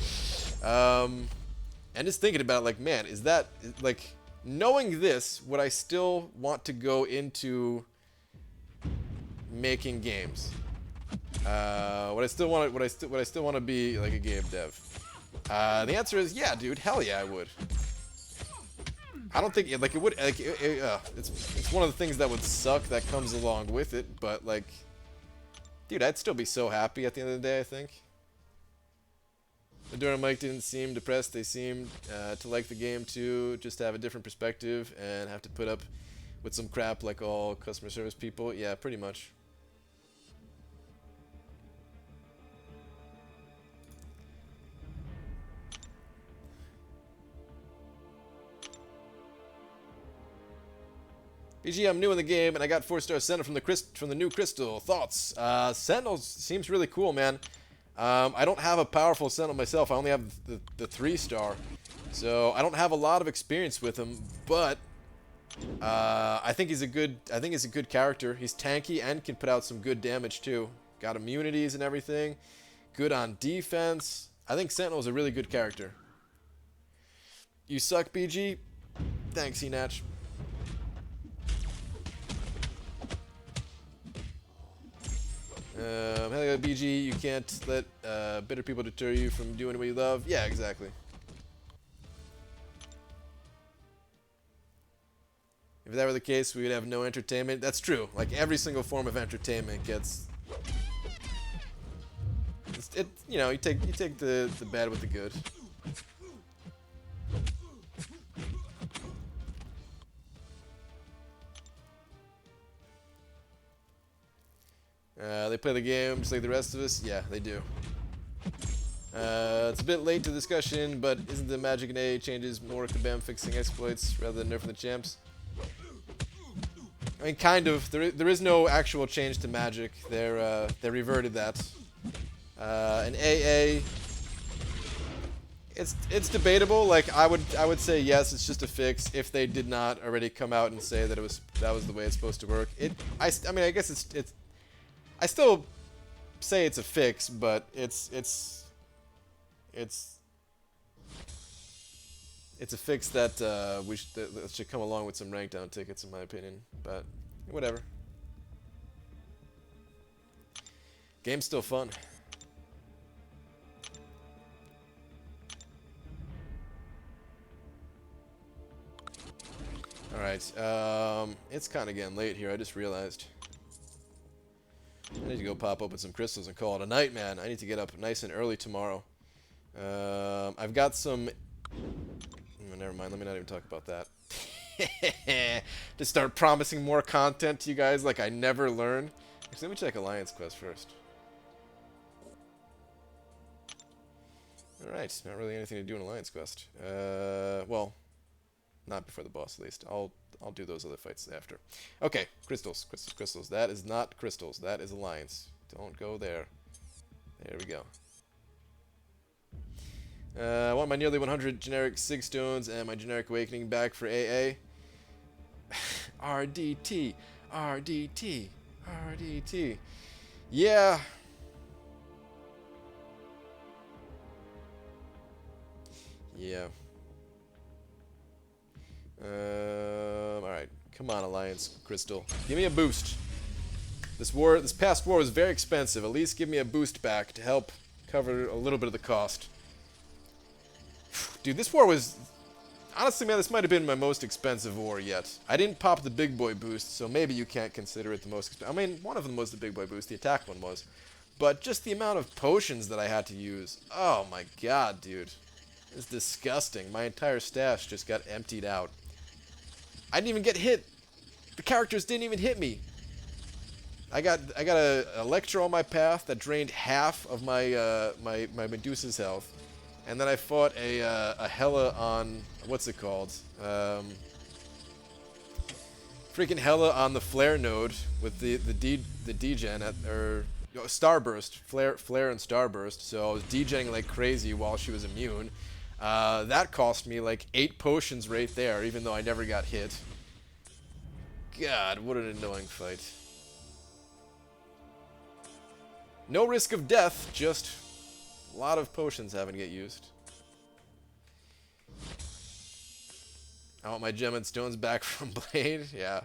And just thinking about it, like, man, is that, like, knowing this, would I still want to go into making games? Would I still want to be like a game dev? The answer is yeah, dude. Hell yeah, I would. I don't think like it would. Like, it's one of the things that would suck that comes along with it. But like, dude, I'd still be so happy at the end of the day, I think. The Durham Mike didn't seem depressed. They seemed to like the game too, just to have a different perspective and have to put up with some crap like all customer service people. Yeah, pretty much. BG, I'm new in the game, and I got 4-star Sentinel from the new Crystal. Thoughts? Sentinel seems really cool, man. I don't have a powerful Sentinel myself. I only have the 3-star. So I don't have a lot of experience with him, but I think he's a good character. He's tanky and can put out some good damage too. Got immunities and everything. Good on defense. I think Sentinel's a really good character. You suck, BG. Thanks, Enatch. Hell yeah, BG. You can't let bitter people deter you from doing what you love. Yeah, exactly. If that were the case, we would have no entertainment. That's true. Like, every single form of entertainment gets... you know, you take the bad with the good. They play the game just like the rest of us? Yeah, they do. It's a bit late to discussion, but isn't the Magic and A changes more Kabam fixing exploits rather than nerfing the champs? I mean, kind of. There is no actual change to Magic. They reverted that. And AA, it's debatable. Like I would say yes, it's just a fix if they did not already come out and say that that was the way it's supposed to work. I mean, I guess it's I still say it's a fix, but it's a fix that that should come along with some rank down tickets, in my opinion. But whatever. Game's still fun. All right. It's kind of getting late here. I just realized. I need to go pop open some crystals and call it a night, man. I need to get up nice and early tomorrow. I've got some... Oh, never mind, let me not even talk about that. To start promising more content to you guys like I never learn. Actually, let me check Alliance Quest first. Alright, not really anything to do in Alliance Quest. Well, not before the boss, at least. I'll do those other fights after. Okay, crystals. That is not crystals. That is Alliance. Don't go there. There we go. I want my nearly 100 generic Sig Stones and my generic Awakening back for AA. RDT. RDT. RDT. Yeah. Yeah. Alright. Come on, Alliance Crystal. Give me a boost. This past war was very expensive. At least give me a boost back to help cover a little bit of the cost. Dude, this war was... Honestly, man, this might have been my most expensive war yet. I didn't pop the big boy boost, so maybe you can't consider it the most expensive. I mean, one of them was the big boy boost. The attack one was. But just the amount of potions that I had to use. Oh my god, dude. It's disgusting. My entire stash just got emptied out. I didn't even get hit. The characters didn't even hit me. I got a Electro on my path that drained half of my my Medusa's health, and then I fought a Hela on what's it called? Freaking Hela on the Flare node with the degen or Starburst, Flare and Starburst. So I was degenning like crazy while she was immune. That cost me like 8 potions right there, even though I never got hit. God, what an annoying fight. No risk of death, just a lot of potions having to get used. I want my gem and stones back from Blade, yeah.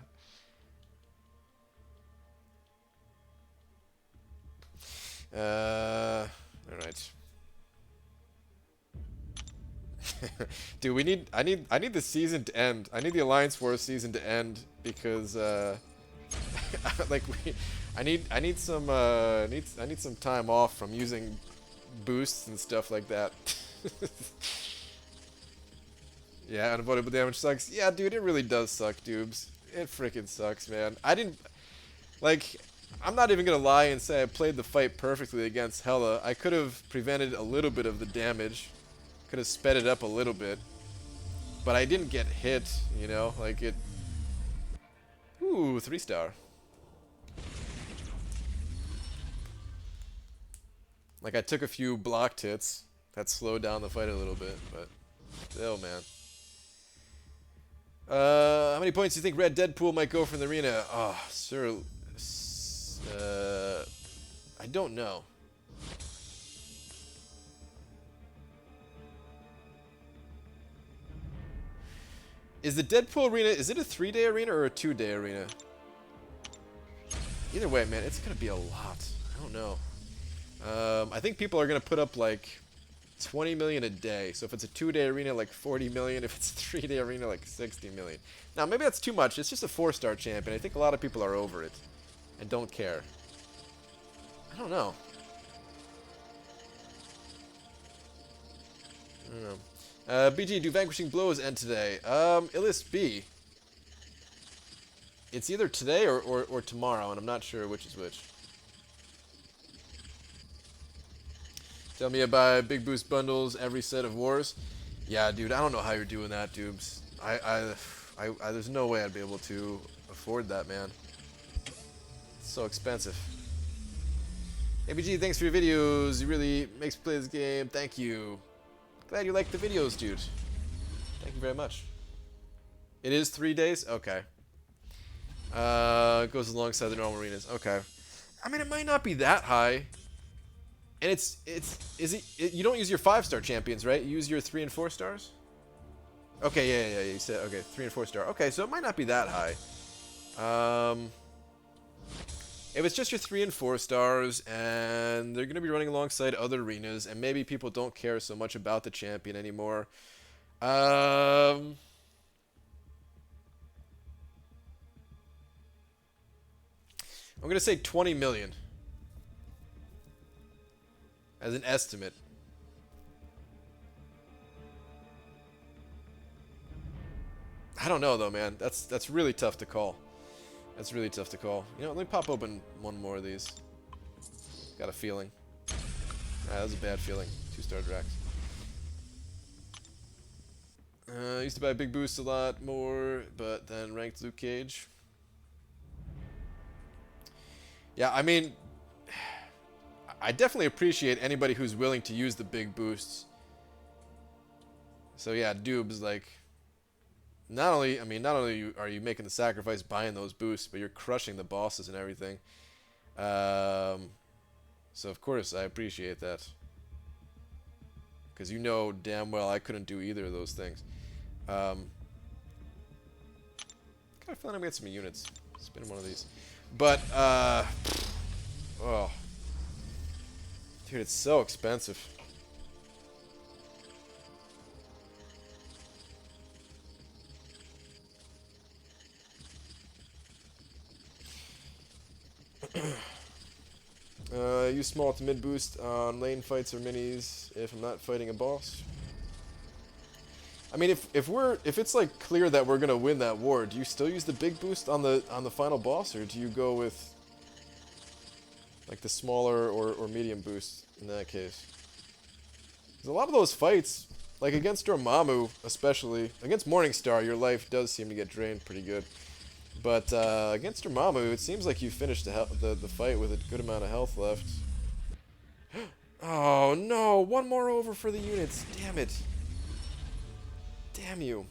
Alright. Dude, I need the season to end. I need the Alliance Wars season to end because like I need some time off from using boosts and stuff like that. Yeah, unavoidable damage sucks. Yeah, dude, it really does suck, dubes. It freaking sucks, man. I'm not even gonna lie and say I played the fight perfectly against Hela. I could have prevented a little bit of the damage. Could have sped it up a little bit. But I didn't get hit, you know? Like it... Ooh, 3-star. Like I took a few blocked hits. That slowed down the fight a little bit, but... Still, man. How many points do you think Red Deadpool might go from the arena? Oh, sir. I don't know. Is the Deadpool arena, is it a 3-day arena or a 2-day arena? Either way, man, it's going to be a lot. I don't know. I think people are going to put up like 20 million a day. So if it's a 2-day arena, like 40 million. If it's a 3-day arena, like 60 million. Now, maybe that's too much. It's just a 4-star champion. I think a lot of people are over it and don't care. I don't know. I don't know. BG, do Vanquishing Blows end today? Illist B. It's either today or tomorrow, and I'm not sure which is which. Tell me about big boost bundles every set of wars. Yeah, dude, I don't know how you're doing that, Dubes. There's no way I'd be able to afford that, man. It's so expensive. ABG, thanks for your videos. It really makes me play this game. Thank you. Glad you like the videos, dude. Thank you very much. It is 3 days? Okay. It goes alongside the normal arenas. Okay. I mean, it might not be that high. And you don't use your 5-star champions, right? You use your 3 and 4 stars? Okay, yeah, you said, okay, 3 and 4 star. Okay, so it might not be that high. If it's just your 3 and 4 stars, and they're going to be running alongside other arenas, and maybe people don't care so much about the champion anymore. I'm going to say 20 million. As an estimate. I don't know though, man. That's really tough to call. That's really tough to call. You know, let me pop open one more of these. Got a feeling. That was a bad feeling. 2-star Drax. Used to buy Big Boost a lot more, but then ranked Luke Cage. Yeah, I mean, I definitely appreciate anybody who's willing to use the big boosts. So yeah, Dubes, like, not only are you making the sacrifice buying those boosts, but you're crushing the bosses and everything. So of course I appreciate that. Because you know damn well I couldn't do either of those things. Kind of feeling I'm gonna get some units. Spin one of these. But, oh. Dude, it's so expensive. Use small to mid boost on lane fights or minis if I'm not fighting a boss. I mean, if it's like clear that we're gonna win that war, do you still use the big boost on the final boss, or do you go with like the smaller or medium boost in that case? Because a lot of those fights, like against Dormammu especially, against Morningstar, your life does seem to get drained pretty good. But against Dormammu, it seems like you finished the fight with a good amount of health left. Oh no, one more over for the units. Damn it. Damn you.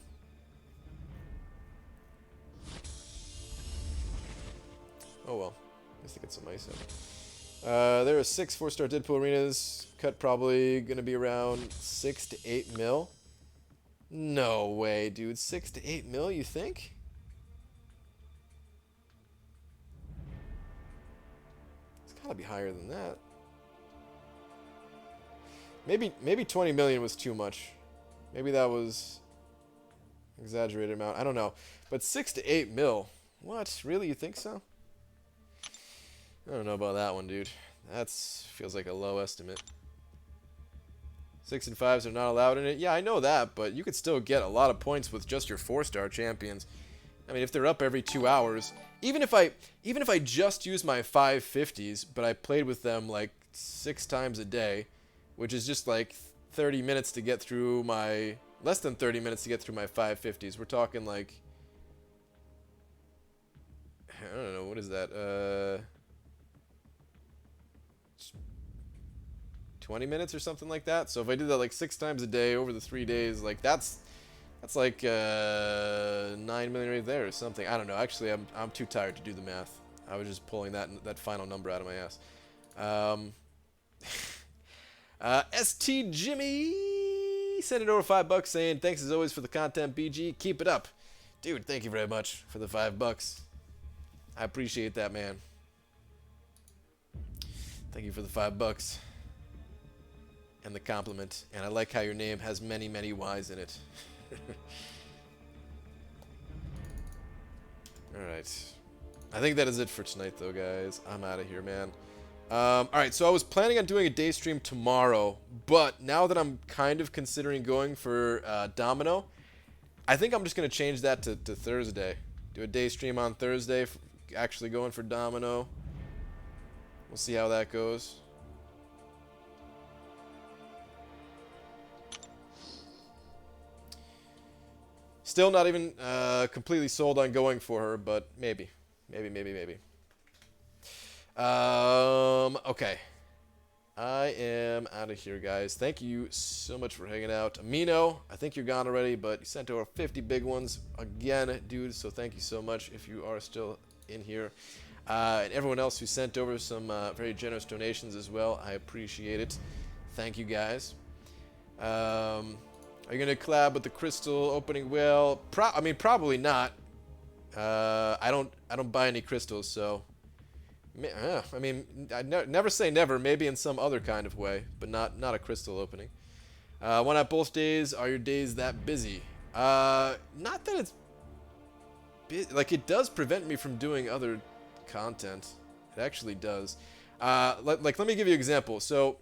Oh well. At least I get some ice out. There are 6 4-star Deadpool arenas. Cut probably going to be around 6 to 8 mil. No way, dude. 6 to 8 mil, you think? It's got to be higher than that. Maybe 20 million was too much. Maybe that was exaggerated amount. I don't know. But 6 to 8 mil. What? Really? You think so? I don't know about that one, dude. That feels like a low estimate. 6 and 5s are not allowed in it. Yeah, I know that, but you could still get a lot of points with just your 4-star champions. I mean, if they're up every 2 hours, even if I just use my 550s, but I played with them like 6 times a day, which is just like 30 minutes to get through my less than 30 minutes to get through my 550s. We're talking like, I don't know, what is that? 20 minutes or something like that. So if I did that like 6 times a day over the 3 days, like that's That's like 9 million right there or something. I don't know. Actually, I'm too tired to do the math. I was just pulling that final number out of my ass. ST Jimmy sent it over $5 saying, thanks as always for the content, BG. Keep it up. Dude, thank you very much for the $5. I appreciate that, man. Thank you for the $5 and the compliment. And I like how your name has many, many Y's in it. Alright. I think that is it for tonight, though, guys. I'm out of here, man. Alright, so I was planning on doing a day stream tomorrow, but now that I'm kind of considering going for Domino, I think I'm just going to change that to Thursday. Do a day stream on Thursday, actually going for Domino. We'll see how that goes. Still not even completely sold on going for her, but maybe. Maybe. Okay. I am out of here, guys. Thank you so much for hanging out. Amino, I think you're gone already, but you sent over 50 big ones again, dude, so thank you so much if you are still in here. And everyone else who sent over some very generous donations as well, I appreciate it. Thank you, guys. Are you gonna collab with the Crystal opening whale? I mean, probably not. I don't buy any crystals, so I mean, I never say never. Maybe in some other kind of way, but not a crystal opening. Why not both days? Are your days that busy? Not that it's like it does prevent me from doing other content. It actually does. Let me give you an example. So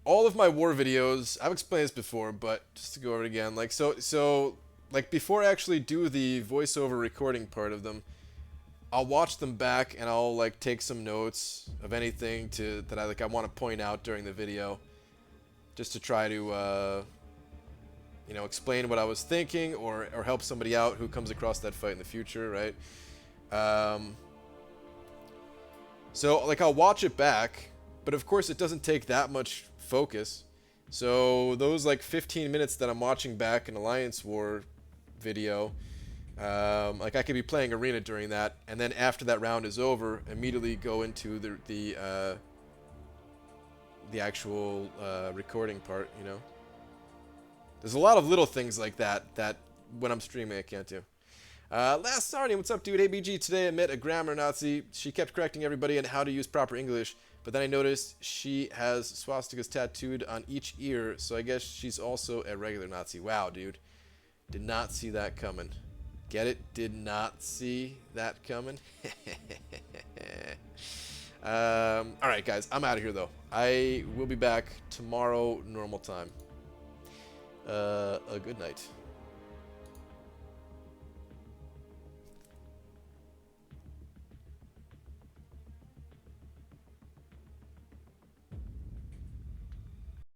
all of my war videos, I've explained this before, but just to go over it again, like so like before I actually do the voiceover recording part of them, I'll watch them back and I'll like take some notes of anything that I want to point out during the video, just to try to you know, explain what I was thinking or help somebody out who comes across that fight in the future, right? So like I'll watch it back, but of course it doesn't take that much focus. So those like 15 minutes that I'm watching back an Alliance War video, like I could be playing Arena during that, and then after that round is over, immediately go into the actual recording part, you know? There's a lot of little things like that when I'm streaming I can't do. Last Sardian, what's up, dude? Hey, BG, today I met a grammar Nazi. She kept correcting everybody on how to use proper English, but then I noticed she has swastikas tattooed on each ear, so I guess she's also a regular Nazi. Wow, dude. Did not see that coming. Get it? Did not see that coming. Alright, guys. I'm out of here, though. I will be back tomorrow, normal time. A good night.